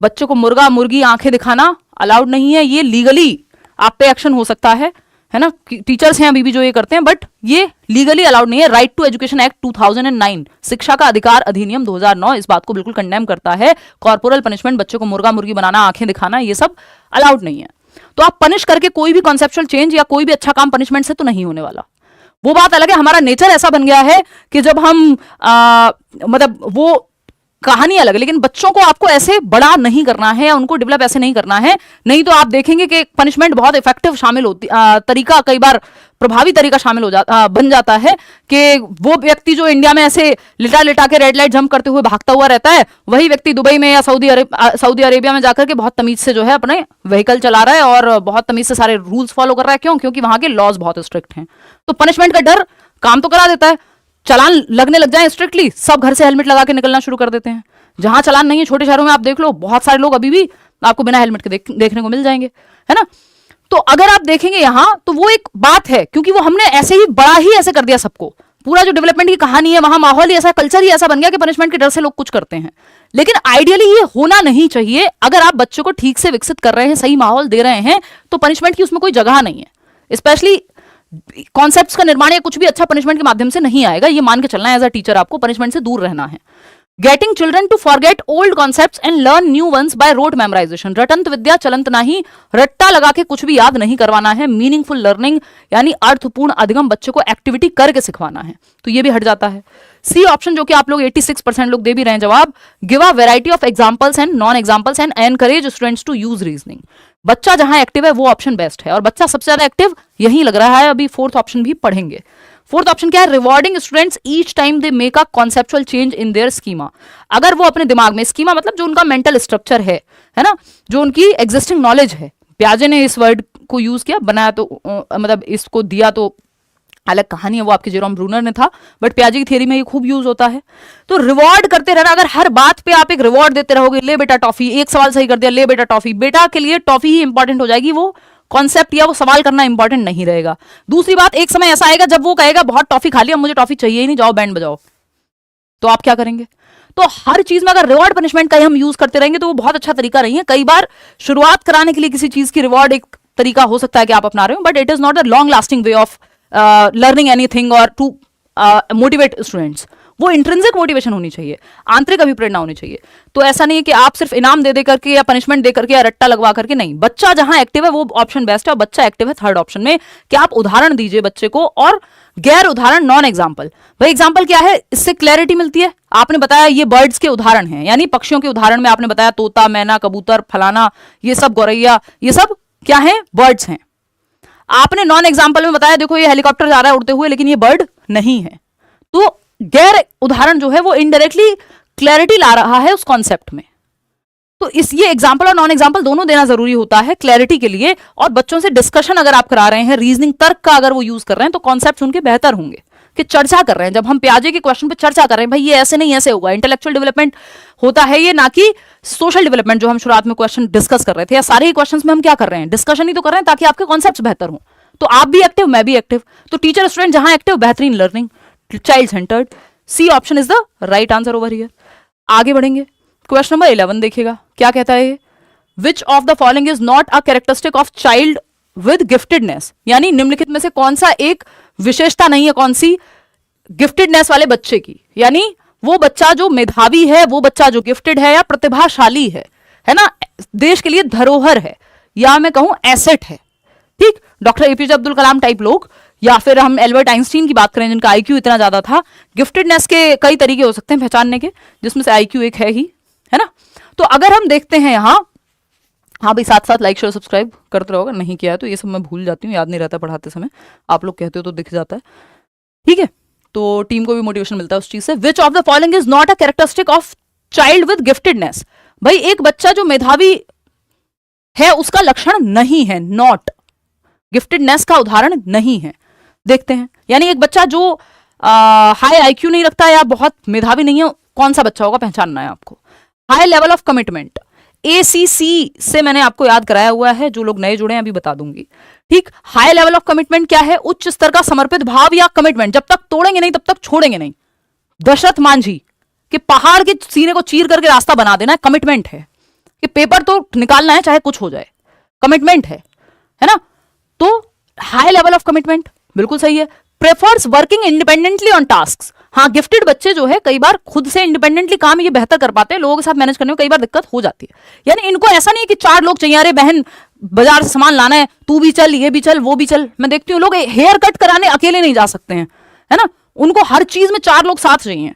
बच्चों को मुर्गा मुर्गी आंखें दिखाना अलाउड नहीं है। ये लीगली आप पे एक्शन हो सकता है ना। टीचर्स हैं अभी भी जो ये करते हैं, बट ये लीगली अलाउड नहीं है। राइट टू एजुकेशन एक्ट 2009, शिक्षा का अधिकार अधिनियम 2009 इस बात को बिल्कुल कंडेम करता है। कॉर्पोरल पनिशमेंट, बच्चों को मुर्गा मुर्गी बनाना, आंखें दिखाना, ये सब अलाउड नहीं है। तो आप पनिश करके कोई भी कॉन्सेप्चुअल चेंज या कोई भी अच्छा काम पनिशमेंट से तो नहीं होने वाला। वो बात अलग है, हमारा नेचर ऐसा बन गया है कि जब हम मतलब वो कहानी अलग है, लेकिन बच्चों को आपको ऐसे बड़ा नहीं करना है या उनको डेवलप ऐसे नहीं करना है। नहीं तो आप देखेंगे कि पनिशमेंट बहुत इफेक्टिव शामिल होती तरीका, कई बार प्रभावी तरीका शामिल हो जाता बन जाता है कि वो व्यक्ति जो इंडिया में ऐसे लिटा लिटा के रेड लाइट जंप करते हुए भागता हुआ रहता है, वही व्यक्ति दुबई में या सऊदी अरेबिया में जाकर के बहुत तमीज से जो है अपने व्हीकल चला रहा है और बहुत तमीज से सारे रूल्स फॉलो कर रहा है। क्यों? क्योंकि वहां के लॉज बहुत स्ट्रिक्ट हैं। तो पनिशमेंट का डर काम तो करा देता है। चालान लगने लग जाए स्ट्रिक्टली, सब घर से हेलमेट लगा के निकलना शुरू कर देते हैं। जहां चालान नहीं है, छोटे शहरों में आप देख लो, बहुत सारे लोग अभी भी आपको बिना हेलमेट के देखने को मिल जाएंगे, है ना। तो अगर आप देखेंगे यहां, तो वो एक बात है, क्योंकि वो हमने ऐसे ही बड़ा ही ऐसे कर दिया सबको। पूरा जो डेवलपमेंट की कहानी है, वहां माहौल ही ऐसा, कल्चर ही ऐसा बन गया कि पनिशमेंट के डर से लोग कुछ करते हैं। लेकिन आइडियली ये होना नहीं चाहिए। अगर आप बच्चों को ठीक से विकसित कर रहे हैं, सही माहौल दे रहे हैं, तो पनिशमेंट की उसमें कोई जगह नहीं है। स्पेशली कॉन्सेप्ट्स का निर्माण या कुछ भी अच्छा पनिशमेंट के माध्यम से नहीं आएगा। ये मान के चलना है, एज अ टीचर आपको पनिशमेंट से दूर रहना है। Getting children to forget old concepts and learn new ones by rote memorisation. रटंत विद्या चलंत नाही, रट्टा लगा के कुछ भी याद नहीं करवाना है। मीनिंगफुल लर्निंग यानी अर्थपूर्ण अधिगम बच्चों को एक्टिविटी करके सिखवाना है। तो ये भी हट जाता है। सी ऑप्शन जो कि आप लोग 86% लोग दे भी रहे हैं जवाब, give a variety of examples and non examples and encourage students to use reasoning. बच्चा जहां एक्टिव है वो ऑप्शन बेस्ट है, और बच्चा सबसे ज्यादा एक्टिव यही लग रहा है। अभी फोर्थ ऑप्शन भी पढ़ेंगे। फोर्थ ऑप्शन क्या है? Rewarding students each time they make a conceptual change in their schema. अगर वो अपने दिमाग में, स्कीमा मतलब जो उनका मेंटल स्ट्रक्चर है ना, जो उनकी एग्जिस्टिंग नॉलेज है। प्याजे ने इस वर्ड को यूज किया, बनाया तो मतलब इसको दिया तो अलग कहानी है, वो आपके जेरोम ब्रूनर ने था, बट प्याजे की थियरी में ये खूब यूज होता है। तो रिवॉर्ड करते रहना। अगर हर बात पे आप एक रिवॉर्ड देते रहोगे, ले बेटा टॉफी, एक सवाल सही कर दिया, ले बेटा टॉफी, बेटा के लिए टॉफी ही इंपॉर्टेंट हो जाएगी, वो कॉन्सेप्ट या वो सवाल करना इंपॉर्टेंट नहीं रहेगा। दूसरी बात, एक समय ऐसा आएगा जब वो कहेगा बहुत टॉफी खा लिया, मुझे टॉफी चाहिए ही नहीं, जाओ बैंड बजाओ। तो आप क्या करेंगे? तो हर चीज में अगर रिवॉर्ड पनिशमेंट का ही हम यूज करते रहेंगे तो वो बहुत अच्छा तरीका नहीं है। कई बार शुरुआत कराने के लिए किसी चीज की रिवॉर्ड एक तरीका हो सकता है कि आप अपना रहे हो, but it is not a long lasting way of learning anything और टू मोटिवेट स्टूडेंट्स। वो इंट्रिंसिक मोटिवेशन होनी चाहिए, आंतरिक अभिप्रेरणा होनी चाहिए। तो ऐसा नहीं है कि आप सिर्फ इनाम दे करके या पनिशमेंट दे करके या रट्टा लगवा करके, नहीं। बच्चा जहां एक्टिव है वो ऑप्शन बेस्ट है, और बच्चा एक्टिव है थर्ड ऑप्शन में कि आप उदाहरण दीजिए बच्चे को, और गैर उदाहरण, नॉन एग्जाम्पल। भाई एग्जाम्पल क्या है? इससे क्लैरिटी मिलती है। आपने बताया ये बर्ड्स के उदाहरण हैं, यानी पक्षियों के उदाहरण में आपने बताया तोता, मैना, कबूतर, फलाना, ये सब गौरैया, ये सब क्या है? बर्ड्स हैं। आपने नॉन एग्जाम्पल में बताया देखो ये हेलीकॉप्टर जा रहा है उड़ते हुए, लेकिन ये बर्ड नहीं है। तो गैर उदाहरण जो है वो इनडायरेक्टली क्लैरिटी ला रहा है उस कॉन्सेप्ट में। तो इस ये एग्जाम्पल और नॉन एग्जाम्पल दोनों देना जरूरी होता है क्लैरिटी के लिए। और बच्चों से डिस्कशन अगर आप करा रहे हैं, रीजनिंग तर्क का अगर वो यूज कर रहे हैं, तो कॉन्सेप्ट उनके बेहतर होंगे कि चर्चा कर रहे हैं। जब हम प्याजे के क्वेश्चन पे चर्चा कर रहे हैं, भाई ये ऐसे नहीं ऐसे होगा, इंटेलेक्चुअल डेवलपमेंट होता है ये, ना कि सोशल डेवलपमेंट जो हम शुरुआत में क्वेश्चन डिस्कस कर रहे थे। या सारे ही क्वेश्चन में हम क्या कर रहे हैं? डिस्कशन ही तो कर रहे हैं ताकि आपके कॉन्सेप्ट बेहतर हो। तो आप भी एक्टिव, मैं भी एक्टिव। तो टीचर स्टूडेंट जहां एक्टिव, बेहतरीन learning, child centred. C option is the right answer over here. आगे बढ़ेंगे, क्वेश्चन नंबर 11 देखिएगा क्या कहता है। Which of the following is not a characteristic of child with giftedness. यानी निम्नलिखित में से कौन सा एक विशेषता नहीं है, कौन सी गिफ्टेडनेस वाले बच्चे की। यानी वो बच्चा जो मेधावी है, वो बच्चा जो गिफ्टेड है या प्रतिभाशाली है ना, देश के लिए धरोहर है, या मैं कहूं एसेट है। ठीक, doctor APJ Abdul Kalam type लोग, या फिर हम एल्बर्ट आइंस्टीन की बात करें जिनका आईक्यू इतना ज्यादा था। गिफ्टेडनेस के कई तरीके हो सकते हैं पहचानने के, जिसमें से आईक्यू एक है ही, है ना। तो अगर हम देखते हैं यहां, हाँ भाई साथ साथ लाइक शेयर सब्सक्राइब करते रहोगे, नहीं किया है तो ये सब मैं भूल जाती हूँ, याद नहीं रहता पढ़ाते समय, आप लोग कहते हो तो दिख जाता है, ठीक है। तो टीम को भी मोटिवेशन मिलता है उस चीज से। विच of the following is not a characteristic of child with giftedness. भाई एक बच्चा जो मेधावी है उसका लक्षण नहीं है, नॉट, गिफ्टेडनेस का उदाहरण नहीं है। देखते हैं, यानी एक बच्चा जो हाई आईक्यू नहीं रखता या बहुत मेधावी नहीं है, कौन सा बच्चा होगा पहचानना है आपको। High level of commitment, ACC से मैंने आपको याद कराया हुआ है, जो लोग नए जुड़े हैं अभी बता दूंगी, ठीक। हाई लेवल ऑफ कमिटमेंट क्या है? उच्च स्तर का समर्पित भाव या कमिटमेंट, जब तक तोड़ेंगे नहीं तब तक छोड़ेंगे नहीं। दशरथ मांझी कि पहाड़ के सीने को चीर करके रास्ता बना देना है, कमिटमेंट है कि पेपर तो निकालना है चाहे कुछ हो जाए, कमिटमेंट है ना। तो हाई लेवल ऑफ कमिटमेंट बिल्कुल सही है। Prefers working independently on tasks, हाँ गिफ्टेड बच्चे जो है कई बार खुद से इंडिपेंडेंटली काम ये बेहतर कर पाते हैं, लोगों के साथ मैनेज करने में कई बार दिक्कत हो जाती है। यानी इनको ऐसा नहीं है कि 4 लोग चाहिए, अरे बहन बाजार से सामान लाना है, तू भी चल, ये भी चल, वो भी चल। मैं देखती हूँ लोग हेयर कट कराने अकेले नहीं जा सकते हैं, है ना, उनको हर चीज में 4 लोग साथ चाहिए।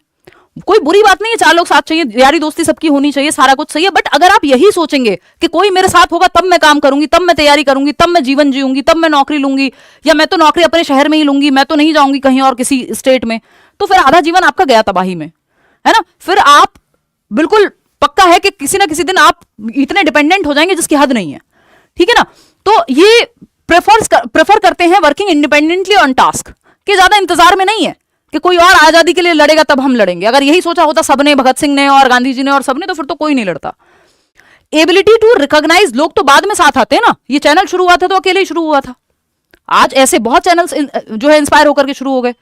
कोई बुरी बात नहीं है, 4 लोग साथ चाहिए, यारी दोस्ती सबकी होनी चाहिए, सारा कुछ सही है। बट अगर आप यही सोचेंगे कि कोई मेरे साथ होगा तब मैं काम करूंगी, तब मैं तैयारी करूंगी, तब मैं जीवन जीऊंगी, तब मैं नौकरी लूंगी, या मैं तो नौकरी अपने शहर में ही लूंगी, मैं तो नहीं जाऊंगी कहीं और किसी स्टेट में, तो फिर आधा जीवन आपका गया तबाही में, है ना। फिर आप बिल्कुल पक्का है कि किसी ना किसी दिन आप इतने डिपेंडेंट हो जाएंगे जिसकी हद नहीं है, ठीक है ना। तो ये प्रेफर करते हैं वर्किंग इंडिपेंडेंटली ऑन टास्क, के ज्यादा इंतजार में नहीं है कि कोई और आजादी के लिए लड़ेगा तब हम लड़ेंगे। अगर यही सोचा होता सबने, भगत सिंह ने और गांधी जी ने और सबने, तो फिर तो कोई नहीं लड़ता। एबिलिटी टू रिकॉग्नाइज, लोग तो बाद में साथ आते हैं ना, ये चैनल शुरू हुआ था तो अकेले ही शुरू हुआ था, आज ऐसे बहुत चैनल्स जो है इंस्पायर होकर के शुरू हो गए,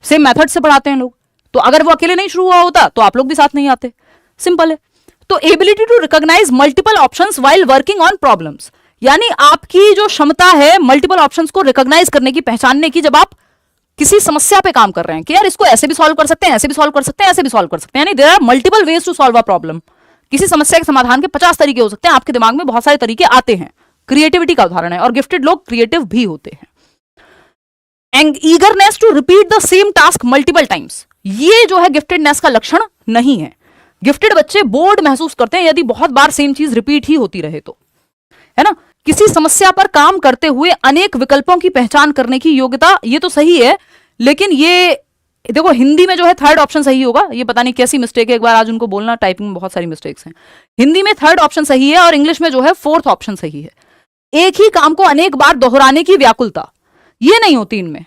सेम मेथड से पढ़ाते हैं लोग। तो अगर वो अकेले नहीं शुरू हुआ होता तो आप लोग भी साथ नहीं आते, सिंपल है। तो ability to recognise multiple options while working on problems, यानी आपकी जो क्षमता है मल्टीपल ऑप्शंस को रिकॉग्नाइज करने की, पहचानने की, जब आप किसी समस्या पे काम कर रहे हैं कि यार इसको ऐसे भी सॉल्व कर सकते हैं, ऐसे भी सॉल्व कर सकते हैं, ऐसे भी सॉल्व कर सकते हैं, यानी there are multiple ways to solve a problem. किसी समस्या के समाधान के 50 तरीके हो सकते हैं, आपके दिमाग में बहुत सारे तरीके आते हैं, क्रिएटिविटी का उदाहरण है। और गिफ्टेड लोग क्रिएटिव भी होते हैं। And eagerness to repeat the same task multiple times, ये जो है गिफ्टेडनेस का लक्षण नहीं है। गिफ्टेड बच्चे बोर्ड महसूस करते हैं यदि बहुत बार सेम चीज रिपीट ही होती रहे तो, है ना। किसी समस्या पर काम करते हुए अनेक विकल्पों की पहचान करने की योग्यता, ये तो सही है, लेकिन ये देखो हिंदी में जो है थर्ड ऑप्शन सही होगा, ये पता नहीं कैसी मिस्टेक है, एक बार आज उनको बोलना, टाइपिंग में बहुत सारी मिस्टेक्स हैं। हिंदी में थर्ड ऑप्शन सही है और इंग्लिश में जो है फोर्थ ऑप्शन सही है। एक ही काम को अनेक बार दोहराने की व्याकुलता, ये नहीं होती इनमें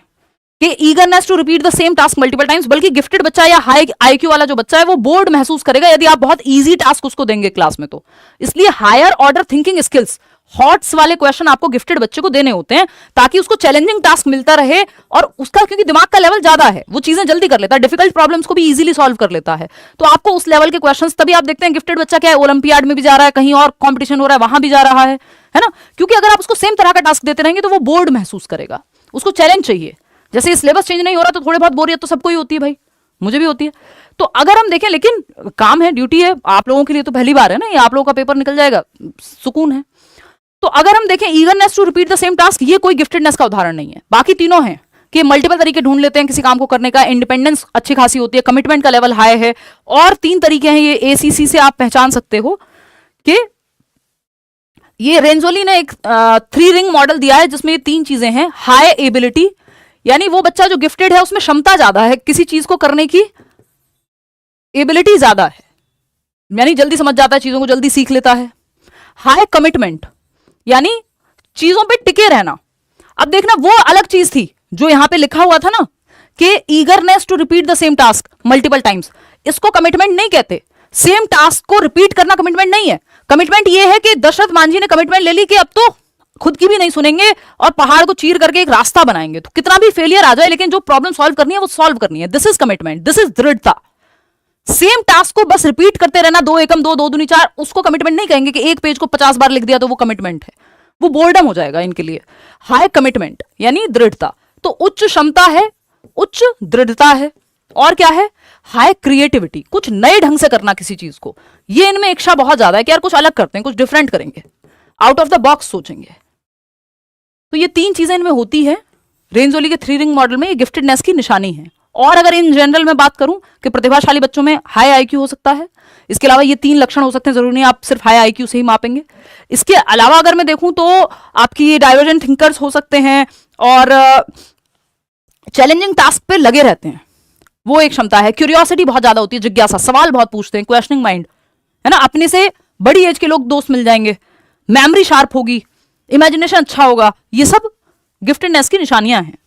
कि eagerness to repeat the same task multiple times, बल्कि गिफ्टेड बच्चा या हाई आईक्यू वाला जो बच्चा है वो बोर्ड महसूस करेगा यदि आप बहुत इजी टास्क उसको देंगे क्लास में। तो इसलिए higher order thinking skills, HOTS वाले क्वेश्चन आपको गिफ्टेड बच्चे को देने होते हैं ताकि उसको चैलेंजिंग टास्क मिलता रहे, और उसका क्योंकि दिमाग का लेवल ज्यादा है, वो चीजें जल्दी कर लेता है, डिफिकल्ट प्रॉब्लम्स को भी इजीली सॉल्व कर लेता है। तो आपको उस लेवल के क्वेश्चंस, तभी आप देखते हैं गिफ्टेड बच्चा क्या है, ओलंपियाड में भी जा रहा है, कहीं और कॉम्पिटिशन हो रहा है वहां भी जा रहा है ना। क्योंकि अगर आप उसको सेम तरह का टास्क देते रहेंगे तो वो बोर्ड महसूस करेगा, उसको चैलेंज चाहिए। जैसे ये सिलेबस चेंज नहीं हो रहा तो थोड़े बहुत बोरियत तो सबको ही होती है भाई, मुझे भी होती है। तो अगर हम देखें, लेकिन काम है, ड्यूटी है, आप लोगों के लिए तो पहली बार है ना, ये आप लोगों का पेपर निकल जाएगा, सुकून है। तो अगर हम देखें eagerness to repeat the same task, ये कोई गिफ्टेडनेस का उदाहरण नहीं है। बाकी तीनों हैं कि मल्टीपल तरीके ढूंढ लेते हैं किसी काम को करने का, इंडिपेंडेंस अच्छी खासी होती है, कमिटमेंट का लेवल हाई है, और 3 तरीके हैं, ये एसीसी से आप पहचान सकते हो कि ये रेंजोली ने एक 3 रिंग मॉडल दिया है जिसमें ये 3 चीजें हैं। हाई एबिलिटी, यानी वो बच्चा जो गिफ्टेड है उसमें क्षमता ज्यादा है, किसी चीज को करने की एबिलिटी ज्यादा है, यानी जल्दी समझ जाता है, चीजों को जल्दी सीख लेता है। हाई कमिटमेंट, यानी चीजों पे टिके रहना। अब देखना वो अलग चीज थी जो यहां पे लिखा हुआ था ना कि eagerness to repeat the same task multiple times, इसको कमिटमेंट नहीं कहते। सेम टास्क को रिपीट करना कमिटमेंट नहीं है। कमिटमेंट ये है कि दशरथ मांझी ने कमिटमेंट ले ली कि अब तो खुद की भी नहीं सुनेंगे और पहाड़ को चीर करके एक रास्ता बनाएंगे, तो कितना भी फेलियर आ जाए लेकिन जो प्रॉब्लम सॉल्व करनी है वो सॉल्व करनी है। This is commitment, this is दृढ़ता। सेम टास्क को बस रिपीट करते रहना, 2 एकम 2, 2 दूनी 4, उसको कमिटमेंट नहीं कहेंगे कि एक पेज को 50 बार लिख दिया तो वो कमिटमेंट है, वो बोर्डम हो जाएगा इनके लिए। हाई कमिटमेंट यानी दृढ़ता, तो उच्च क्षमता है, उच्च दृढ़ता है, और क्या है, हाई क्रिएटिविटी, कुछ नए ढंग से करना किसी चीज को, ये इनमें इच्छा बहुत ज्यादा है कि यार कुछ अलग करते हैं, कुछ डिफरेंट करेंगे, आउट ऑफ द बॉक्स सोचेंगे। तो ये 3 चीजें इनमें होती है। रेंजोली के 3 रिंग मॉडल में ये गिफ्टेडनेस की निशानी है। और अगर इन जनरल में बात करूं कि प्रतिभाशाली बच्चों में हाई आईक्यू हो सकता है, इसके अलावा ये 3 लक्षण हो सकते हैं, जरूरी नहीं आप सिर्फ हाई आईक्यू से ही मापेंगे। इसके अलावा अगर मैं देखूं तो आपकी ये डाइवर्जेंट थिंकर्स हो सकते हैं और चैलेंजिंग टास्क पे लगे रहते हैं, वो एक क्षमता है। क्यूरियोसिटी बहुत ज्यादा होती है, जिज्ञासा, सवाल बहुत पूछते हैं, क्वेश्चनिंग माइंड, है ना। अपने से बड़ी एज के लोग दोस्त मिल जाएंगे, मेमोरी शार्प होगी, इमेजिनेशन अच्छा होगा, ये सब गिफ्टेडनेस की निशानियां हैं।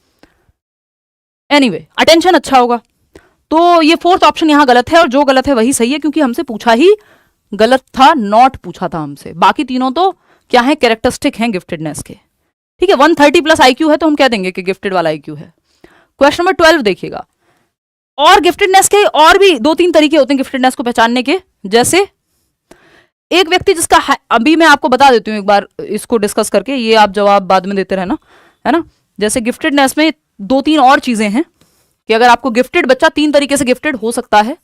एनीवे, अटेंशन अच्छा होगा। तो ये फोर्थ ऑप्शन यहां गलत है, और जो गलत है वही सही है, क्योंकि हमसे पूछा ही गलत था, नॉट पूछा था हमसे। बाकी तीनों तो क्या है, कैरेक्टरिस्टिक हैं गिफ्टेडनेस के। ठीक है, 130 प्लस आईक्यू है तो हम कह देंगे कि गिफ्टेड वाला आईक्यू है। क्वेश्चन नंबर 12 देखिएगा। और गिफ्टेडनेस के और भी 2-3 तरीके होते हैं गिफ्टेडनेस को पहचानने के। जैसे एक व्यक्ति जिसका अभी मैं आपको बता देती हूँ एक बार इसको डिस्कस करके, ये आप जवाब बाद में देते रहना, है ना। जैसे गिफ्टेडनेस में 2-3 और चीजें हैं कि अगर आपको गिफ्टेड बच्चा 3 तरीके से गिफ्टेड हो सकता है।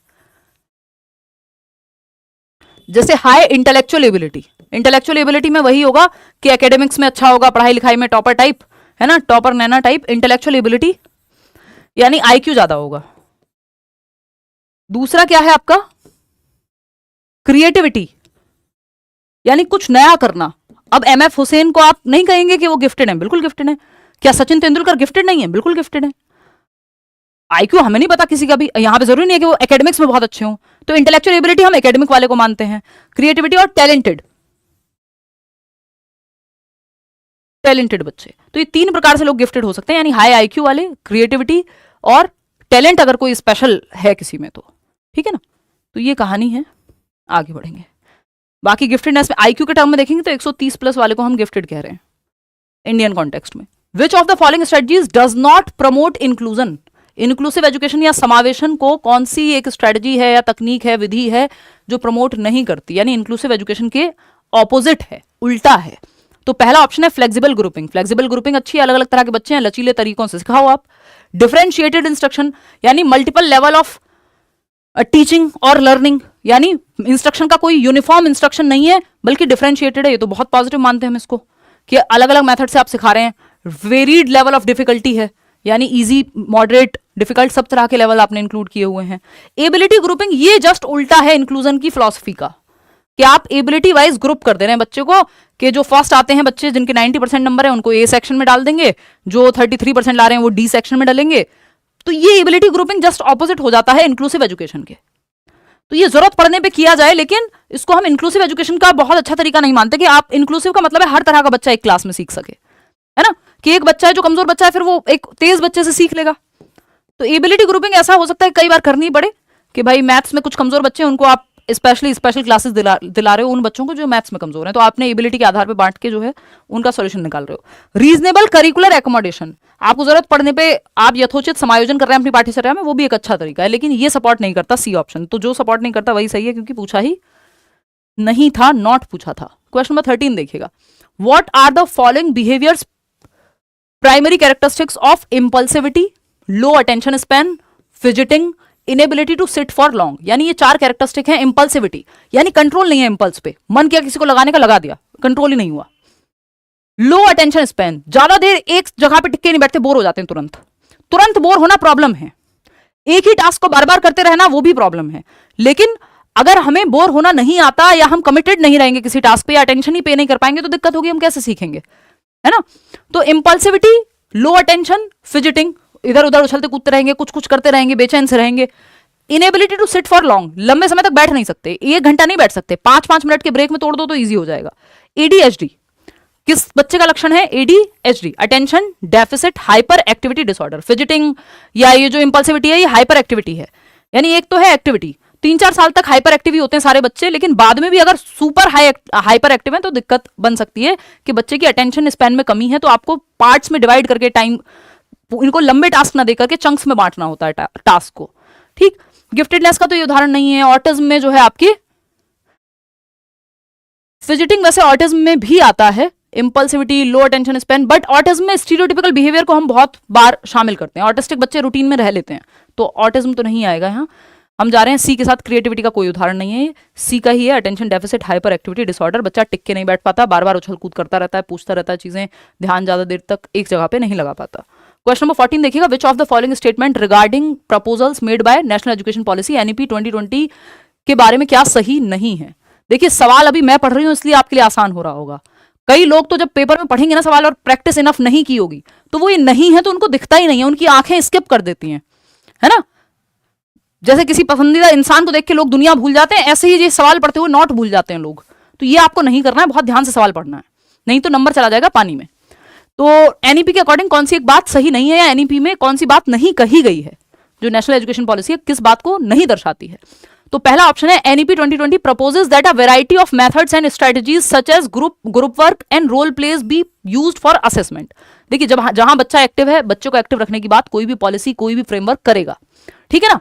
जैसे high intellectual ability, intellectual ability में वही होगा कि एकेडमिक्स में अच्छा होगा, पढ़ाई लिखाई में टॉपर टाइप, है ना, टॉपर नैना टाइप। इंटेलेक्चुअल एबिलिटी यानी आईक्यू ज्यादा होगा। दूसरा क्या है आपका, क्रिएटिविटी यानी कुछ नया करना। अब एमएफ हुसैन को आप नहीं कहेंगे कि वो गिफ्टेड है, बिल्कुल गिफ्टेड है। क्या सचिन तेंदुलकर गिफ्टेड नहीं है, बिल्कुल गिफ्टेड है। आईक्यू हमें नहीं पता किसी का भी, यहां पे जरूरी नहीं है कि वो एकेडमिक्स में बहुत अच्छे हों। तो इंटेलेक्चुअल एबिलिटी हम एकेडमिक वाले को मानते हैं, क्रिएटिविटी और टैलेंटेड, टैलेंटेड बच्चे। तो ये 3 प्रकार से लोग गिफ्टेड हो सकते हैं, यानी हाई आईक्यू वाले, क्रिएटिविटी और टैलेंट अगर कोई स्पेशल है किसी में तो। ठीक है ना, तो ये कहानी है, आगे बढ़ेंगे। बाकी गिफ्टेडनेस में आईक्यू के टर्म में देखेंगे तो 130 प्लस वाले को हम गिफ्टेड कह रहे हैं इंडियन कॉन्टेक्स्ट में। विच of the following strategies does not promote inclusion, inclusive education या समावेशन को कौन सी एक स्ट्रेटजी है या तकनीक है, विधि है जो प्रमोट नहीं करती, यानी इंक्लूसिव एजुकेशन के ऑपोजिट है, उल्टा है। तो पहला ऑप्शन है फ्लेक्सिबल ग्रुपिंग। फ्लेक्सिबल ग्रुपिंग अच्छी है, अलग अलग तरह के बच्चे हैं, लचीले तरीकों से सिखाओ आप। डिफरेंशिएटेड इंस्ट्रक्शन यानी मल्टीपल लेवल ऑफ टीचिंग और लर्निंग, यानी इंस्ट्रक्शन का कोई यूनिफॉर्म इंस्ट्रक्शन नहीं है बल्कि डिफरेंशिएटेड है। ये तो बहुत पॉजिटिव मानते हैं हम इसको कि अलग अलग मेथड से आप सिखा रहे हैं। वेरीड लेवल ऑफ डिफिकल्टी है, यानी इजी, मॉडरेट, डिफिकल्ट, सब तरह के लेवल आपने इंक्लूड किए हुए हैं। एबिलिटी ग्रुपिंग ये जस्ट उल्टा है इंक्लूजन की फिलॉसफी का, कि आप एबिलिटी वाइज ग्रुप कर दे रहे हैं बच्चे को, कि जो फर्स्ट आते हैं बच्चे जिनके 90% नंबर है उनको ए सेक्शन में डाल देंगे, जो 33% ला रहे हैं वो डी सेक्शन में डालेंगे। तो ये एबिलिटी ग्रुपिंग जस्ट ऑपोजिट हो जाता है इंक्लूसिव एजुकेशन के। तो ये जरूरत पड़ने पे किया जाए, लेकिन इसको हम इंक्लूसिव एजुकेशन का बहुत अच्छा तरीका नहीं मानते कि आप इंक्लूसिव का मतलब है हर तरह का बच्चा एक क्लास में सीख सके, है ना, कि एक बच्चा है जो कमजोर बच्चा है फिर वो एक तेज बच्चे से सीख लेगा। तो एबिलिटी ग्रुपिंग ऐसा हो सकता है कई बार करनी पड़े कि भाई मैथ्स में कुछ कमजोर बच्चे हैं, उनको आप स्पेशली स्पेशल क्लासेस दिला रहे हो उन बच्चों को जो मैथ्स में कमजोर हैं, तो आपने एबिलिटी के आधार पे बांट के जो है उनका सॉल्यूशन निकाल रहे हो। रीजनेबल करिकुलर एकोमोडेशन, आपको जरूरत पड़ने पे आप यथोचित समायोजन कर रहे हैं अपनी पाठ्यचर्या में, वो भी एक अच्छा तरीका है, लेकिन ये सपोर्ट नहीं करता सी ऑप्शन। तो जो सपोर्ट नहीं करता वही सही है, क्योंकि पूछा ही नहीं था, नॉट पूछा था। क्वेश्चन नंबर 13 देखिएगा। What are the following behaviours primary characteristics of impulsivity, low attention span, fidgeting, inability to sit for long. यानी ये 4 कैरेक्टरिस्टिक हैं। इम्पल्सिविटी यानी कंट्रोल नहीं है इम्पल्स पे, मन किया किसी को लगाने का लगा दिया, कंट्रोल ही नहीं हुआ। लो अटेंशन स्पैन, ज्यादा देर एक जगह पे टिके नहीं बैठते, बोर हो जाते हैं तुरंत। तुरंत बोर होना प्रॉब्लम है, एक ही टास्क को बार बार करते रहना वो भी प्रॉब्लम है। लेकिन अगर हमें बोर होना नहीं आता या हम कमिटेड नहीं रहेंगे किसी टास्क पे या अटेंशन ही पे नहीं कर पाएंगे तो दिक्कत होगी, हम कैसे सीखेंगे, है ना। तो इम्पल्सिविटी, लो अटेंशन, फिजिटिंग, इधर उधर उछलते कूदते रहेंगे, कुछ कुछ करते रहेंगे, बेचैन से रहेंगे। Inability to sit for long, लंबे समय तक बैठ नहीं सकते, 1 घंटा नहीं बैठ सकते, 5-5 मिनट के ब्रेक में तोड़ दो तो ईजी हो जाएगा। एडीएचडी, किस बच्चे का लक्षण है ADHD, attention deficit hyper activity disorder. Fidgeting या ये जो इंपल्सिविटी है ये हाइपर एक्टिविटी है, यानी एक तो है एक्टिविटी, 3-4 साल तक हाइपर एक्टिव ही होते हैं सारे बच्चे, लेकिन बाद में भी अगर सुपर हाइपर एक्टिव है तो दिक्कत बन सकती है कि बच्चे की अटेंशन स्पैन में कमी है। तो आपको पार्ट्स में डिवाइड करके टाइम, इनको लंबे टास्क ना देकर के चंक्स में बांटना होता है टास्क को, ठीक। गिफ्टेडनेस का तो ये उदाहरण नहीं है। ऑटिज्म में जो है आपकी फिजिटिंग वैसे ऑटिज्म में भी आता है, इंपल्सिविटी, लो अटेंशन स्पैन, बट ऑटिज्म में स्टीरियोटिपिकल बिहेवियर को हम बहुत बार शामिल करते हैं। ऑटिस्टिक बच्चे रूटीन में रह लेते हैं, तो ऑटिज्म तो नहीं आएगा यहाँ। हम जा रहे हैं सी के साथ, क्रिएटिविटी का कोई उदाहरण नहीं है, सी का ही है, attention deficit hyper activity disorder. बच्चा टिक के नहीं बैठ पाता, बार बार उछल कूद करता रहता है, पूछता रहता है चीजें, ध्यान ज्यादा देर तक एक जगह पे नहीं लगा पाता। क्वेश्चन नंबर 14 देखिएगा। विच of the following statement regarding proposals made by national education policy NEP 2020 के बारे में क्या सही नहीं है। देखिए सवाल अभी मैं पढ़ रही हूं इसलिए आपके लिए आसान हो रहा होगा। कई लोग तो जब पेपर में पढ़ेंगे ना सवाल और प्रैक्टिस इनफ नहीं की होगी तो वो ये नहीं है तो उनको दिखता ही नहीं है, उनकी आंखें स्किप कर देती हैं, है ना। जैसे किसी पसंदीदा इंसान को देख के लोग दुनिया भूल जाते हैं, ऐसे ही ये सवाल पढ़ते हुए नॉट भूल जाते हैं लोग। तो ये आपको नहीं करना है, बहुत ध्यान से सवाल पढ़ना है, नहीं तो नंबर चला जाएगा पानी में। तो एनईपी के अकॉर्डिंग कौन सी एक बात सही नहीं है, या एनईपी में कौन सी बात नहीं कही गई है, जो नेशनल एजुकेशन पॉलिसी है किस बात को नहीं दर्शाती है। तो पहला ऑप्शन है NEP 2020 proposes that a variety of methods and strategies such as group work and role plays be used for assessment। देखिए जहां बच्चा एक्टिव है, बच्चों को एक्टिव रखने की बात कोई भी पॉलिसी कोई भी फ्रेमवर्क करेगा, ठीक है ना,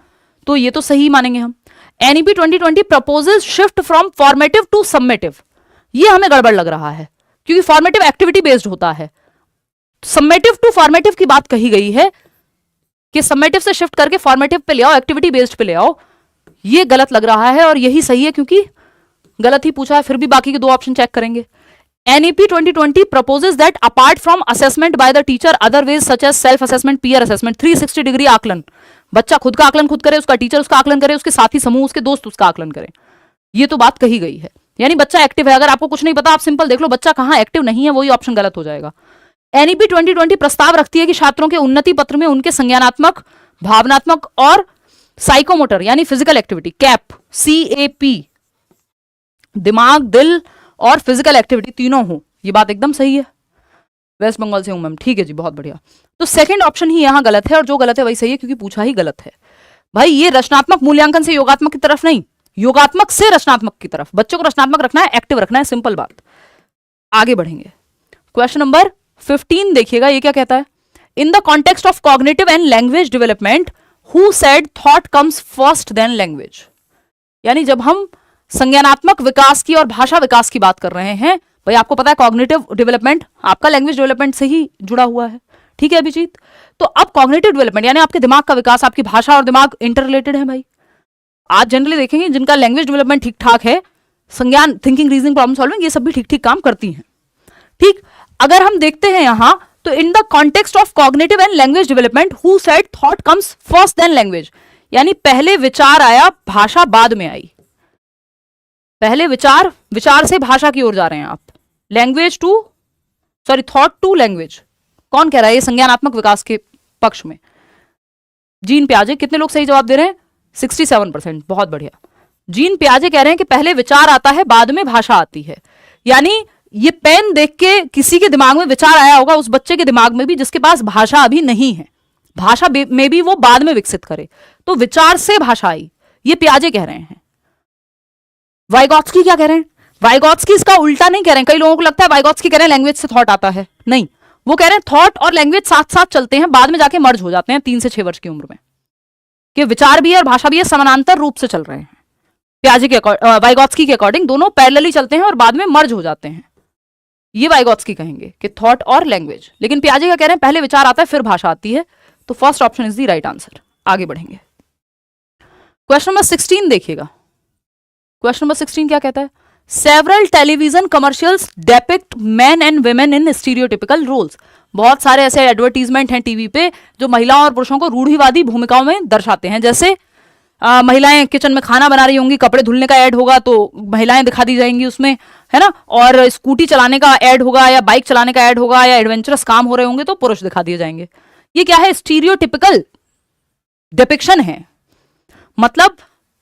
तो ये तो सही मानेंगे हम। NEP 2020 proposes shift from formative to summative, ये हमें गड़बड़ लग रहा है क्योंकि फॉर्मेटिव एक्टिविटी बेस्ड होता है, समेटिव टू फॉर्मेटिव की बात कही गई है कि समेटिव से शिफ्ट करके फॉर्मेटिव पे ले आओ, एक्टिविटी बेस्ड पे ले आओ, ये गलत लग रहा है और यही सही है क्योंकि गलत ही पूछा है। फिर भी बाकी के दो ऑप्शन चेक करेंगे। NEP 2020 proposes that apart from assessment by the teacher other ways such as self assessment, peer assessment, 360 degree आकलन, बच्चा खुद का आकलन खुद करे, उसका टीचर उसका आकलन करे, उसके साथी समूह उसके दोस्त उसका आकलन करें, ये तो बात कही गई है। यानी बच्चा एक्टिव है, अगर आपको कुछ नहीं पता आप सिंपल देख लो बच्चा कहां एक्टिव नहीं है, वही ऑप्शन गलत हो जाएगा। एनईपी 2020 प्रस्ताव रखती है कि छात्रों के उन्नति पत्र में उनके संज्ञानात्मक, भावनात्मक और साइकोमोटर यानी फिजिकल एक्टिविटी, कैप CAP, दिमाग, दिल और फिजिकल एक्टिविटी तीनों हो, ये बात एकदम सही है। वेस्ट बंगाल से हूं मैम, ठीक है जी, बहुत बढ़िया। तो सेकंड ऑप्शन ही यहां गलत है और जो गलत है वही सही है क्योंकि पूछा ही गलत है। भाई ये रचनात्मक मूल्यांकन से योगात्मक की तरफ नहीं, योगात्मक से रचनात्मक की तरफ, बच्चों को रचनात्मक रखना है, एक्टिव रखना है, सिंपल बात। आगे बढ़ेंगे। क्वेश्चन नंबर 15 देखिएगा, ये क्या कहता है। In the context of cognitive and language development who said thought comes first then language, यानी जब हम संज्ञानात्मक विकास की और भाषा विकास की बात कर रहे हैं, भाई आपको पता है कॉग्निटिव डेवलपमेंट आपका लैंग्वेज डेवलपमेंट से ही जुड़ा हुआ है, ठीक है अभिजीत। तो अब कॉग्निटिव डेवलपमेंट यानी आपके दिमाग का विकास, आपकी भाषा और दिमाग इंटर रिलेटेड है भाई। आज जनरली देखेंगे जिनका लैंग्वेज डेवलपमेंट ठीक ठाक है, संज्ञान, थिंकिंग, रीजनिंग, प्रॉब्लम सॉल्विंग, ये सब भी ठीक ठीक काम करती हैं, ठीक। अगर हम देखते हैं यहां तो in the context of cognitive and language development who said thought comes first then language, यानी पहले विचार आया, भाषा बाद में आई। पहले विचार, विचार से भाषा की ओर जा रहे हैं आप, language to sorry thought to language, कौन कह रहा है ये संज्ञानात्मक विकास के पक्ष में? जीन प्याजे। कितने लोग सही जवाब दे रहे हैं? 67%, बहुत बढ़िया। जीन प्याजे कह रहे हैं कि पहले विचार आता है बाद में भाषा आती है, यानी ये पेन देख के किसी के दिमाग में विचार आया होगा, उस बच्चे के दिमाग में भी जिसके पास भाषा अभी नहीं है, भाषा में भी वो बाद में विकसित करे, तो विचार से भाषा आई, ये प्याजे कह रहे हैं। वाइगॉत्स्की क्या कह रहे हैं? वाइगॉत्स्की इसका उल्टा नहीं कह रहे हैं। कई लोगों को लगता है वाइगॉत्स्की कह रहे हैं लैंग्वेज से थॉट आता है, नहीं, वो कह रहे हैं थॉट और लैंग्वेज साथ साथ चलते हैं, बाद में जाके मर्ज हो जाते हैं 3 से 6 वर्ष की उम्र में, कि विचार भी है और भाषा भी है, समानांतर रूप से चल रहे हैं। प्याजे के वाइगॉत्स्की के अकॉर्डिंग दोनों पैरेलली चलते हैं और बाद में मर्ज हो जाते हैं, ये वाइगॉत्स्की कहेंगे कि थॉट और लैंग्वेज। लेकिन प्याजे क्या कह रहे हैं? पहले विचार आता है फिर भाषा आती है, तो first option is the right answer. आगे बढ़ेंगे। क्वेश्चन नंबर 16 देखिएगा। क्वेश्चन नंबर 16 क्या कहता है? Several television commercials depict men and women in stereotypical roles. बहुत सारे ऐसे एडवर्टीजमेंट हैं टीवी पे जो महिलाओं और पुरुषों को रूढ़िवादी भूमिकाओं में दर्शाते हैं, जैसे महिलाएं किचन में खाना बना रही होंगी, कपड़े धुलने का ऐड होगा तो महिलाएं दिखा दी जाएंगी उसमें, है ना, और स्कूटी चलाने का ऐड होगा या बाइक चलाने का ऐड होगा या एडवेंचरस काम हो रहे होंगे तो पुरुष दिखा दिए जाएंगे। ये क्या है? स्टीरियोटिपिकल डिपिक्शन है, मतलब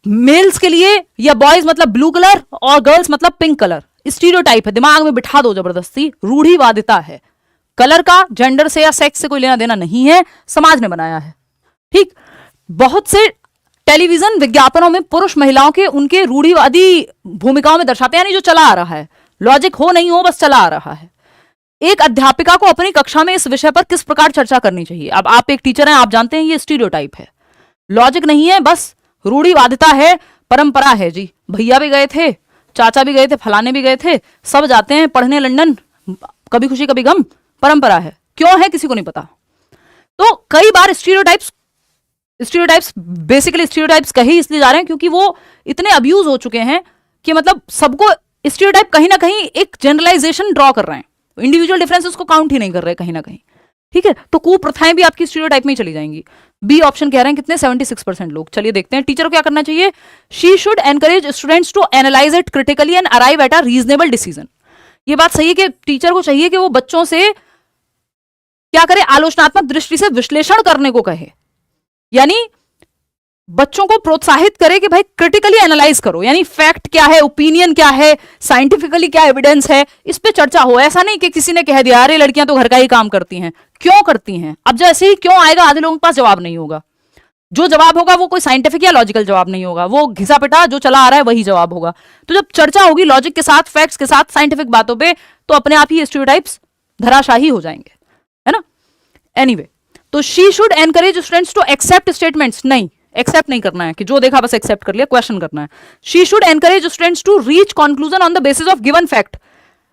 मेल्स के लिए या बॉयज मतलब ब्लू कलर और गर्ल्स मतलब पिंक कलर, स्टीरियोटाइप है, दिमाग में बिठा दो जबरदस्ती, रूढ़िवादिता है। कलर का जेंडर से या सेक्स से कोई लेना देना नहीं है, समाज ने बनाया है, ठीक। बहुत से टेलीविजन विज्ञापनों में पुरुष महिलाओं के उनके रूढ़िवादी भूमिकाओं में दर्शाते हैं, यानी जो चला आ रहा है, लॉजिक हो नहीं हो बस चला आ रहा है। एक अध्यापिका को अपनी कक्षा में इस विषय पर किस प्रकार चर्चा करनी चाहिए? अब आप एक टीचर हैं, आप जानते हैं ये स्टीरियोटाइप है, लॉजिक नहीं है, बस रूढ़िवादिता है, परंपरा है जी। भैया भी गए थे, चाचा भी गए थे, फलाने भी गए थे, सब जाते हैं पढ़ने लंदन, कभी खुशी कभी गम, परंपरा है। क्यों है किसी को नहीं पता। तो कई बार स्टीरियोटाइप्स बेसिकली स्टीरियोटाइप्स कहे इसलिए जा रहे हैं क्योंकि वो इतने अब्यूज हो चुके हैं कि मतलब सबको स्टीरियोटाइप कहीं ना कहीं एक जनरलाइजेशन ड्रॉ कर रहे हैं, इंडिविजुअल डिफरेंसेस को काउंट ही नहीं कर रहे कहीं ना कहीं, ठीक है। तो कुप्रथाएं भी आपकी स्टीरियोटाइप में ही चली जाएंगी। बी ऑप्शन कह रहे हैं कितने? 76% लोग। चलिए देखते हैं टीचर को क्या करना चाहिए। She should encourage students to analyse it critically and arrive at a reasonable decision. ये बात सही है कि टीचर को चाहिए कि वो बच्चों से क्या करे? आलोचनात्मक दृष्टि से विश्लेषण करने को कहे, यानी बच्चों को प्रोत्साहित करे कि भाई क्रिटिकली एनालाइज करो, यानी फैक्ट क्या है, ओपिनियन क्या है, साइंटिफिकली क्या एविडेंस है, इस पे चर्चा हो। ऐसा नहीं कि किसी ने कह दिया अरे लड़कियां तो घर का ही काम करती हैं, क्यों करती हैं, अब जैसे ही क्यों आएगा आधे लोगों के पास जवाब नहीं होगा। जो जवाब होगा वो कोई साइंटिफिक या लॉजिकल जवाब नहीं होगा, वो घिसा पिटा जो चला आ रहा है वही जवाब होगा। तो जब चर्चा होगी लॉजिक के साथ, फैक्ट्स के साथ, साइंटिफिक बातों पे, तो अपने आप ही स्टीरियोटाइप्स धराशाही हो जाएंगे, है ना। एनीवे, तो she should encourage students to accept statements, नहीं एक्सेप्ट नहीं करना है कि जो देखा बस एक्सेप्ट कर लिया, क्वेश्चन करना है। She should encourage students to reach conclusion on the basis of given fact,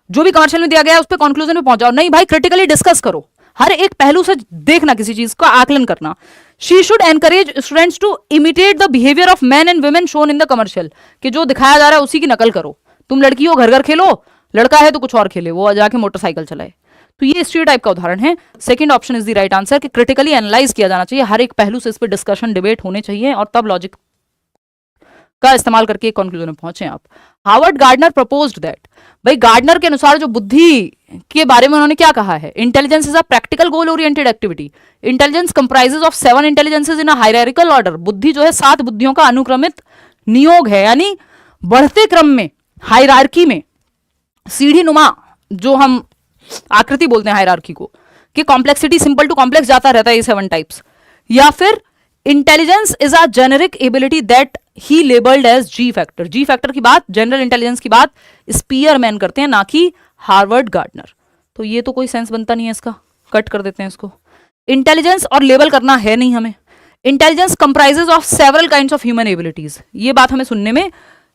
जो भी कमर्शियल में दिया गया है उस पर कंक्लूजन में पहुंचाओ, नहीं भाई क्रिटिकली डिस्कस करो, हर एक पहलू से देखना, किसी चीज का आकलन करना। She should encourage students to imitate the behaviour of man and women shown in the commercial, कि जो दिखाया जा रहा है उसी की नकल करो। तुम लड़की हो घर घर खेलो, लड़का है तो कुछ और खेले, वो जाके मोटरसाइकिल चलाए। तो ये स्टीरियोटाइप का उदाहरण है। Second option is the right answer कि क्रिटिकली एनालाइज किया जाना चाहिए, हर एक पहलू से इस पर डिस्कशन डिबेट होने चाहिए और तब लॉजिक का इस्तेमाल करके कंक्लूजन में पहुंचे आप। हार्वर्ड गार्डनर प्रपोज्ड दैट, भाई गार्डनर के अनुसार जो बुद्धि के बारे में उन्होंने क्या कहा है, intelligence is a practical goal oriented activity, intelligence comprises of 7 intelligences in a hierarchical order, बुद्धि जो है 7 बुद्धियों का अनुक्रमित नियोग है, यानी बढ़ते क्रम में, हायरार्की में, सीढ़ी नुमा जो हम आकृति बोलते हैं हायरार्की को, कि कॉम्प्लेक्सिटी सिंपल टू कॉम्प्लेक्स जाता रहता है ये 7 टाइप्स। या फिर intelligence is a generic ability that he labelled as G factor, G factor की बात, जनरल इंटेलिजेंस की बात स्पीयरमैन करते हैं, ना कि हार्वर्ड गार्डनर। तो ये तो कोई सेंस बनता नहीं है इसका, कट कर देते हैं इसको। इंटेलिजेंस और लेबल करना है नहीं हमें। Intelligence comprises of several kinds of human abilities, ये बात हमें सुनने में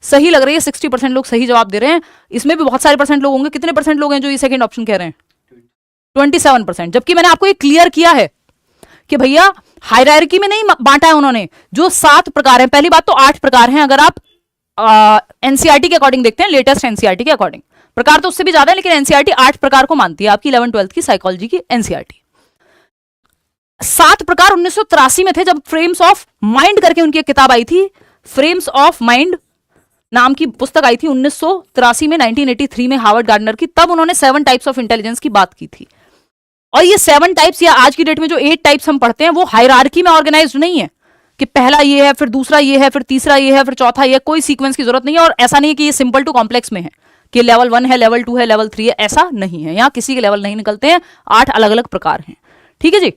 सही लग रही है, 60% लोग सही जवाब दे रहे हैं, इसमें भी बहुत सारे परसेंट लोग होंगे, कितने परसेंट लोग हैं जो ये सेकंड ऑप्शन कह रहे हैं, 27%। जबकि मैंने आपको ये क्लियर किया है कि भैया हायरार्की में नहीं बांटा है उन्होंने, जो 7 प्रकार हैं, पहली बात तो 8 प्रकार हैं अगर आप एनसीईआरटी के अकॉर्डिंग देखते हैं, लेटेस्ट एनसीईआरटी के अकॉर्डिंग, प्रकार तो उससे भी ज्यादा है लेकिन एनसीईआरटी 8 प्रकार को मानती है, आपकी 11th-12th की साइकोलॉजी की एनसीईआरटी। 7 प्रकार 1983 में थे जब फ्रेम्स ऑफ माइंड करके उनकी एक किताब आई थी, फ्रेम्स ऑफ माइंड नाम की पुस्तक आई थी 1983 में, 1983 में हार्वर्ड गार्डनर की, तब उन्होंने 7 टाइप्स ऑफ इंटेलिजेंस की बात की थी। और ये 7 टाइप्स या आज की डेट में जो 8 टाइप्स हम पढ़ते हैं वो हायरार्की में ऑर्गेनाइज्ड नहीं है कि पहला ये है, फिर दूसरा ये है, फिर तीसरा ये है, फिर चौथा ये है, कोई सीक्वेंस की जरूरत नहीं है। और ऐसा नहीं है कि ये सिंपल टू कॉम्प्लेक्स में है कि लेवल 1 है, लेवल 2 है, लेवल 3 है, ऐसा नहीं है। यहाँ किसी के लेवल नहीं निकलते हैं, 8 अलग अलग प्रकार हैं, ठीक है जी।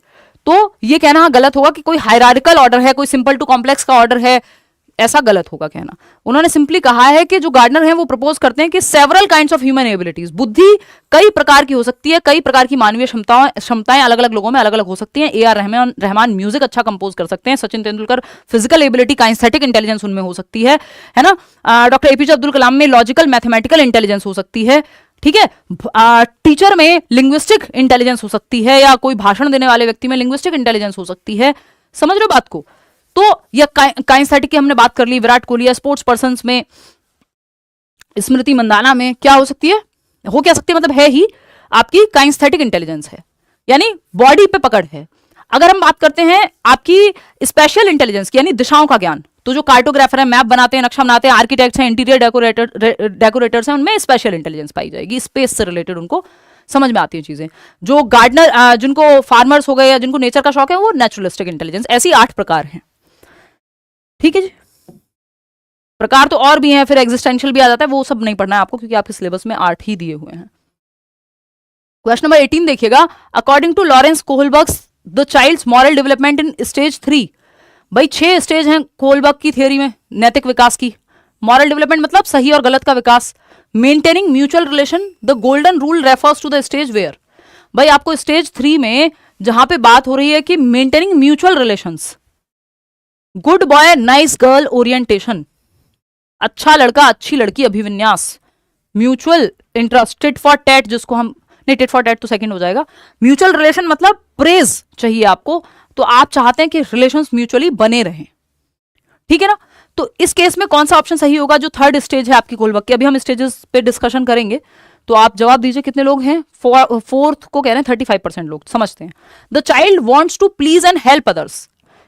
तो ये कहना गलत होगा कि कोई हायरार्किकल ऑर्डर है, कोई सिंपल टू कॉम्प्लेक्स का ऑर्डर है, ऐसा गलत होगा कहना। उन्होंने सिंपली कहा है कि जो गार्डनर हैं वो प्रपोज करते हैं कि several kinds of human abilities, बुद्धि कई प्रकार की हो सकती है, कई प्रकार की मानवीय क्षमताएं अलग अलग लोगों में अलग अलग हो सकती हैं। ए आर रहमान म्यूजिक अच्छा कंपोज कर सकते हैं, Sachin Tendulkar physical ability, kinaesthetic intelligence उनमें हो सकती है ना। डॉक्टर एपीजे अब्दुल कलाम में लॉजिकल मैथमेटिकल इंटेलिजेंस हो सकती है, ठीक है। टीचर में लिंग्विस्टिक इंटेलिजेंस हो सकती है, या कोई भाषण देने वाले व्यक्ति में लिंग्विस्टिक इंटेलिजेंस हो सकती है, समझ रहे हो बात को। तो यह काइंस्थेटिक की हमने बात कर ली, विराट कोहली या स्पोर्ट्स पर्सन में, स्मृति मंदाना में क्या हो सकती है, हो क्या सकती है, मतलब है ही आपकी काइंस्थेटिक इंटेलिजेंस है, यानी बॉडी पे पकड़ है। अगर हम बात करते हैं आपकी स्पेशल इंटेलिजेंस की, यानी दिशाओं का ज्ञान, तो जो कार्टोग्राफर है, मैप बनाते हैं, नक्शा बनाते हैं, आर्किटेक्ट्स हैं, इंटीरियर डेकोरेटर्स हैं, उनमें स्पेशल इंटेलिजेंस पाई जाएगी, स्पेस से रिलेटेड उनको समझ में आती है चीजें। जो गार्डनर, जिनको फार्मर्स हो गए या जिनको नेचर का शौक है, वो नेचुरलिस्टिक इंटेलिजेंस। ऐसी 8 प्रकार हैं, ठीक है जी। प्रकार तो और भी हैं, फिर एग्जिस्टेंशियल भी आ जाता है, वो सब नहीं पढ़ना है आपको क्योंकि आपके सिलेबस में 8 ही दिए हुए हैं। क्वेश्चन नंबर 18 देखिएगा, according to Lawrence Kohlberg's the child's moral development in stage 3, भाई 6 स्टेज हैं कोहलबर्ग की थियोरी में नैतिक विकास की। मॉरल डेवलपमेंट मतलब सही और गलत का विकास। Maintaining mutual relation, the golden rule refers to the stage where, भाई आपको स्टेज 3 में जहां पे बात हो रही है कि maintaining mutual relations, good boy nice girl orientation, अच्छा लड़का अच्छी लड़की अभिविन्यास, mutual interest, tit for tat, जिसको हम नहीं, टिट फॉर टैट तो सेकंड हो जाएगा। म्यूचुअल रिलेशन मतलब प्रेज चाहिए आपको, तो आप चाहते हैं कि रिलेशंस म्यूचुअली बने रहें, ठीक है ना। तो इस केस में कौन सा ऑप्शन सही होगा, जो 3rd स्टेज है आपकी कोहलबर्ग की, अभी हम स्टेजेस पे डिस्कशन करेंगे, तो आप जवाब दीजिए कितने लोग हैं। 4th को कह रहे हैं 35% लोग समझते हैं। The child wants to please and help others,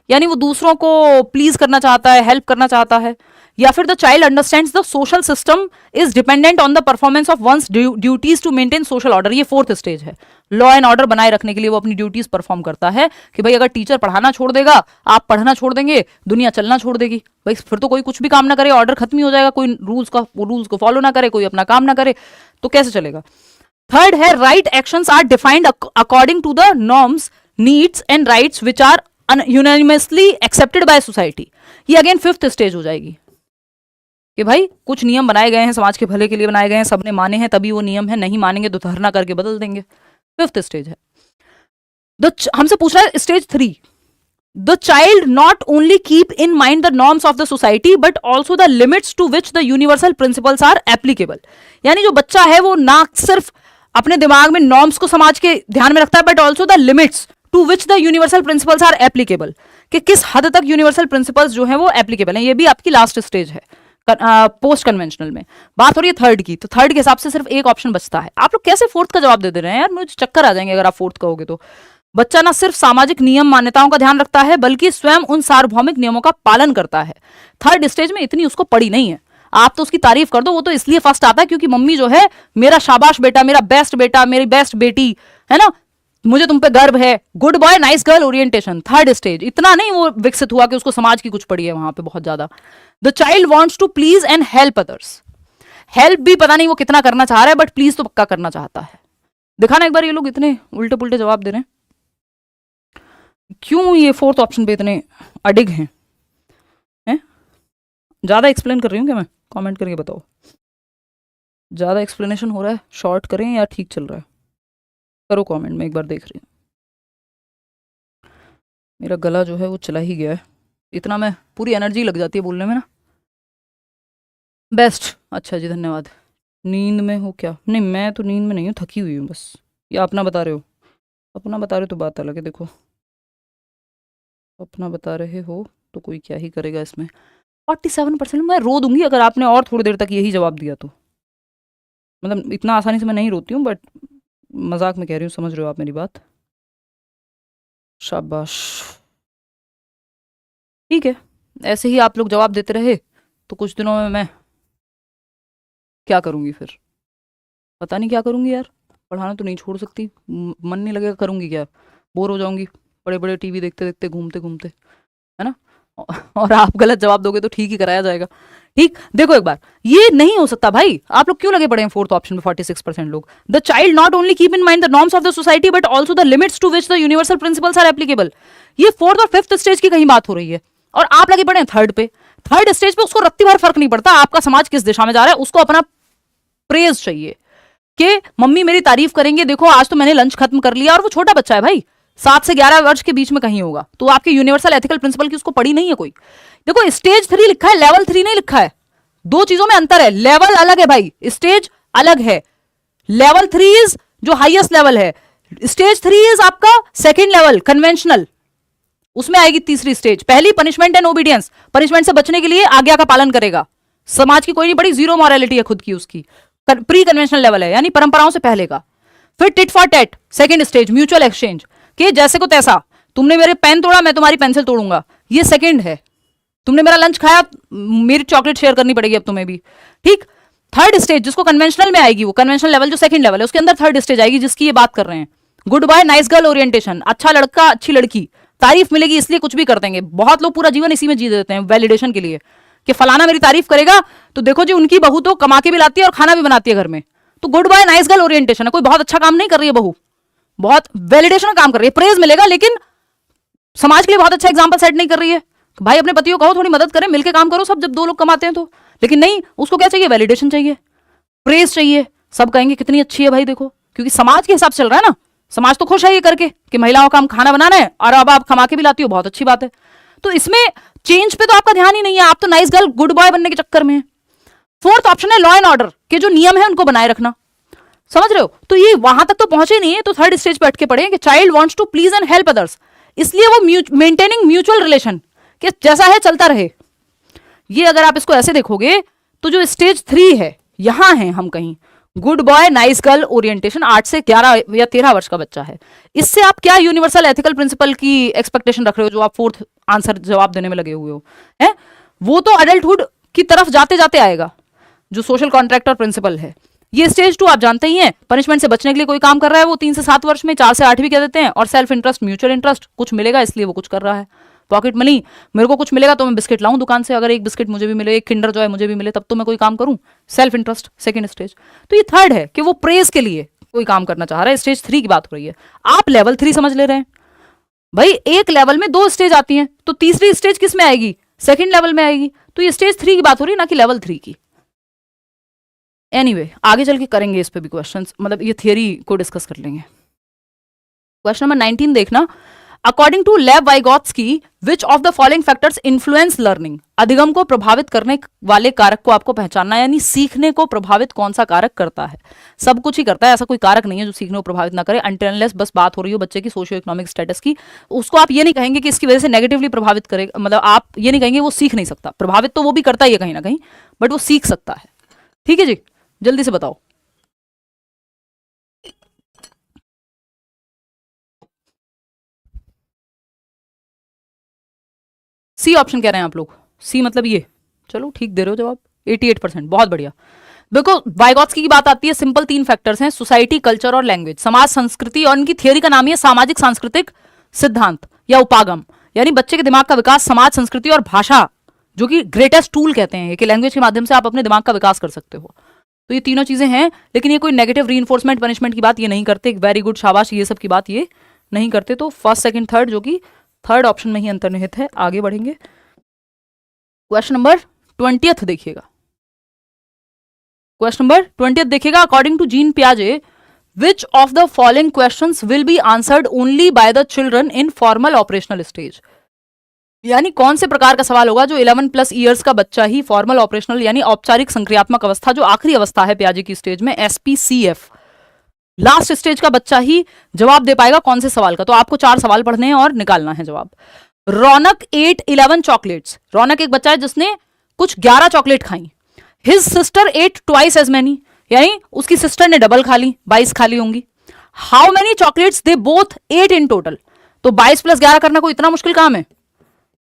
यानी वो दूसरों को प्लीज करना चाहता है, हेल्प करना चाहता है। या फिर the child understands the social system is dependent on the performance of one's duties to maintain social order. ये फोर्थ स्टेज है, लॉ एंड ऑर्डर बनाए रखने के लिए वो अपनी ड्यूटीज परफॉर्म करता है कि भाई अगर टीचर पढ़ाना छोड़ देगा, आप पढ़ना छोड़ देंगे, दुनिया चलना छोड़ देगी, भाई फिर तो कोई कुछ भी काम ना करे, ऑर्डर खत्म ही हो जाएगा, कोई रूल्स को फॉलो ना करे, कोई अपना काम ना करे, तो कैसे चलेगा। थर्ड है right actions are defined according to the norms, needs and rights which are unanimously accepted by society. ये अगेन फिफ्थ स्टेज हो जाएगी कि भाई कुछ नियम बनाए गए हैं, समाज के भले के लिए बनाए गए हैं, सबने माने हैं तभी वो नियम है, नहीं मानेंगे तो धरना करके बदल देंगे। फिफ्थ स्टेज है। हमसे पूछ रहा है stage 3, the child not only keep in mind the norms of the society but also the limits to which the universal principles are applicable. यानी जो बच्चा है वो ना सिर्फ अपने दिमाग में नॉर्म्स को समाज के ध्यान में रखता है but also the limits to which the universal principles are applicable, कि किस हद तक यूनिवर्सल प्रिंसिपल्स जो है वो एप्लीकेबल है। ये भी आपकी लास्ट स्टेज है पोस्ट कन्वेंशनल में। बात हो रही है थर्ड की, तो थर्ड के हिसाब से सिर्फ एक ऑप्शन बचता है। आप लोग कैसे फोर्थ का जवाब दे रहे हैं यार, मुझे चक्कर आ जाएंगे अगर आप फोर्थ कहोगे तो। बच्चा ना सिर्फ सामाजिक नियम मान्यताओं का ध्यान रखता है बल्कि स्वयं उन सार्वभौमिक नियमों का पालन करता है। थर्ड स्टेज में इतनी उसको पड़ी नहीं है, आप तो उसकी तारीफ कर दो, वो तो इसलिए फर्स्ट आता है क्योंकि मम्मी जो है मेरा शाबाश बेटा, मेरा बेटा, मेरी बेस्ट बेटी है ना, मुझे तुम पे गर्व है, good boy nice girl orientation. Third stage इतना नहीं वो विकसित हुआ कि उसको समाज की कुछ पड़ी है वहां पे बहुत ज्यादा। The child wants to please and help others. Help भी पता नहीं वो कितना करना चाह रहा है बट प्लीज तो पक्का करना चाहता है। दिखाना एक बार ये लोग इतने उल्टे पुल्टे जवाब दे रहे हैं, क्यों ये फोर्थ ऑप्शन पे इतने अडिग हैं? ज्यादा एक्सप्लेन कर रही हूँ क्या मैं? कमेंट करके बताओ, ज्यादा एक्सप्लेनेशन हो रहा है, शॉर्ट करें या ठीक चल रहा है? करो कमेंट में, एक बार देख रही हूँ। मेरा गला जो है वो चला ही गया है, इतना मैं पूरी एनर्जी लग जाती है बोलने में ना। बेस्ट, अच्छा जी धन्यवाद। नींद में हो क्या? नहीं मैं तो नींद में नहीं हूँ, थकी हुई हूँ बस। या अपना बता रहे हो? अपना बता रहे हो तो बात अलग है। देखो अपना बता रहे हो तो कोई क्या ही करेगा इसमें। 47% मैं रो दूंगी अगर आपने और थोड़ी देर तक यही जवाब दिया तो। मतलब इतना आसानी से मैं नहीं रोती हूँ बट मजाक में कह रही हूँ, समझ रहे हो आप मेरी बात? शाबाश, ठीक है। ऐसे ही आप लोग जवाब देते रहे तो कुछ दिनों में मैं क्या करूँगी फिर, पता नहीं क्या करूँगी यार। पढ़ाना तो नहीं छोड़ सकती, मन नहीं लगेगा, करूँगी क्या? बोर हो जाऊँगी बड़े बड़े टीवी देखते देखते, घूमते घूमते, है ना। और आप गलत जवाब दोगे तो ठीक ही कराया जाएगा। ठीक, देखो एक बार, ये नहीं हो सकता भाई। आप लोग क्यों लगे पड़े हैं फोर्थ ऑप्शन में? 46% लोग। The child not only keep in mind the norms of the society but also the limits to which the universal principles are applicable. ये फोर्थ और फिफ्थ स्टेज की कहीं बात हो रही है और आप लगे पड़े हैं थर्ड पे। थर्ड स्टेज पे उसको रत्ती भर फर्क नहीं पड़ता आपका समाज किस दिशा में जा रहा है, उसको अपना प्रेज चाहिए कि मम्मी मेरी तारीफ करेंगे, देखो आज तो मैंने लंच खत्म कर लिया। और वो छोटा बच्चा है भाई, 7 से 11 वर्ष के बीच में कहीं होगा, तो आपके यूनिवर्सल एथिकल प्रिंसिपल की उसको पड़ी नहीं है कोई। देखो स्टेज 3 लिखा है, लेवल 3 नहीं लिखा है, दो चीजों में अंतर है। लेवल अलग है भाई, स्टेज अलग है। लेवल 3 इज जो हाईएस्ट लेवल है, स्टेज 3 इज आपका सेकेंड लेवल कन्वेंशनल, उसमें आएगी तीसरी स्टेज। पहली पनिशमेंट एंड ओबीडियंस, पनिशमेंट से बचने के लिए आज्ञा का पालन करेगा, समाज की कोई नहीं पड़ी, जीरो मॉरलिटी है खुद की उसकी। प्री कन्वेंशनल लेवल है यानी परंपराओं से पहले का। फिर tit for tat second stage, mutual exchange, कि जैसे को तैसा, तुमने मेरे पेन तोड़ा मैं तुम्हारी पेंसिल तोड़ूंगा, ये सेकंड है। तुमने मेरा लंच खाया, मेरी चॉकलेट शेयर करनी पड़ेगी अब तुम्हें भी। ठीक, थर्ड स्टेज जिसको कन्वेंशनल में आएगी, वो कन्वेंशनल लेवल जो सेकंड लेवल है उसके अंदर थर्ड स्टेज आएगी जिसकी ये बात कर रहे हैं। Good boy nice girl orientation, अच्छा लड़का अच्छी लड़की, तारीफ मिलेगी इसलिए कुछ भी कर देंगे। बहुत लोग पूरा जीवन इसी में जी देते हैं वैलिडेशन के लिए कि फलाना मेरी तारीफ करेगा तो देखो जी उनकी बहू तो कमा के भी लाती है और खाना भी बनाती है घर में, तो good boy nice girl orientation है। कोई बहुत अच्छा काम नहीं कर रही है बहू, बहुत वैलिडेशन का काम कर रही है, प्रेज मिलेगा, लेकिन समाज के लिए बहुत अच्छा एग्जाम्पल सेट नहीं कर रही है। भाई अपने पतियों को कहो थोड़ी मदद करें, मिलकर काम करो सब, जब दो लोग कमाते हैं तो। लेकिन नहीं, उसको क्या चाहिए? वैलिडेशन चाहिए, प्रेज चाहिए, सब कहेंगे कितनी अच्छी है भाई देखो, क्योंकि समाज के हिसाब से चल रहा है ना। समाज तो खुश है ये करके कि महिलाओं का काम खाना बनाना है और अब आप कमा के भी लाती हो, बहुत अच्छी बात है। तो इसमें चेंज पे तो आपका ध्यान ही नहीं है, आप तो नाइस गर्ल गुड बॉय बनने के चक्कर में है। फोर्थ ऑप्शन है लॉ एंड ऑर्डर के जो नियम है उनको बनाए रखना, समझ रहे हो? तो ये वहां तक तो पहुंचे नहीं है, तो थर्ड स्टेज पे अटके पड़े हैं कि child wants to please and help others, इसलिए वो मेंटेनिंग म्यूचुअल रिलेशन कि जैसा है चलता रहे। ये अगर आप इसको ऐसे देखोगे तो जो स्टेज 3 है, यहां है हम कहीं, good boy nice girl orientation 8 से 11 या 13 वर्ष का बच्चा है, इससे आप क्या यूनिवर्सल एथिकल प्रिंसिपल की एक्सपेक्टेशन रख रहे हो जो आप फोर्थ आंसर जवाब देने में लगे हुए हो है? वो तो अडल्टहुड की तरफ जाते जाते आएगा, जो सोशल कॉन्ट्रैक्ट और प्रिंसिपल है। ये स्टेज 2 आप जानते ही हैं, पनिशमेंट से बचने के लिए कोई काम कर रहा है वो 3 से 7 वर्ष में, 4 से 8 भी कह देते हैं, और सेल्फ इंटरेस्ट म्यूचुअल इंटरेस्ट, कुछ मिलेगा इसलिए वो कुछ कर रहा है। पॉकेट मनी, मेरे को कुछ मिलेगा तो मैं बिस्किट लाऊं दुकान से, अगर एक बिस्किट मुझे भी मिले, एक किंडर जॉय मुझे भी मिले, तब तो मैं कोई काम करूं। Self interest second stage. तो ये थर्ड है कि वो प्रेज के लिए कोई काम करना चाह रहा है, स्टेज 3 की बात हो रही है। आप लेवल 3 समझ ले रहे हैं भाई, एक लेवल में 2 स्टेज आती हैं, तो तीसरी स्टेज किस में आएगी? सेकंड लेवल में आएगी। तो ये स्टेज 3 की बात हो रही है, ना कि लेवल 3 की। एनीवे आगे चल के करेंगे इस पे भी क्वेश्चंस, मतलब ये थियरी को डिस्कस कर लेंगे। क्वेश्चन नंबर 19 देखना, according to Lev Vygotsky which of the following factors influence learning? अधिगम को प्रभावित करने वाले कारक को आपको पहचानना है, यानी सीखने को प्रभावित कौन सा कारक करता है? सब कुछ ही करता है, ऐसा कोई कारक नहीं है जो सीखने को प्रभावित ना करे, अनटिल अनलेस बस बात हो रही हो बच्चे की सोशियो इकोनॉमिक स्टेटस की। उसको आप ये नहीं कहेंगे कि इसकी वजह से नेगेटिवली प्रभावित करे, मतलब आप ये नहीं कहेंगे वो सीख नहीं सकता, प्रभावित तो वो भी करता ही है कहीं ना कहीं, बट वो सीख सकता है। ठीक है जी, जल्दी से बताओ। सी ऑप्शन कह रहे हैं आप लोग, सी मतलब ये, चलो ठीक दे रहे हो जवाब, 88%, बहुत बढ़िया। बिल्कुल, वाइगोत्स्की की बात आती है, सिंपल 3 फैक्टर्स हैं, सोसाइटी, कल्चर और लैंग्वेज, समाज संस्कृति, और इनकी थियरी का नाम है सामाजिक सांस्कृतिक सिद्धांत या उपागम, यानी बच्चे के दिमाग का विकास समाज, संस्कृति और भाषा, जो कि ग्रेटेस्ट टूल कहते हैं कि लैंग्वेज के माध्यम से आप अपने दिमाग का विकास कर सकते हो। तो ये तीनों चीजें हैं, लेकिन ये कोई नेगेटिव रीइंफोर्समेंट पनिशमेंट की बात ये नहीं करते, वेरी गुड शाबाश ये सब की बात ये नहीं करते। तो फर्स्ट सेकंड थर्ड जो कि थर्ड ऑप्शन में ही अंतर्निहित है। आगे बढ़ेंगे, क्वेश्चन नंबर 20 देखिएगा। क्वेश्चन नंबर 20 देखिएगा, अकॉर्डिंग टू जीन पियाजे which of the following questions will be answered only by the children in formal operational stage? यानी कौन से प्रकार का सवाल होगा जो 11+ ईयर्स का बच्चा ही फॉर्मल ऑपरेशनल यानी औपचारिक संक्रियात्मक अवस्था, जो आखिरी अवस्था है पियाजे की स्टेज में, SPCF लास्ट स्टेज का बच्चा ही जवाब दे पाएगा कौन से सवाल का? तो आपको 4 सवाल पढ़ने हैं और निकालना है जवाब। रौनक 8 11 चॉकलेट्स, रौनक एक बच्चा है जिसने कुछ 11 चॉकलेट खाई। His sister 8 twice as many, यानी उसकी सिस्टर ने डबल खा ली, 22 खा ली होंगी। How many chocolates they both 8 in total? तो 22 + 11 करना कोई इतना मुश्किल काम है?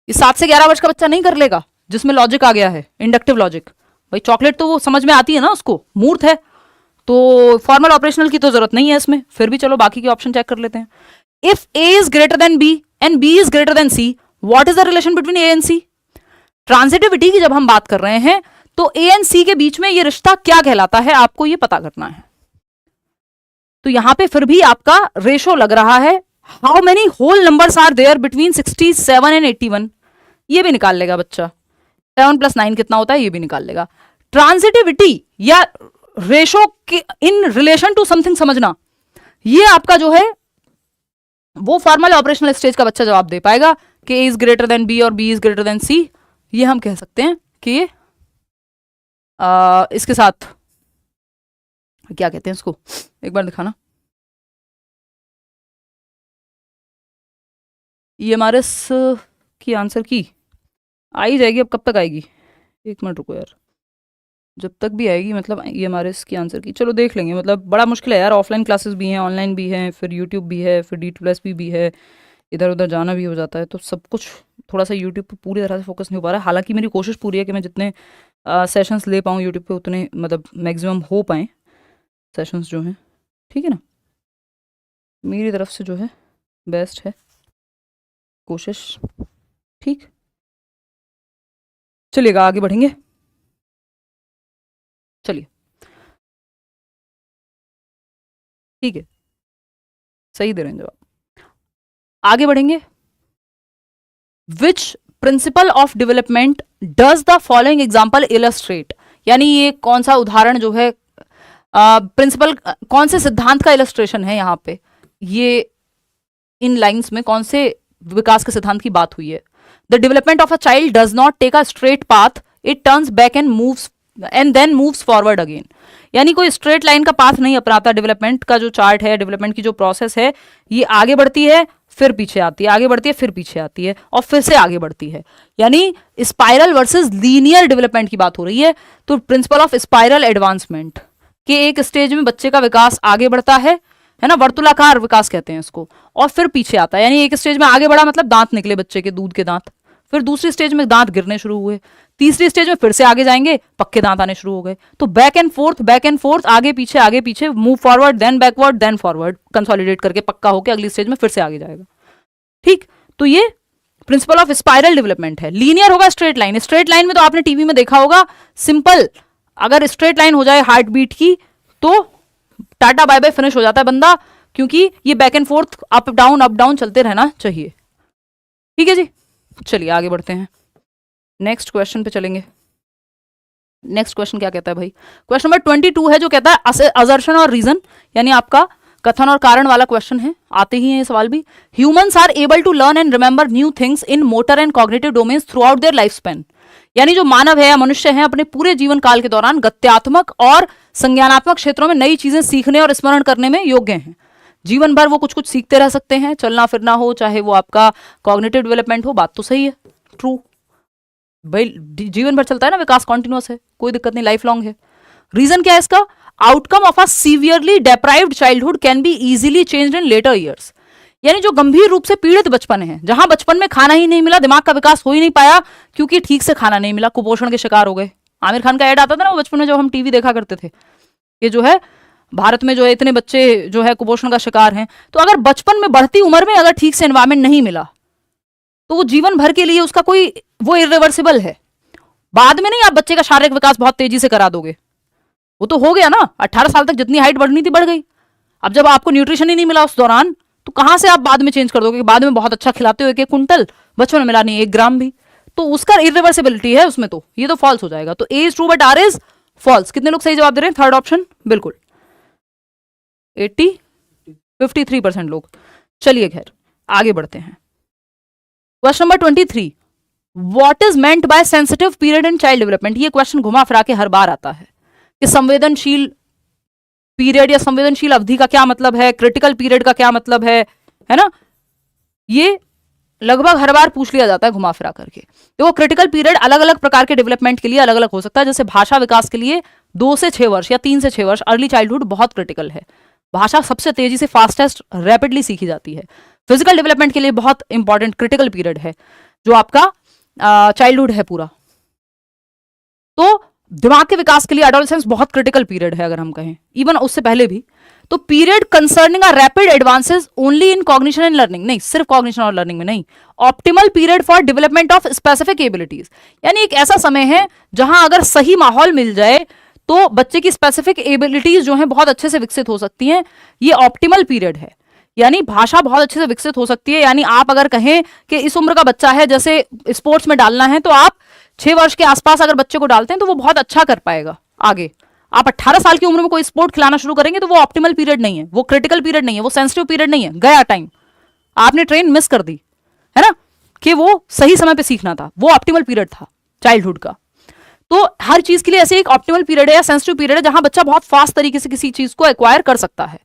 इस 7 से 11 वर्ष का बच्चा नहीं कर लेगा, जिसमें लॉजिक आ गया है, इंडक्टिव लॉजिक। भाई चॉकलेट तो वो समझ में आती है ना, उसको मूर्त है, तो फॉर्मल ऑपरेशनल की तो जरूरत नहीं है इसमें। फिर भी चलो बाकी के ऑप्शन चेक कर लेते हैं। If A is greater than B and B is greater than C, what is the relation between A and C? Transitivity की जब हम बात कर रहे हैं तो ए एंड सी के बीच में ये रिश्ता क्या कहलाता है, आपको ये पता करना है। तो यहां पे फिर भी आपका रेशो लग रहा है, how many whole numbers are there between 67 and 81, ये भी निकाल लेगा बच्चा। 7 + 9 कितना होता है, ये भी निकाल लेगा। ट्रांजिटिविटी या रेशो के इन रिलेशन टू समथिंग समझना, ये आपका जो है वो फॉर्मल ऑपरेशनल स्टेज का बच्चा जवाब दे पाएगा कि ए इज ग्रेटर देन बी और बी इज ग्रेटर देन सी। ये हम कह सकते हैं कि ये इसके साथ क्या कहते हैं इसको, एक बार दिखाना। EMRS की आंसर की आ ही जाएगी, अब कब तक आएगी, एक मिनट रुको यार, जब तक भी आएगी, मतलब EMRS की आंसर की चलो देख लेंगे। मतलब बड़ा मुश्किल है यार, ऑफलाइन क्लासेस भी हैं, ऑनलाइन भी हैं, फिर यूट्यूब भी है, फिर D2+ भी है, इधर उधर जाना भी हो जाता है, तो सब कुछ थोड़ा सा यूट्यूब पे पूरी तरह से फोकस नहीं हो पा रहा है। हालांकि मेरी कोशिश पूरी है कि मैं जितने सेशंस ले पाऊँ यूट्यूब पे उतने मतलब मैक्सिमम हो पाएँ सेशंस जो हैं, ठीक है ना। मेरी तरफ से जो है बेस्ट है कोशिश, ठीक। चलिएगा आगे बढ़ेंगे, चलिए ठीक है, सही दे रहे हैं जवाब। आगे बढ़ेंगे, which principle of development does the following example illustrate, यानी ये कौन सा उदाहरण जो है प्रिंसिपल कौन से सिद्धांत का इलस्ट्रेशन है यहाँ पे, ये इन लाइंस में कौन से विकास के सिद्धांत की बात हुई है। The development of a child does not take a straight path, it turns back and moves and then moves forward again, यानी कोई स्ट्रेट लाइन का पाथ नहीं अपनाता। डेवलपमेंट का जो चार्ट है, डेवलपमेंट की जो प्रोसेस है, ये आगे बढ़ती है फिर पीछे आती है, आगे बढ़ती है फिर पीछे आती है और फिर से आगे बढ़ती है, यानी स्पाइरल वर्सेस लीनियर डेवलपमेंट की बात हो रही है। तो प्रिंसिपल ऑफ स्पाइरल एडवांसमेंट, कि एक स्टेज में बच्चे का विकास आगे बढ़ता है ना, वर्तुलाकार विकास कहते हैं इसको, और फिर पीछे आता है। यानी एक स्टेज में आगे बढ़ा मतलब दांत निकले बच्चे के, दूध के दांत, फिर दूसरी स्टेज में दांत गिरने शुरू हुए, तीसरी स्टेज में फिर से आगे जाएंगे, पक्के दांत आने शुरू हो गए। तो बैक एंड फोर्थ, आगे पीछे, move forward then backward then forward, consolidate करके पक्का होकर अगली स्टेज में फिर से आगे जाएगा। ठीक, तो ये प्रिंसिपल ऑफ स्पाइरल डेवलपमेंट है। लीनियर होगा स्ट्रेट लाइन, स्ट्रेट लाइन में तो आपने टीवी में देखा होगा, सिंपल अगर स्ट्रेट लाइन हो जाए हार्ट बीट की तो टाटा बाय बाय, फिनिश हो जाता है बंदा, क्योंकि ये back and fourth up down चलते रहना चाहिए। ठीक है जी, चलिए आगे बढ़ते हैं, नेक्स्ट क्वेश्चन पे चलेंगे। नेक्स्ट क्वेश्चन क्या कहता है भाई, क्वेश्चन नंबर 22 है जो कहता है असर्शन और रीजन, यानी आपका कथन और कारण वाला क्वेश्चन है, आते ही हैं ये सवाल भी। Humans are able to learn and remember new things in motor and cognitive domains throughout their life span, यानी जो मानव है या मनुष्य है अपने पूरे जीवन काल के दौरान गत्यात्मक और संज्ञानात्मक क्षेत्रों में नई चीजें सीखने और स्मरण करने में योग्य हैं। जीवन भर वो कुछ कुछ सीखते रह सकते हैं, चलना फिरना हो, चाहे वो आपका कॉग्निटिव डेवलपमेंट हो, बात तो सही है, ट्रू भाई, जीवन भर चलता है ना विकास, कॉन्टिन्यूअस है, कोई दिक्कत नहीं, लाइफ लॉन्ग है। रीजन क्या है इसका, outcome of a severely deprived childhood can be easily changed in later years, यानी जो गंभीर रूप से पीड़ित बचपन है, जहां बचपन में खाना ही नहीं मिला, दिमाग का विकास हो ही नहीं पाया क्योंकि ठीक से खाना नहीं मिला, कुपोषण के शिकार हो गए। आमिर खान का ऐड आता था ना वो बचपन में, जो हम टीवी देखा करते थे, ये जो है भारत में जो है इतने बच्चे जो है कुपोषण का शिकार हैं। तो अगर बचपन में बढ़ती उम्र में अगर ठीक से एनवायरमेंट नहीं मिला तो वो जीवन भर के लिए उसका कोई वो इरिवर्सिबल है। बाद में नहीं आप बच्चे का शारीरिक विकास बहुत तेजी से करा दोगे, वो तो हो गया ना, 18 साल तक जितनी हाइट बढ़नी थी बढ़ गई। अब जब आपको न्यूट्रिशन ही नहीं मिला उस दौरान तो कहां से आप बाद में चेंज कर दोगे, बाद में बहुत अच्छा खिलाते हो 1 कुंटल, बचपन में मिला नहीं 1 ग्राम भी, तो उसका इरिवर्सिबिलिटी है उसमें, तो ये तो फॉल्स हो जाएगा। तो A is true but R is false. कितने लोग सही जवाब दे रहे हैं, थर्ड ऑप्शन बिल्कुल 53% लोग। चलिए खैर आगे बढ़ते हैं, question number 23, what is meant by sensitive period in child development. ये क्वेश्चन घुमा फिरा के हर बार आता है कि संवेदनशील पीरियड या संवेदनशील अवधि का क्या मतलब है, क्रिटिकल पीरियड का क्या मतलब है ना, ये लगभग हर बार पूछ लिया जाता है घुमा फिरा करके। तो क्रिटिकल पीरियड अलग अलग प्रकार के डेवलपमेंट के लिए अलग अलग हो सकता है, जैसे भाषा विकास के लिए 2 से 6 वर्ष या 3 से 6 वर्ष अर्ली चाइल्डहुड बहुत क्रिटिकल है, भाषा सबसे तेजी से फास्टेस्ट रैपिडली सीखी जाती है। फिजिकल डेवलपमेंट के लिए बहुत इंपॉर्टेंट क्रिटिकल पीरियड है जो आपका चाइल्डहुड है पूरा। तो दिमाग के विकास के लिए एडोलेसेंस बहुत क्रिटिकल पीरियड है अगर हम कहें, इवन उससे पहले भी। तो period concerning a rapid advances only in cognition and learning, नहीं सिर्फ कॉग्निशन और लर्निंग में नहीं, optimal period for development of specific abilities, यानी एक ऐसा समय है जहां अगर सही माहौल मिल जाए तो बच्चे की स्पेसिफिक एबिलिटीज जो है बहुत अच्छे से विकसित हो सकती हैं, ये ऑप्टिमल पीरियड है। यानी भाषा बहुत अच्छे से विकसित हो सकती है, यानी आप अगर कहें कि इस उम्र का बच्चा है, जैसे स्पोर्ट्स में डालना है, तो आप 6 वर्ष के आसपास अगर बच्चे को डालते हैं तो वो बहुत अच्छा कर पाएगा आगे। आप 18 साल की उम्र में कोई स्पोर्ट खिलाना शुरू करेंगे तो वो ऑप्टिमल पीरियड नहीं है, वो क्रिटिकल पीरियड नहीं है, वो सेंसिटिव पीरियड नहीं है, गया टाइम, आपने ट्रेन मिस कर दी है ना, कि वो सही समय पे सीखना था, वो ऑप्टिमल पीरियड था चाइल्डहुड का। तो हर चीज के लिए ऐसे एक ऑप्टिमल पीरियड है या सेंसिटिव पीरियड है जहां बच्चा बहुत फास्ट तरीके से किसी चीज को एक्वायर कर सकता है।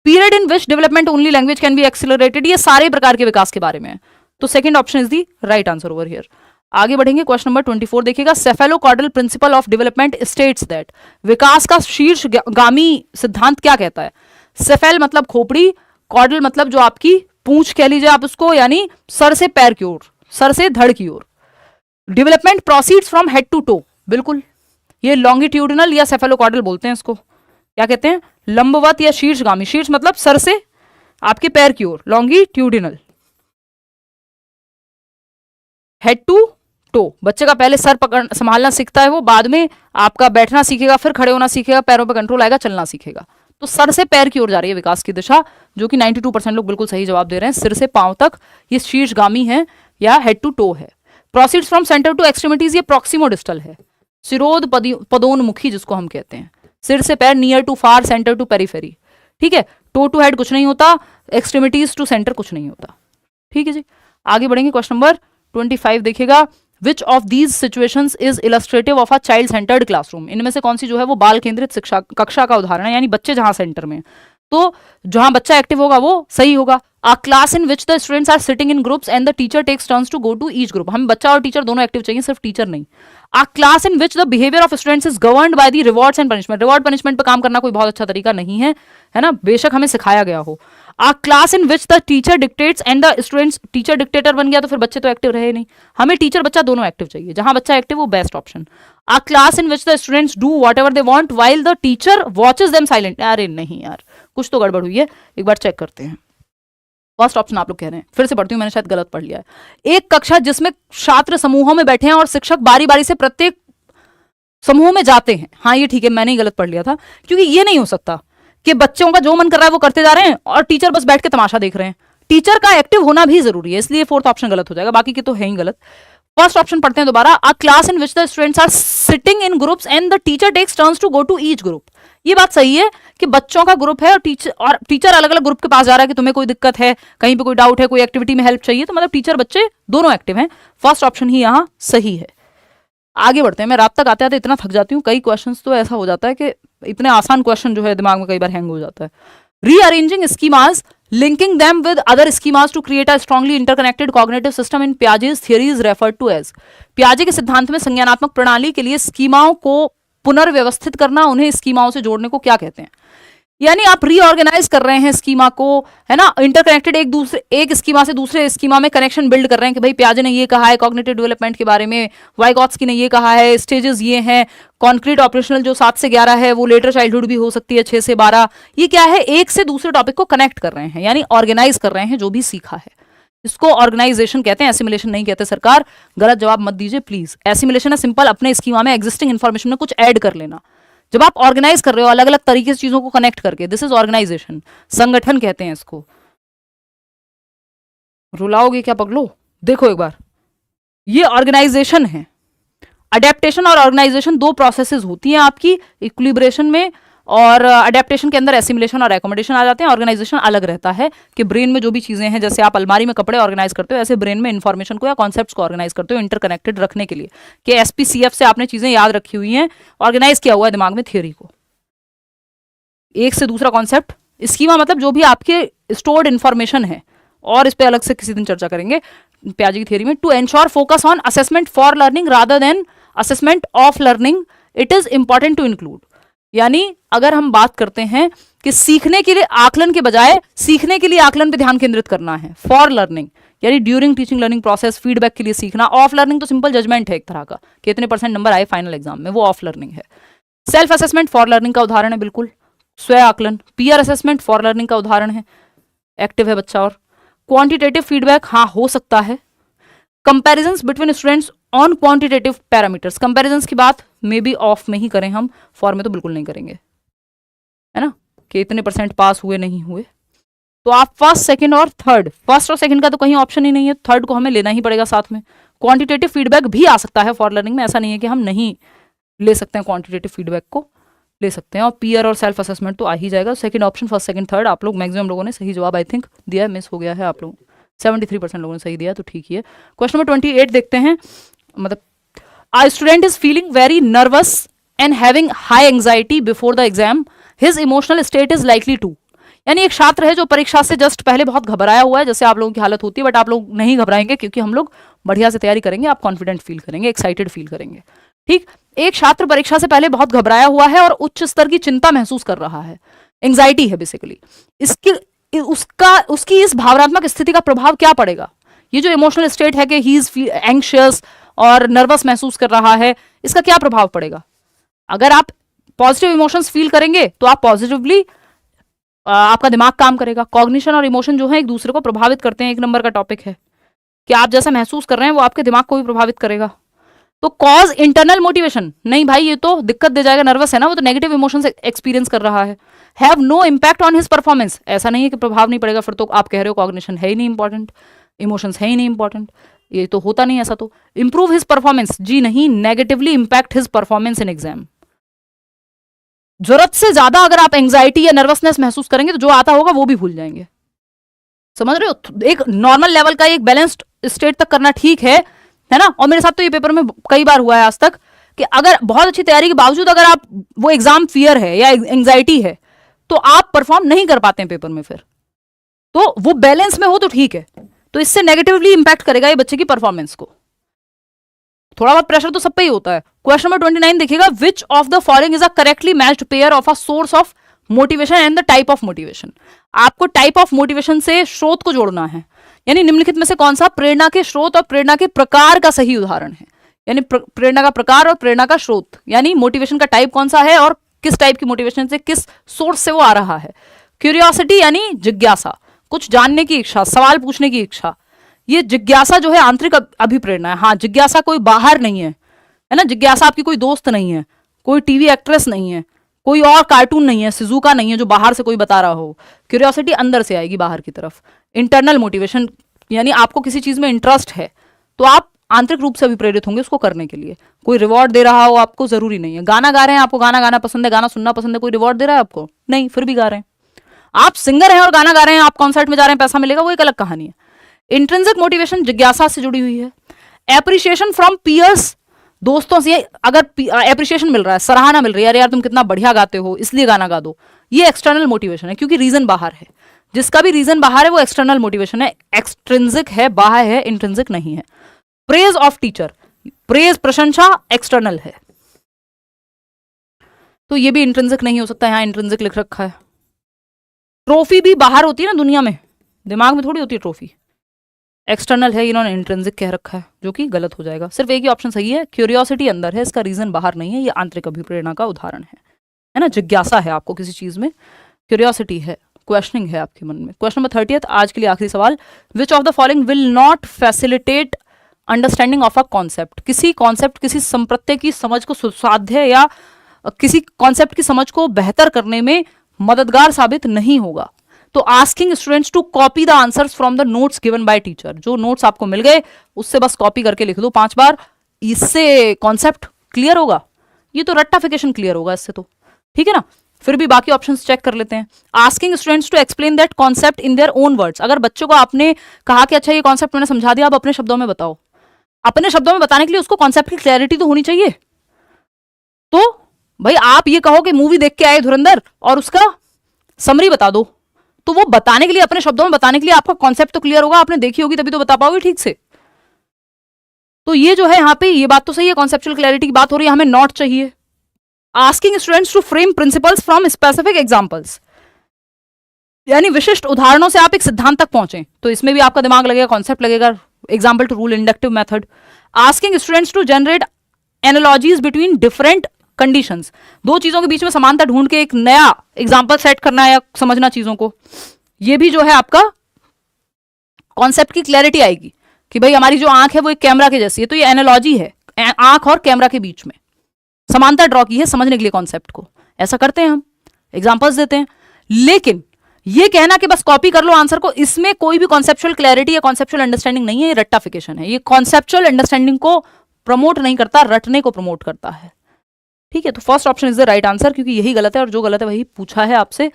Period in which development only language can be accelerated, ये सारे प्रकार के विकास के बारे में है। तो second option is the right answer over here. आगे बढ़ेंगे, क्वेश्चन नंबर 24 देखिएगा, cephalocaudal principle of development states that, विकास का शीर्षगामी सिद्धांत क्या कहता है। सेफेल मतलब खोपड़ी, कॉर्डल मतलब जो आपकी पूंछ कह लीजिए आप उसको, यानी सर से पैर की ओर, सर से धड़ की ओर। Development proceeds from head to toe, बिल्कुल ये लॉन्गिट्यूडिनल या सेफेलोकॉर्डल बोलते हैं इसको, क्या कहते हैं, लंबवत या शीर्षगामी। शीर्ष मतलब सर से आपके पैर की ओर, लॉन्गिट्यूडिनल। हेड टू टो, बच्चे का पहले सर पकड़ संभालना सीखता है, वो बाद में आपका बैठना सीखेगा, फिर खड़े होना सीखेगा, पैरों पर कंट्रोल आएगा, चलना सीखेगा। तो सर से पैर की ओर जा रही है विकास की दिशा, जो कि 92% लोग बिल्कुल सही जवाब दे रहे हैं, सिर से पांव तक ये शीर्षगामी है या हेड टू टो है। Proceeds from centre to extremities, ये प्रॉक्सिमो डिस्टल है, सिरोध पदोन्मुखी जिसको हम कहते हैं, सिर से पैर, near to far, centre to periphery, ठीक है। टो टू हेड कुछ नहीं होता, एक्सट्रीमिटीज टू सेंटर कुछ नहीं होता, ठीक है जी। आगे बढ़ेंगे, क्वेश्चन नंबर 25 देखिएगा, which of these situations is illustrative of a child centred classroom, इनमें से कौन सी जो है वो बाल केंद्रित शिक्षा कक्षा का उदाहरण है, यानी बच्चे जहां सेंटर में। तो जहां बच्चा एक्टिव होगा वो सही होगा। A class in which the students are sitting in groups and the teacher takes turns to go to each group. हमें बच्चा और टीचर दोनों एक्टिव चाहिए, सिर्फ टीचर नहीं। A class in which the behavior of students is governed by the rewards and punishment. Reward punishment पे काम करना कोई बहुत अच्छा तरीका नहीं है, है ना, बेशक हमें सिखाया गया हो। A class in which the teacher dictates and the students, teacher dictator बन गया तो फिर बच्चे तो एक्टिव रहे नहीं। हमें टीचर बच्चा दोनों एक्टिव चाहिए, जहां बच्चा एक्टिव वो best option. A class in which the students do whatever they want while the teacher watches them silent. अरे नहीं यार, कुछ तो गड़बड़ हुई है, एक बार चेक करते हैं। फर्स्ट ऑप्शन आप लोग कह रहे हैं, फिर से पढ़ती हूँ, मैंने शायद गलत पढ़ लिया है। एक कक्षा जिसमें छात्र समूहों में बैठे हैं और शिक्षक बारी बारी से प्रत्येक समूह में जाते हैं। हाँ ये ठीक है, मैंने ही गलत पढ़ लिया था, क्योंकि ये नहीं हो सकता कि बच्चों का जो मन कर रहा है वो करते जा रहे हैं और टीचर बस बैठ के तमाशा देख रहे हैं। टीचर का एक्टिव होना भी जरूरी है, इसलिए फोर्थ ऑप्शन गलत हो जाएगा, बाकी के तो है ही गलत। फर्स्ट ऑप्शन पढ़ते हैं दोबारा। A class in which the students are sitting in groups and the teacher takes turns to go to each group. ये बात सही है कि बच्चों का ग्रुप है और टीचर अलग अलग ग्रुप के पास जा रहा है कि तुम्हें कोई दिक्कत है, कहीं पे कोई डाउट है, कोई एक्टिविटी में हेल्प चाहिए, तो मतलब टीचर बच्चे दोनों एक्टिव हैं। फर्स्ट ऑप्शन ही यहाँ सही है। आगे बढ़ते हैं। मैं रात तक आते आते इतना थक जाती हूँ, कई क्वेश्चंस तो ऐसा हो जाता है कि इतने आसान क्वेश्चन जो है दिमाग में कई बार हैंग हो जाता है। Rearranging schemas, linking them with other schemas to create a strongly interconnected cognitive system in Piaget's theory is referred to as। पियाजे के सिद्धांत में संज्ञानात्मक प्रणाली के लिए स्कीमाओं को पुनर्व्यवस्थित करना, उन्हें स्कीमाओं से जोड़ने को क्या कहते हैं? यानी आप रीऑर्गेनाइज कर रहे हैं स्कीमा को, है ना, इंटरकनेक्टेड, एक स्कीमा से दूसरे स्कीमा में कनेक्शन बिल्ड कर रहे हैं कि भाई पियाजे ने ये कहा है कॉग्निटिव डेवलपमेंट के बारे में, वाइगॉत्स्की ने ये कहा है, स्टेजेस ये हैं, कॉन्क्रीट ऑपरेशनल जो 7 से 11 है वो लेटर चाइल्डहुड भी हो सकती है 6 से 12। ये क्या है, एक से दूसरे टॉपिक को कनेक्ट कर रहे हैं, यानी ऑर्गेनाइज कर रहे हैं जो भी सीखा है। इसको ऑर्गेनाइजेशन कहते हैं, एसिमिलेशन नहीं कहते। सरकार गलत जवाब मत दीजिए प्लीज। एसिमिलेशन है सिंपल अपने स्कीमा में एग्जिस्टिंग इन्फॉर्मेशन में कुछ ऐड कर लेना। जब आप ऑर्गेनाइज कर रहे हो अलग अलग तरीके से चीजों को कनेक्ट करके, दिस इज ऑर्गेनाइजेशन, संगठन कहते हैं इसको। रुलाओगे क्या पगलो? देखो एक बार, ये ऑर्गेनाइजेशन है। अडेप्टेशन और ऑर्गेनाइजेशन दो प्रोसेसेस होती हैं आपकी इक्विलिब्रेशन में, और अडेप्टेशन के अंदर एसिमिलेशन और एकोमोडेशन आ जाते हैं। ऑर्गेनाइजेशन अलग रहता है कि ब्रेन में जो भी चीजें हैं, जैसे आप अलमारी में कपड़े ऑर्गेनाइज करते हो, ऐसे ब्रेन में इंफॉर्मेशन को या कॉन्सेप्ट्स को ऑर्गेनाइज करते हो इंटरकनेक्टेड रखने के लिए, कि एसपीसीएफ से आपने चीजें याद रखी हुई हैं, ऑर्गेनाइज किया हुआ है दिमाग में थियोरी को, एक से दूसरा कॉन्सेप्ट। स्कीमा मतलब जो भी आपके स्टोर्ड इंफॉर्मेशन है, और इस पर अलग से किसी दिन चर्चा करेंगे पियाजे की थियोरी में। To ensure focus on assessment for learning rather than assessment of learning, it is important to include. यानी अगर हम बात करते हैं कि सीखने के लिए आकलन के बजाय सीखने के लिए आकलन पे ध्यान केंद्रित करना है, फॉर लर्निंग यानी during teaching learning process, feedback के लिए सीखना। ऑफ लर्निंग तो सिंपल जजमेंट है एक तरह का, कितने % नंबर आए फाइनल एग्जाम में, वो ऑफ लर्निंग है। सेल्फ असेसमेंट फॉर लर्निंग का उदाहरण है, बिल्कुल स्वयं आकलन। पीयर असेसमेंट फॉर लर्निंग का उदाहरण है, एक्टिव है बच्चा। और क्वांटिटेटिव फीडबैक, हाँ हो सकता है। Comparisons between students on quantitative parameters, comparisons की बात मे बी ऑफ में ही करें हम, फॉर में तो बिल्कुल नहीं करेंगे, है ना, कि इतने % पास हुए नहीं हुए। तो आप फर्स्ट सेकंड और थर्ड, फर्स्ट और सेकंड का तो कहीं ऑप्शन ही नहीं है, थर्ड को हमें लेना ही पड़ेगा साथ में। क्वांटिटेटिव फीडबैक भी आ सकता है फॉर लर्निंग में, ऐसा नहीं है कि हम नहीं ले सकते हैं, क्वांटिटेटिव फीडबैक को ले सकते हैं। और पीयर और सेल्फ असेसमेंट तो आ ही जाएगा। Second option, first second third, आप लोग मैक्सिमम लोगों ने सही जवाब आई थिंक दिया है, मिस हो गया है आप लोग 73% लोगों ने सही दिया, तो ठीक ही है। क्वेश्चन नंबर 28 देखते हैं। मतलब a student is feeling very nervous and having high anxiety before the exam, his emotional state is likely to। यानी एक छात्र है जो परीक्षा से जस्ट पहले बहुत घबराया हुआ है, जैसे आप लोगों की हालत होती है, बट आप लोग नहीं घबराएंगे क्योंकि हम लोग बढ़िया से तैयारी करेंगे, आप कॉन्फिडेंट फील करेंगे, एक्साइटेड फील करेंगे। ठीक, एक छात्र परीक्षा से पहले बहुत घबराया हुआ है और उच्च स्तर की चिंता महसूस कर रहा है, एंग्जाइटी है बेसिकली। उसकी इस भावनात्मक स्थिति का प्रभाव क्या पड़ेगा? ये जो इमोशनल स्टेट है कि ही इज एंग्शियस और नर्वस महसूस कर रहा है, इसका क्या प्रभाव पड़ेगा? अगर आप पॉजिटिव इमोशंस फील करेंगे तो आप पॉजिटिवली, आपका दिमाग काम करेगा। कॉग्निशन और इमोशन जो है एक दूसरे को प्रभावित करते हैं, एक नंबर का टॉपिक है कि आप जैसा महसूस कर रहे हैं वो आपके दिमाग को भी प्रभावित करेगा। तो कॉज इंटरनल मोटिवेशन, नहीं भाई ये तो दिक्कत दे जाएगा, नर्वस है ना वो, तो नेगेटिव इमोशंस एक्सपीरियंस कर रहा है। Have no impact on his performance, ऐसा नहीं है कि प्रभाव नहीं पड़ेगा, फिर तो आप कह रहे हो कॉग्निशन है ही नहीं इंपॉर्टेंट, इमोशंस है ही नहीं इंपॉर्टेंट, ये तो होता नहीं ऐसा। तो इंप्रूव हिज परफॉर्मेंस, जी नहीं, negatively impact his performance in exam. जरूरत से ज्यादा अगर आप एंग्जाइटी या नर्वसनेस महसूस करेंगे तो जो आता होगा वो भी भूल जाएंगे। समझ रहे हो? एक नॉर्मल लेवल का एक बैलेंस्ड स्टेट तक करना ठीक है ना। और मेरे साथ तो ये पेपर में कई बार हुआ है आज तक कि अगर बहुत अच्छी तैयारी के बावजूद अगर आप वो एग्जाम फियर है या एंग्जाइटी है, तो आप परफॉर्म नहीं कर पाते हैं पेपर में फिर। तो वो बैलेंस में हो तो ठीक है, तो इससे नेगेटिवली इंपैक्ट करेगा ये बच्चे की परफॉर्मेंस को। थोड़ा बहुत प्रेशर तो सब पे ही होता है। क्वेश्चन नंबर 29 देखिएगा, विच of the following is a correctly matched pair of a source of motivation and the type of motivation. आपको टाइप ऑफ मोटिवेशन से स्रोत को जोड़ना है, यानी निम्नलिखित में से कौन सा प्रेरणा के स्रोत और प्रेरणा के प्रकार का सही उदाहरण है। यानी प्रेरणा का प्रकार और प्रेरणा का स्रोत, यानी मोटिवेशन का टाइप कौन सा है और किस टाइप की मोटिवेशन से, किस सोर्स से वो आ रहा है। क्यूरियोसिटी यानी जिज्ञासा, कुछ जानने की इच्छा, सवाल पूछने की इच्छा। ये जिज्ञासा जो है आंतरिक अभिप्रेरणा है। हाँ, जिज्ञासा कोई बाहर नहीं है ना, जिज्ञासा आपकी कोई दोस्त नहीं है, कोई टीवी एक्ट्रेस नहीं है, कोई और कार्टून नहीं है, सिजुका नहीं है जो बाहर से कोई बता रहा हो। क्यूरियोसिटी अंदर से आएगी बाहर की तरफ। इंटरनल मोटिवेशन यानी आपको किसी चीज में इंटरेस्ट है तो आप आंतरिक रूप से अभिप्रेरित होंगे उसको करने के लिए। कोई रिवॉर्ड दे रहा हो आपको जरूरी नहीं है। गाना गा रहे हैं, आपको गाना गाना पसंद है, गाना सुनना पसंद है, कोई रिवॉर्ड दे रहा है आपको? नहीं, फिर भी गा रहे हैं। आप सिंगर हैं और गाना गा रहे हैं, आप कॉन्सर्ट में जा रहे हैं, पैसा मिलेगा, वो एक अलग कहानी है। इंट्रिंसिक मोटिवेशन जिज्ञासा से जुड़ी हुई है। एप्रिसिएशन फ्रॉम पियर्स, दोस्तों से अगर एप्रिसिएशन मिल रहा है, सराहना मिल रही है, अरे यार तुम कितना बढ़िया गाते हो इसलिए गाना गा दो, ये एक्सटर्नल मोटिवेशन है, क्योंकि रीजन बाहर है। जिसका भी रीजन बाहर है वो एक्सटर्नल मोटिवेशन है, एक्सट्रिंसिक है, बाहर है, इंट्रिंसिक नहीं है। प्रेज ऑफ टीचर, प्रेज प्रशंसा एक्सटर्नल है, तो ये भी इंट्रिंसिक नहीं हो सकता, यहां इंट्रिंसिक लिख रखा है। ट्रॉफी भी बाहर होती है ना दुनिया में, दिमाग में थोड़ी होती है ट्रॉफी, एक्सटर्नल है, इन्होंने इंट्रिंसिक कह रखा है, जो कि गलत हो जाएगा। सिर्फ एक ही ऑप्शन सही है, क्यूरियोसिटी अंदर है, इसका रीजन बाहर नहीं है, ये आंतरिक अभिप्रेरणा का उदाहरण है ना। जिज्ञासा है आपको किसी चीज में, क्यूरियोसिटी है, क्वेश्चनिंग है आपके मन में। क्वेश्चन नंबर 30 आज के लिए आखिरी सवाल, विच of the following will not facilitate understanding of a concept. किसी कॉन्सेप्ट, किसी संप्रत्यय की समझ को सुसाध्य या किसी कॉन्सेप्ट की समझ को बेहतर करने में मददगार साबित नहीं होगा। तो asking students to copy the answers from the notes given by teacher, जो नोट्स आपको मिल गए उससे बस कॉपी करके लिख दो 5 बार, इससे कॉन्सेप्ट क्लियर होगा? ये तो रट्टाफिकेशन क्लियर होगा इससे तो, ठीक है ना। फिर भी बाकी ऑप्शंस चेक कर लेते हैं। Asking students to explain that concept in their own words, अगर बच्चों को आपने कहा कि अच्छा ये कॉन्सेप्ट मैंने समझा दिया, अब अपने शब्दों में बताओ। अपने शब्दों में बताने के लिए उसको कॉन्सेप्ट की क्लैरिटी तो होनी चाहिए। तो भाई आप ये कहो कि मूवी देख के आए धुरंधर और उसका समरी बता दो, तो वो बताने के लिए, अपने शब्दों में बताने के लिए आपका कॉन्सेप्ट तो क्लियर होगा, आपने देखी होगी तभी तो बता पाओगे ठीक से। तो ये जो है यहाँ पे ये बात तो सही है, कॉन्सेप्चुअल क्लैरिटी की बात हो रही है, हमें नॉट चाहिए। Asking students to frame principles from specific examples, यानी विशिष्ट उदाहरणों से आप एक सिद्धांत तक पहुंचे, तो इसमें भी आपका दिमाग लगेगा, कॉन्सेप्ट लगेगा, example to rule, inductive method. Asking students to generate analogies between different conditions, दो चीजों के बीच में समानता ढूंढ के एक नया एग्जाम्पल सेट करना या समझना चीजों को, ये भी जो है आपका कॉन्सेप्ट की क्लैरिटी आएगी कि भाई हमारी जो आंख है वो एक कैमरा के जैसी है, तो ये एनालॉजी है, आंख और कैमरा के बीच में समानता ड्रॉ की है समझने के लिए कॉन्सेप्ट को। ऐसा करते हैं हम, एग्जांपल्स देते हैं। लेकिन ये कहना कि बस कॉपी कर लो आंसर को, इसमें कोई भी कॉन्सेप्चुअल क्लैरिटी या कॉन्सेप्चुअल अंडरस्टैंडिंग नहीं है, ये रट्टाफिकेशन है। ये कॉन्सेप्चुअल अंडरस्टैंडिंग को प्रमोट नहीं करता, रटने को प्रमोट करता है, ठीक है। तो first option is the right answer, क्योंकि यही गलत है और जो गलत है वही पूछा है आपसे,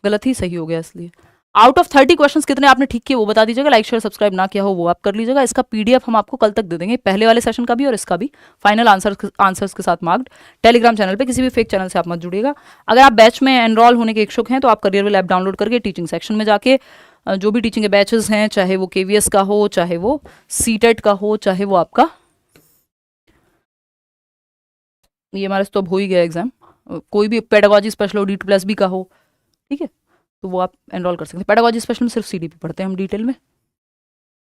गलत ही सही हो गया इसलिए। आउट ऑफ 30 क्वेश्चंस कितने आपने ठीक किए वो बता दीजिएगा, लाइक शेयर सब्सक्राइब ना किया हो वो आप कर लीजिएगा। इसका पीडीएफ हम आपको कल तक दे देंगे, पहले वाले सेशन का भी और इसका भी, फाइनल आंसर्स के साथ मार्क्ड। टेलीग्राम चैनल पे किसी भी फेक चैनल से आप मत जुड़िएगा। अगर आप बैच में एनरोल होने के इच्छुक हैं तो आप करियर विल ऐप डाउनलोड करके टीचिंग सेक्शन में जाके जो भी टीचिंग के बैचेस हैं, चाहे वो केवीएस का हो, चाहे वो सीटेट का हो, चाहे वो आपका ये हमारे तो अब हो ही गया एग्जाम, कोई भी पेडागोजी स्पेशल हो, D2+B का हो, ठीक है, तो वो आप एनरोल कर सकते हैं। पेडागोजी स्पेशल में सिर्फ सीडीपी पढ़ते हैं हम डिटेल में।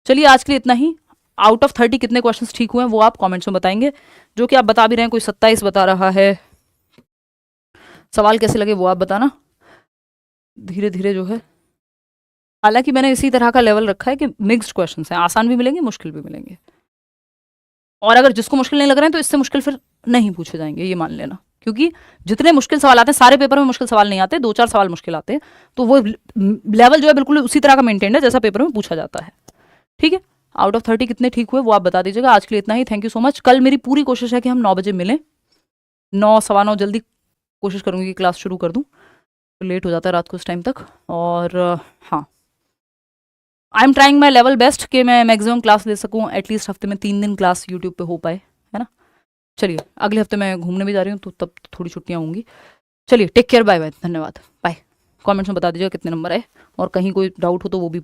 चलिए आज के लिए इतना ही। आउट ऑफ 30 कितने क्वेश्चंस ठीक हुए हैं वो आप कमेंट्स में बताएंगे, जो कि आप बता भी रहे हैं, कोई 27 बता रहा है। सवाल कैसे लगे वो आप बताना, धीरे धीरे जो है। हालांकि मैंने इसी तरह का लेवल रखा है कि मिक्स्ड क्वेश्चंस हैं, आसान भी मिलेंगे मुश्किल भी मिलेंगे, और अगर जिसको मुश्किल नहीं लग रहे हैं तो इससे मुश्किल फिर नहीं पूछे जाएंगे, ये मान लेना। क्योंकि जितने मुश्किल सवाल आते हैं, सारे पेपर में मुश्किल सवाल नहीं आते, 2-4 सवाल मुश्किल आते हैं, तो वो लेवल जो है बिल्कुल उसी तरह का मेंटेन है जैसा पेपर में पूछा जाता है, ठीक है। आउट ऑफ 30 कितने ठीक हुए वो आप बता दीजिएगा। आज के लिए इतना ही, थैंक यू सो मच। कल मेरी पूरी कोशिश है कि हम 9 बजे मिलें, 9 सवा 9 जल्दी कोशिश करूंगी कि क्लास शुरू कर दूं, तो लेट हो जाता है रात को उस टाइम तक। और हाँ, I am trying my level best कि मैं मैक्सिमम क्लास ले सकूं, एटलीस्ट हफ्ते में 3 दिन क्लास यूट्यूब पे हो पाए, है ना। चलिए अगले हफ्ते मैं घूमने भी जा रही हूँ, तो तब थोड़ी छुट्टियाँ होंगी। चलिए टेक केयर, बाय बाय, धन्यवाद, बाय। कमेंट्स में बता दीजिएगा कितने नंबर आए, और कहीं कोई डाउट हो तो वो भी